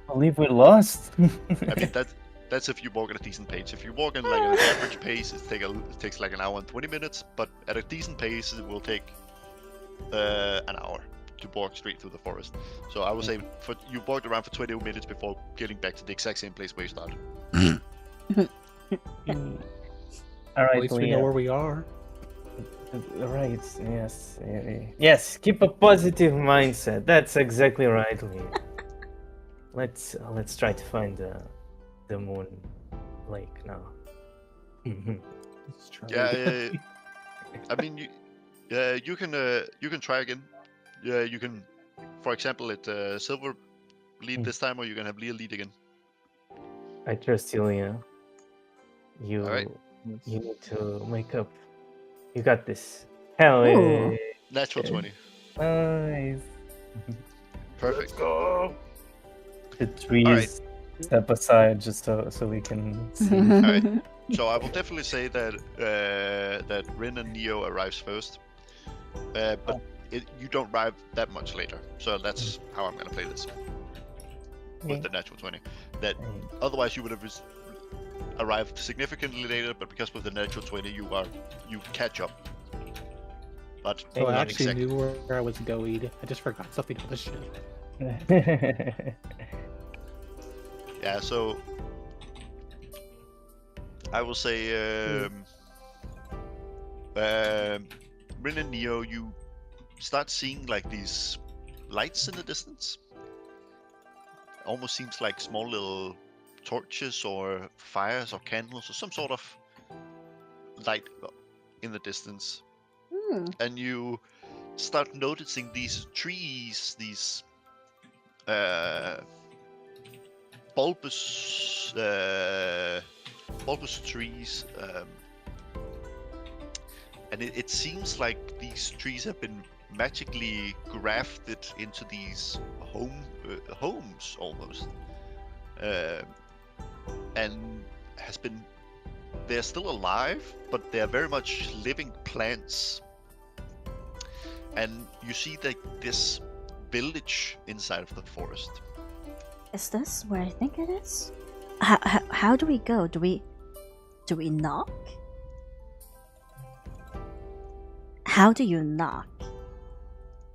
believe we lost. I mean, that's if you walk at a decent pace. If you walk in like an average pace, it takes like an hour and 20 minutes. But at a decent pace, it will take an hour to walk straight through the forest. So I would say you walked around for 20 minutes before getting back to the exact same place where you started. All At right, least we know Leah. where we are. Right, yes. Yes, keep a positive mindset. That's exactly right, Leah. Let's try to find the moon lake now. Let's try Yeah, it. I mean, you can try again. Yeah, you can, for example, let Silver lead this time, or you can have Leah lead again. I trust you, Leah. You Alright. you need to make up. You got this. Hell Ooh. yeah. Natural Okay. 20. Nice. Perfect. Go! The trees step aside just so we can see. Alright. So I will definitely say that that Rin and Neo arrives first, but you don't arrive that much later. So that's how I'm gonna play this with the natural 20. That otherwise you would have arrived significantly later, but because with the natural 20 you catch up. But So I not actually exactly. knew where I was going. I just forgot something on the ship. Yeah, so I will say, Rin and Neo, you start seeing like these lights in the distance. Almost seems like small little torches or fires or candles or some sort of light in the distance. And you start noticing these trees, these bulbous trees, and it seems like these trees have been magically grafted into these homes almost, and they're still alive, but they're very much living plants. And you see this village inside of the forest. Is this where I think it is? How do we go? Do we knock? How do you knock?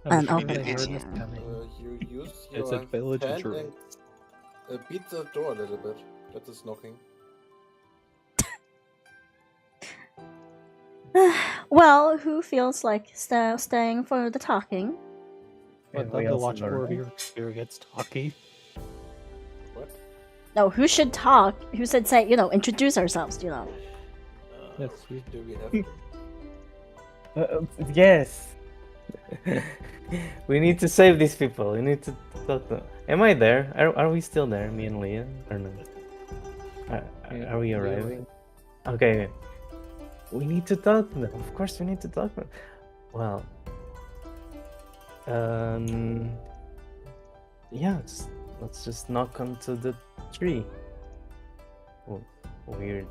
I'm An sure open they heard area. us coming. You use It's your a village of hand druids. and beat the door a little bit. That is knocking. Well, who feels like staying for the talking? I'd love to watch more of your experience talking. What? No, who should talk? Who should say, introduce ourselves, That's you. Do we have? Yes. We need to save these people. We need to talk to them. Am I there? Are we still there, me and Leah? Or no? Are we arriving? Okay. We need to talk to them. Of course, we need to talk to them. Well, yeah. Let's just knock onto the tree. Oh, weird.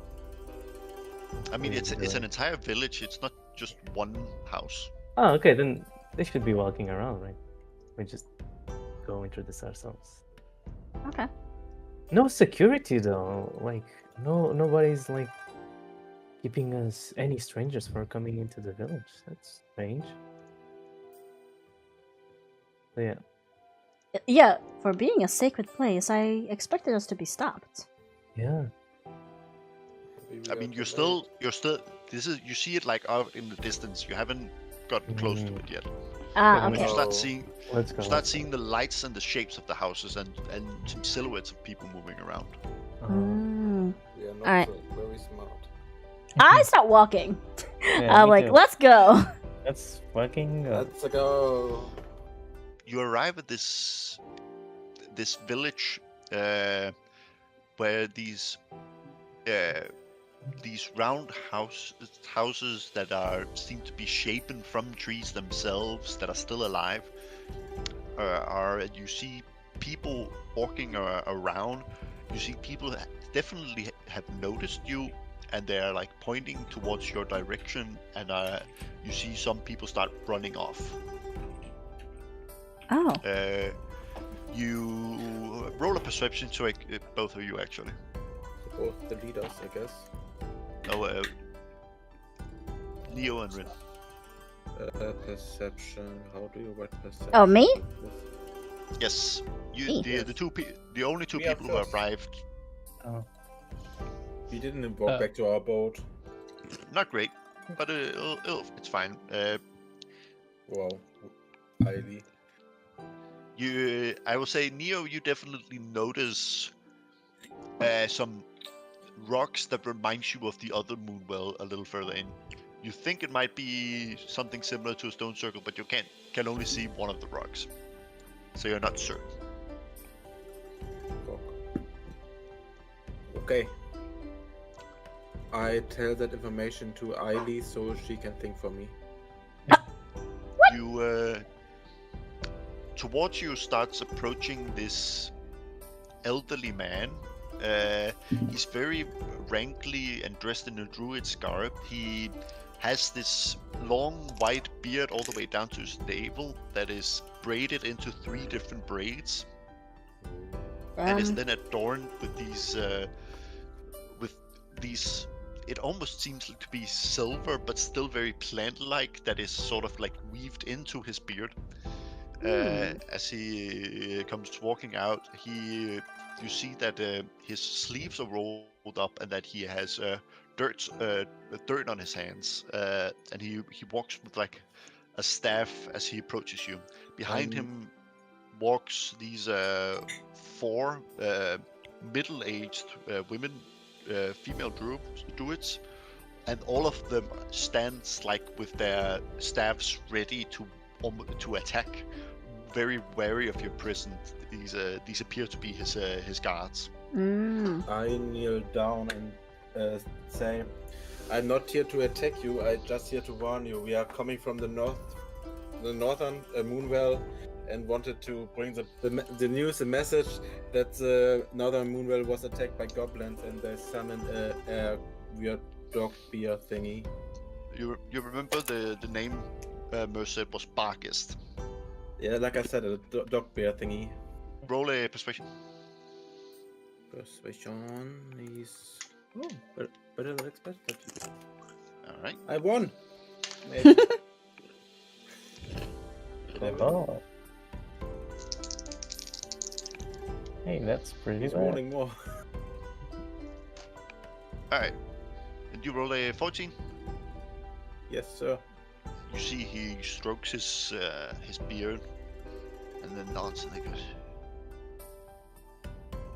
I mean, weird it's an doing. entire village. It's not just one house. Oh, okay. Then they should be walking around, right? We just go into this ourselves. Okay. No security though. Like nobody's like keeping us any strangers for coming into the village. That's strange. So, yeah. Yeah, for being a sacred place, I expected us to be stopped. Yeah. I mean, you're still. This is you see it like out in the distance. You haven't gotten close to it yet. Ah, Okay, You okay. start Oh. seeing. Let's go. You start seeing the lights and the shapes of the houses and some silhouettes of people moving around. Mm. We are not Alright. so very smart. I start walking. Yeah, I'm me like, too. let's go. Let's fucking go. Let's go. You arrive at this village where these round houses that seem to be shapen from trees themselves that are still alive you see people walking around. You see people definitely have noticed you, and they're like pointing towards your direction, and you see some people start running off. Oh. You roll a perception check, both of you actually. Both the leaders, I guess. Oh, Neo and Rin. Perception. How do you write perception? Oh, me? Yes, Me. the only two We are people who first. arrived. We didn't walk back to our boat. Not great, but it's fine. Wow. Ivy. I will say, Neo, you definitely notice some rocks that reminds you of the other Moonwell a little further in. You think it might be something similar to a stone circle, but you can only see one of the rocks, so you're not certain. Fuck. Okay. I tell that information to Eily so she can think for me. You towards you starts approaching this elderly man. He's very rankly and dressed in a druid's garb. He has this long white beard all the way down to his navel that is braided into 3 different braids, and is then adorned with these. It almost seems to be silver, but still very plant-like. That is sort of like weaved into his beard. As he comes walking out, you see that his sleeves are rolled up and that he has dirt on his hands, and he walks with like a staff as he approaches you. Behind him walks these 4 middle-aged women, female druids, and all of them stands like with their staffs ready to attack, very wary of your presence. These appear to be his guards. I kneel down and say, I'm not here to attack you, I'm just here to warn you. We are coming from the northern Moonwell, and wanted to bring the news, the message that the northern Moonwell was attacked by goblins and they summoned a weird dog beer thingy. You remember the name Merced was Bargist. Yeah, like I said, a dog beer thingy. Roll a persuasion. Persuasion is better than expected. All right. I won. Maybe. Oh. Hey, that's pretty He's bad. rolling more. All right. And you roll a 14. Yes, sir. You see he strokes his beard and then nods and he goes,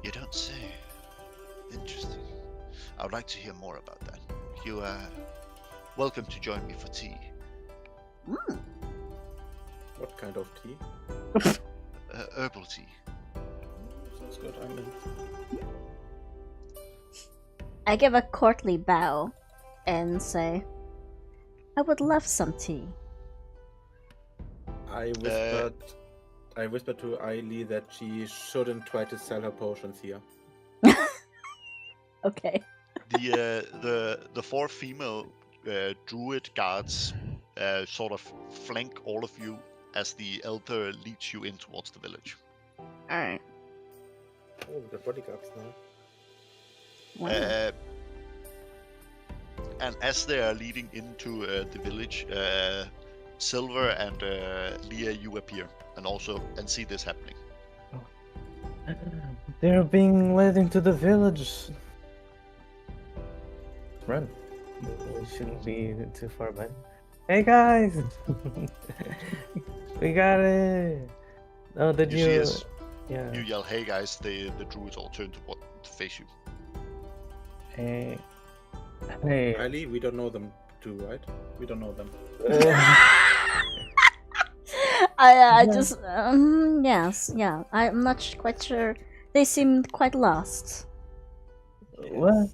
"You don't say. Interesting. I would like to hear more about that. You are welcome to join me for tea. What kind of tea? Herbal tea. Sounds good. I'm in. I give a courtly bow and say, I would love some tea. I whispered to Ailey that she shouldn't try to sell her potions here. Okay. The four female druid guards sort of flank all of you as the elder leads you in towards the village. Alright. Oh, the bodyguards now. Wow. And as they are leading into the village, Silver and Leah, you appear and see this happening. They're being led into the village. Run. We shouldn't be too far back. Hey guys! We got it! Oh, did You you? see as Yeah. you yell, "Hey guys!" The druids all turn to face you. Hey. Hey. Ailey, we don't know them too, right? We don't know them. I just yes, yeah. I'm not quite sure. They seemed quite lost. What?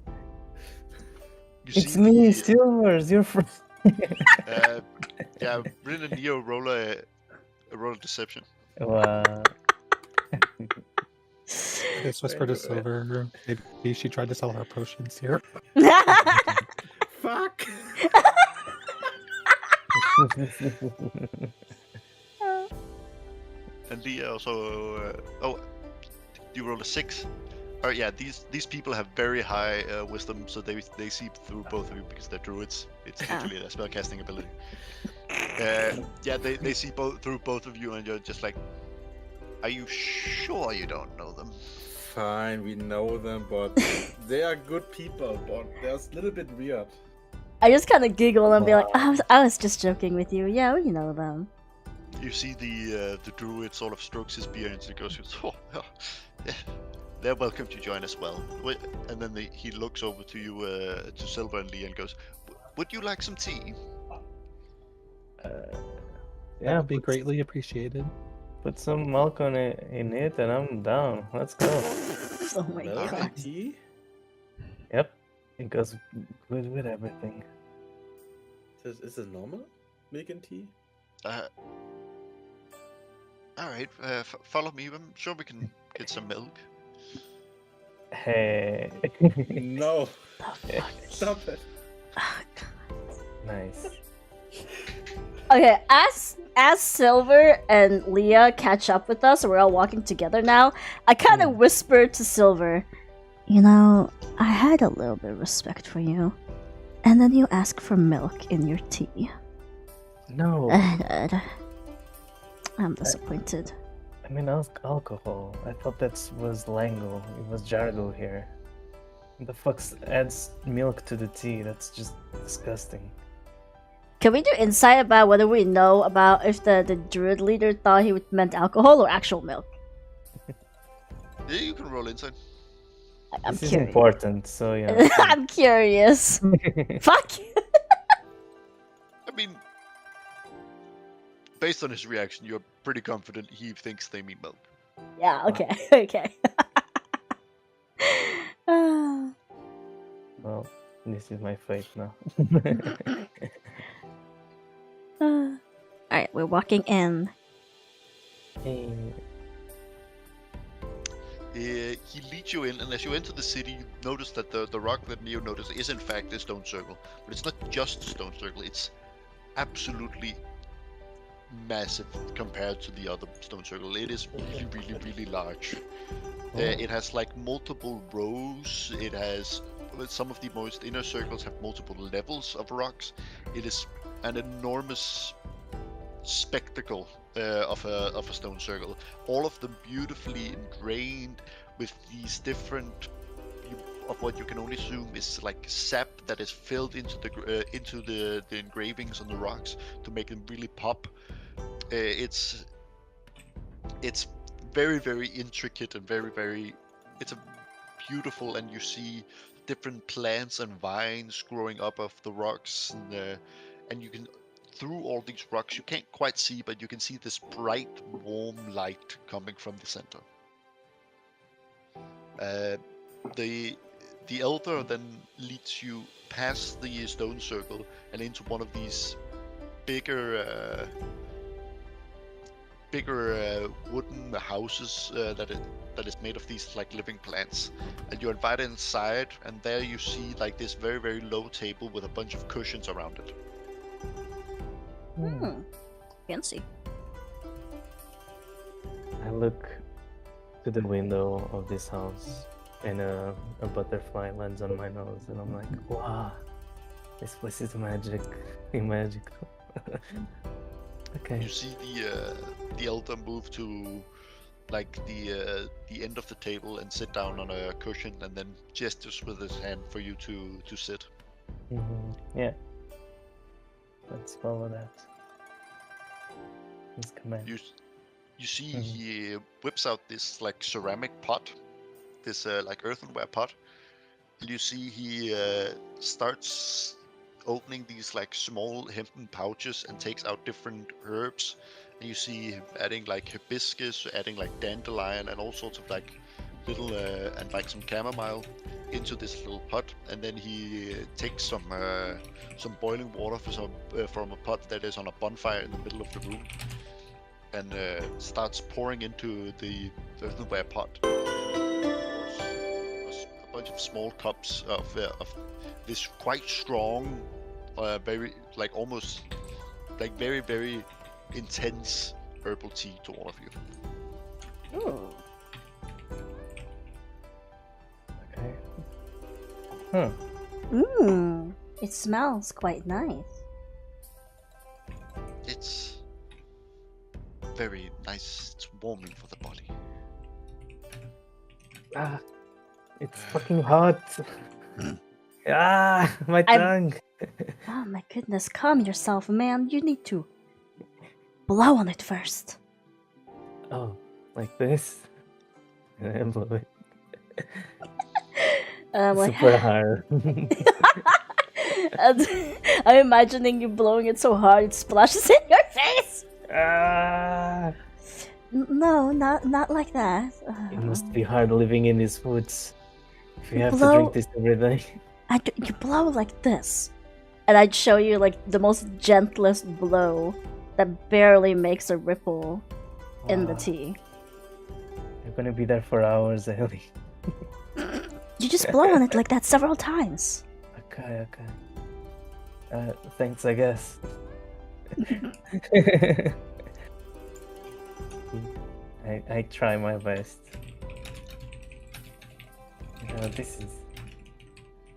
You It's see me, the, Silvers, your friend. yeah, Rin and Neo roll a deception. Wow. This whisper to Silver. Maybe she tried to sell her potions here. Fuck! And Leah also. You roll a 6. Oh yeah, these people have very high wisdom, so they see through both of you because they're druids. It's literally a spellcasting ability. Yeah, they see through both of you, and you're just like, are you sure you don't know them? Fine, we know them, but they are good people, but they're a little bit weird. I just kind of giggle and be like, I was just joking with you. Yeah, we know them. You see the druid sort of strokes his beard and he goes, oh, yeah, they're welcome to join as well. And then he looks over to you, to Silver and Lee, and goes, would you like some tea? That Yeah, would be greatly appreciated. put some milk on it in it, and I'm down. Let's go. Oh my Milk god. and tea? Yep, it goes good with everything. Is this normal? Milk and tea? Alright, follow me. I'm sure we can get some milk. Hey. No! The fuck? Stop it! Oh, God. Nice. Okay, as Silver and Leah catch up with us, we're all walking together now. I kind of whisper to Silver, you know, I had a little bit of respect for you, and then you ask for milk in your tea. No, I'm disappointed. I mean alcohol. I thought that was Lango. It was Jargo here. The fuck adds milk to the tea? That's just disgusting. Can we do insight about whether we know about if the druid leader thought he meant alcohol or actual milk? Yeah, you can roll inside. I'm This is curious. important, so yeah. I'm curious. Fuck. I mean, based on his reaction, you're pretty confident he thinks they mean milk. Yeah. Okay. Okay. Well, this is my fate now. Alright, we're walking in. Hey. He leads you in, and as you enter the city, you notice that the rock that Neo noticed is in fact a stone circle. But it's not just a stone circle, it's absolutely massive compared to the other stone circle. It is really, really, really large. It has like multiple rows. It has some of the most inner circles have multiple levels of rocks. It is an enormous spectacle of a stone circle. All of them beautifully ingrained with these different of what you can only assume is like sap that is filled into the engravings on the rocks to make them really pop. It's very, very intricate and very it's a beautiful, and you see different plants and vines growing up of the rocks, and you can through all these rocks you can't quite see, but you can see this bright warm light coming from the center. The the elder then leads you past the stone circle and into one of these bigger wooden houses that is made of these like living plants, and you're invited inside, and there you see like this very, very low table with a bunch of cushions around it. Fancy. I look to the window of this house, and a butterfly lands on my nose, and I'm like, wow, this place is magical. Okay. You see the elder move to like the end of the table and sit down on a cushion, and then gestures with his hand for you to sit. Yeah. Let's follow that. His command. You see he whips out this like ceramic pot, this like earthenware pot. And you see he starts opening these like small hempen pouches and takes out different herbs. And you see him adding like hibiscus, adding like dandelion and all sorts of like little and like some chamomile into this little pot. And then he takes some boiling water from a pot that is on a bonfire in the middle of the room, and starts pouring into the earthenware pot. A bunch of small cups of this quite strong, very like almost like very, very intense herbal tea to all of you. Ooh. Okay. It smells quite nice. It's very nice. It's warming for the body. It's fucking hot. My tongue. Oh my goodness, calm yourself, man. You need to blow on it first. Oh, like this? And blow it. Super hard. And I'm imagining you blowing it so hard it splashes in your face. No, not like that. It must be hard living in these woods. If you have to Blow- drink this every day. You blow like this, and I'd show you like the most gentlest blow that barely makes a ripple in the Wow. tea. You're gonna be there for hours, Ellie. You just blow on it like that several times. Okay. Thanks, I guess. I try my best. This is...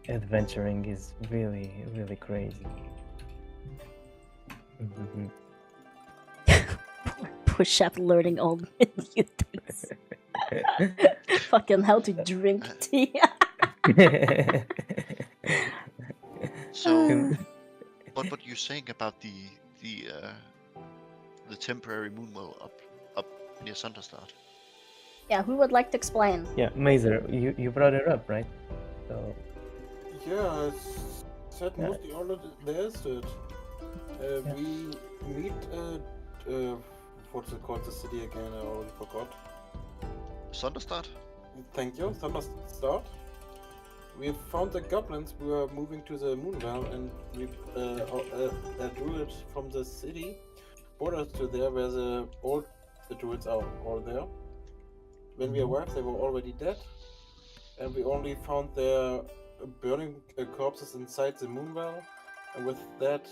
Adventuring is really, really crazy. Push up learning all new things. Fucking how to drink tea. So, what you're saying about the temporary moonwell up near Sunderstad? Yeah, who would like to explain? Yeah, Mazer, you brought it up, right? So Yeah, I said mostly all of there is it. We meet at what's it called, the city again? I already forgot. Sunderstad? Thank you, Thunderstart. We found the goblins. We were moving to the Moonwell, and we druid from the city brought us to there, where the druids are all there. When we arrived, they were already dead, and we only found their burning corpses inside the Moonwell. And with that,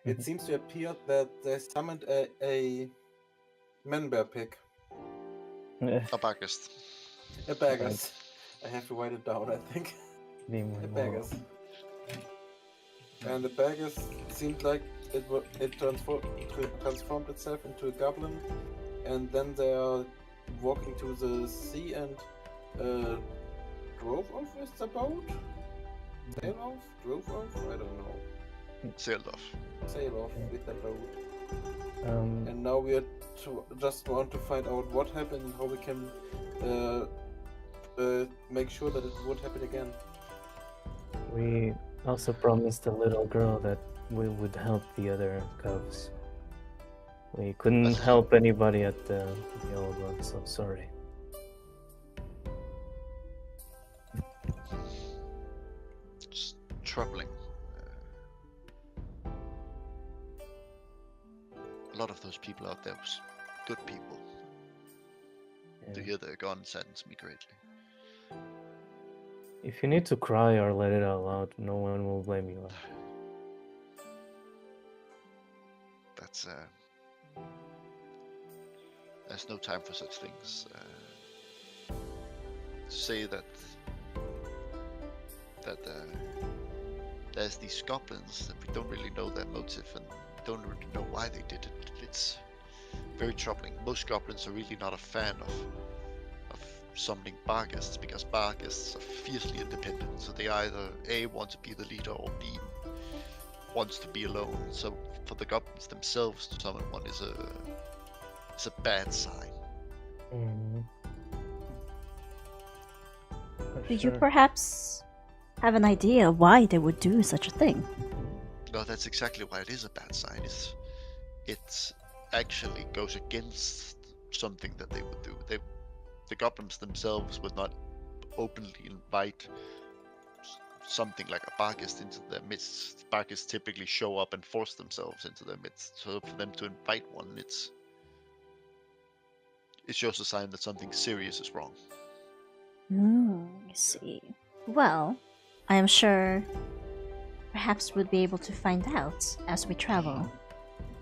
it seems to appear that they summoned a man-bear pig. A Bagast. A Bagus. I have to write it down, I think. A Bagus. And the Bagus seemed like it transformed itself into a goblin, and then they are walking to the sea and drove off with the boat? Sail off? Drove off? I don't know. Sailed off. Sail off with the boat. And now we are just want to find out what happened and how we can make sure that it won't happen again. we also promised the little girl that we would help the other cubs. We couldn't help anybody at the old one, so sorry. troubling. A lot of those people out there was good people. To hear they're gone saddens me greatly. If you need to cry or let it out loud, no one will blame you. That's there's no time for such things. Say that there's these goblins that we don't really know their motive and don't really know why they did it. It's very troubling. Most goblins are really not a fan of summoning barghists because barghists are fiercely independent. So they either A, want to be the leader, or B, wants to be alone. So for the goblins themselves to summon one is a bad sign. Do you perhaps have an idea why they would do such a thing? No, that's exactly why it is a bad sign. It actually goes against something that they would do. The goblins themselves would not openly invite something like a barghist into their midst. Barghists typically show up and force themselves into their midst. So for them to invite one, it shows a sign that something serious is wrong. I see. Well, I am sure perhaps we'll be able to find out as we travel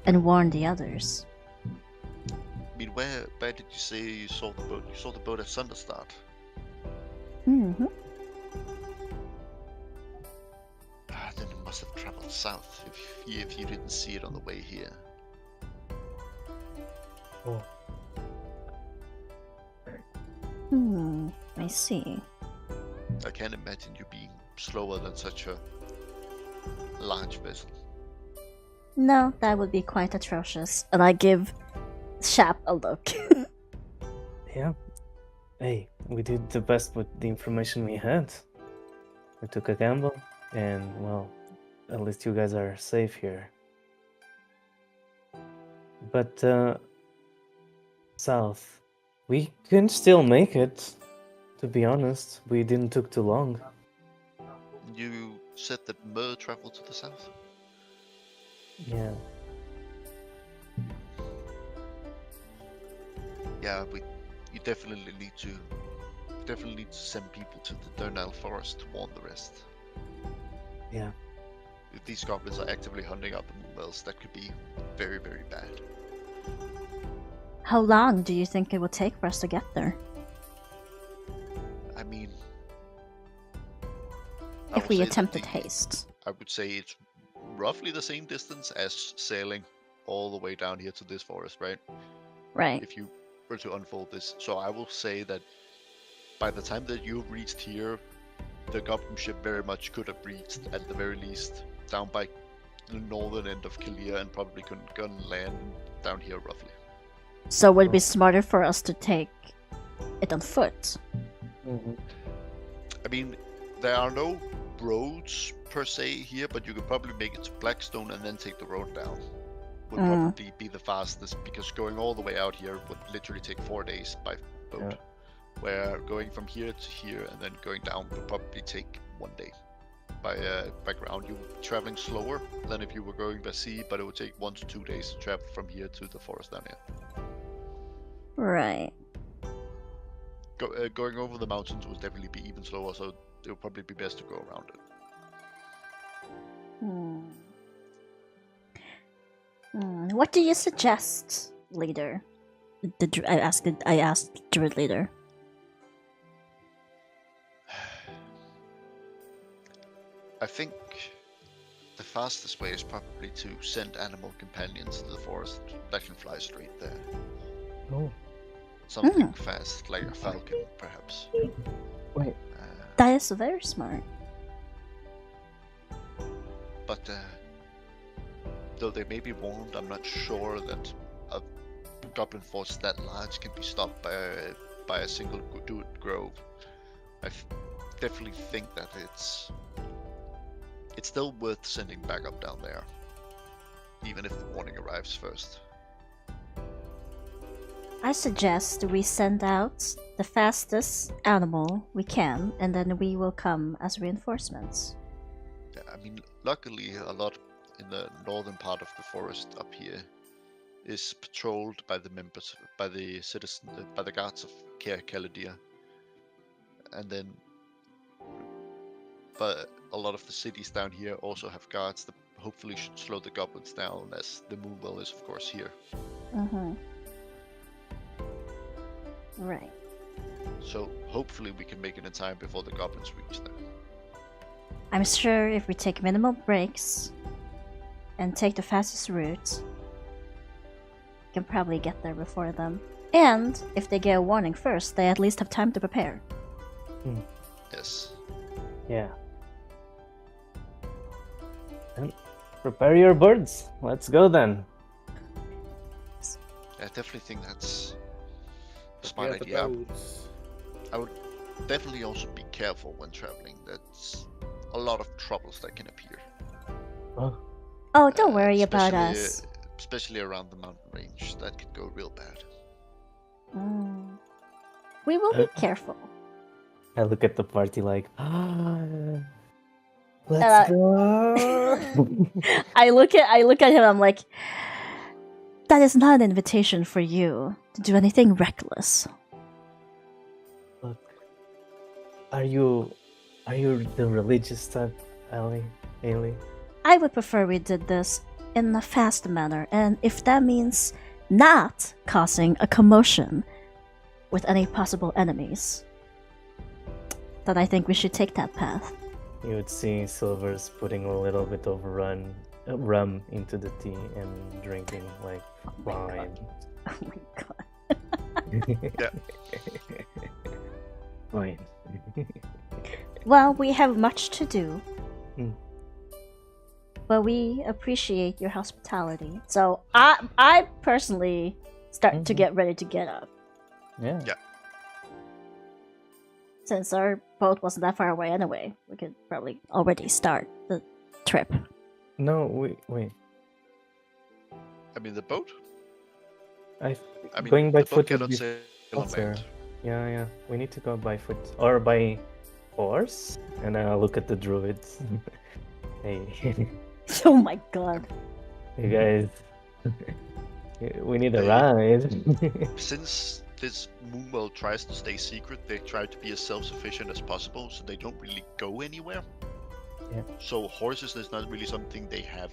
and warn the others. I mean, where did you say you saw the boat? You saw the boat at Sunderstart. Mm-hmm. Then it must have traveled south if you didn't see it on the way here. Oh. I see. I can't imagine you being slower than such a large vessel. No, that would be quite atrocious. And I give Shap a look. Yeah. Hey, we did the best with the information we had. We took a gamble, and well, at least you guys are safe here. But south, we can still make it. To be honest, we didn't took too long. You said that Mer traveled to the south? Yeah. Yeah, you definitely need to send people to the Durnal Forest to warn the rest. Yeah. If these goblins are actively hunting out the Moonwells, that could be very, very bad. How long do you think it would take for us to get there? I mean, If we attempted haste. I would say it's roughly the same distance as sailing all the way down here to this forest, right? Right. If you were to unfold this. So I will say that by the time that you've reached here, the goblin ship very much could have reached, at the very least, down by the northern end of Kalia and probably couldn't go and land down here roughly. So would it be smarter for us to take it on foot? Mm-hmm. I mean, there are no roads per se here, but you could probably make it to Blackstone and then take the road down. Would probably be the fastest, because going all the way out here would literally take 4 days by boat. Yeah. Where going from here to here and then going down would probably take 1 day. By ground, you would be traveling slower than if you were going by sea, but it would take 1 to 2 days to travel from here to the forest down here. Right. Going over the mountains would definitely be even slower, so it would probably be best to go around it. What do you suggest, leader? I asked Druid leader. I think the fastest way is probably to send animal companions to the forest that can fly straight there. Oh. Something fast, like a falcon, perhaps. Wait. That is very smart. But though they may be warned, I'm not sure that a goblin force that large can be stopped by a single dude grove. I definitely think that it's still worth sending back up down there, even if the warning arrives first. I suggest we send out the fastest animal we can, and then we will come as reinforcements. Yeah. mean, luckily, a lot in the northern part of the forest up here is patrolled by the members, by the citizens, by the guards of Caer Caladir. And then, but a lot of the cities down here also have guards that hopefully should slow the goblins down, as the Moonwell is, of course, here. Mm-hmm. Right. So hopefully we can make it in time before the goblins reach there. I'm sure if we take minimal breaks and take the fastest route, we can probably get there before them. And if they get a warning first, they at least have time to prepare. Yes. Yeah. And prepare your birds. Let's go then. I definitely think that's a Yeah, smart the idea. boats. I would definitely also be careful when traveling. That's a lot of troubles that can appear. Oh, Oh, don't worry about especially- us. Especially around the mountain range, that could go real bad. We will be careful. I look at the party like, let's go. I look at him. I'm like, that is not an invitation for you to do anything reckless. Look, are you the religious type, Ailey? I would prefer we did this in a fast manner, and if that means not causing a commotion with any possible enemies, then I think we should take that path. You would see Silver's putting a little bit of rum into the tea and drinking like wine. Oh my god. Yeah. Wine. Well, we have much to do. Hmm. But we appreciate your hospitality. So I personally start to Mhm. get ready to get up. Yeah. Since our boat wasn't that far away anyway, we could probably already start the trip. No, wait. I mean, the boat? I mean, going by the boat foot would cannot be sail on faster. land. Yeah. We need to go by foot or by horse. And I look at the druids. Hey, Oh my god. you guys. We need a ride. Since this Moonwell tries to stay secret, they try to be as self-sufficient as possible, so they don't really go anywhere. Yeah. So horses is not really something they have.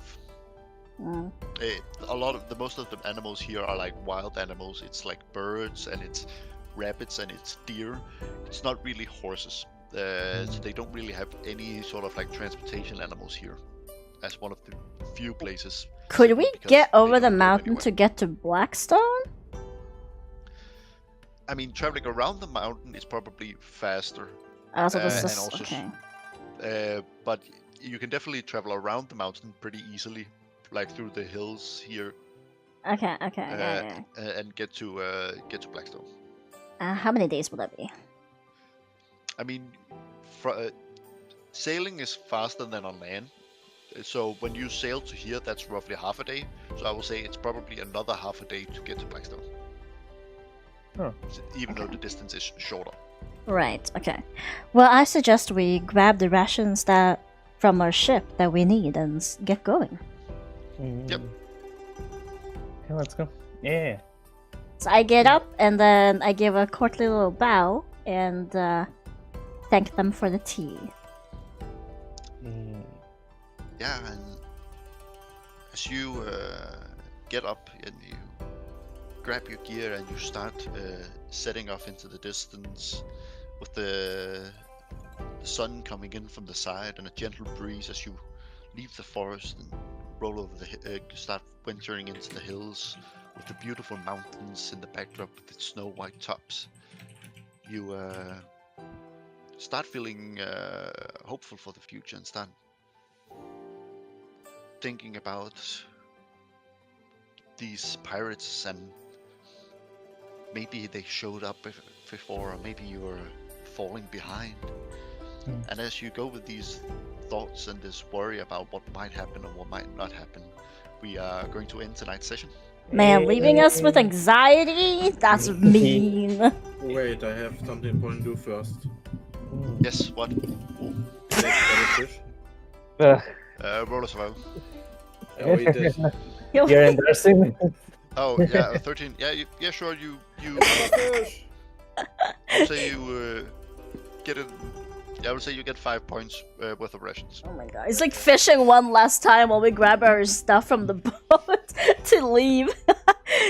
Mm. Most of the animals here are like wild animals. It's like birds and it's rabbits and it's deer. It's not really horses. So they don't really have any sort of like transportation animals here, as one of the few places. Could simply we because get they over the don't go mountain anywhere. to get to Blackstone? I mean, traveling around the mountain is probably faster. Also, this and is also okay. But you can definitely travel around the mountain pretty easily, like through the hills here, Okay, yeah. and get to Blackstone. How many days will that be? I mean, sailing is faster than on land. So when you sail to here, that's roughly half a day. So I will say it's probably another half a day to get to Blackstone. Oh. Even though the distance is shorter. Right, okay. Well, I suggest we grab the rations that from our ship that we need and get going. Yep. Okay, let's go. Yeah. So I get up and then I give a courtly little bow and thank them for the tea. Yeah, and as you get up and you grab your gear and you start setting off into the distance with the sun coming in from the side and a gentle breeze as you leave the forest and roll over start venturing into the hills with the beautiful mountains in the backdrop with its snow white tops, you start feeling hopeful for the future and start thinking about these pirates, and maybe they showed up before, or maybe you were falling behind. And as you go with these thoughts and this worry about what might happen or what might not happen, we are going to end tonight's session. Man, leaving us with anxiety? That's mean. Wait, I have something important to do first. Yes, what? Let's edit this. Roll a survival. Oh, we did. You're endorsing me? Oh yeah, 13. Yeah, sure. You. Fish! I'll say you get it. Yeah, I would say you get 5 points worth of rations. Oh my god. It's like fishing one last time while we grab our stuff from the boat to leave.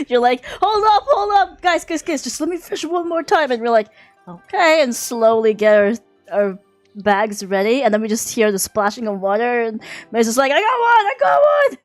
You're like, hold up, guys, just let me fish one more time. And we're like, okay, and slowly get our bags ready. And then we just hear the splashing of water, and Mace is like, I got one!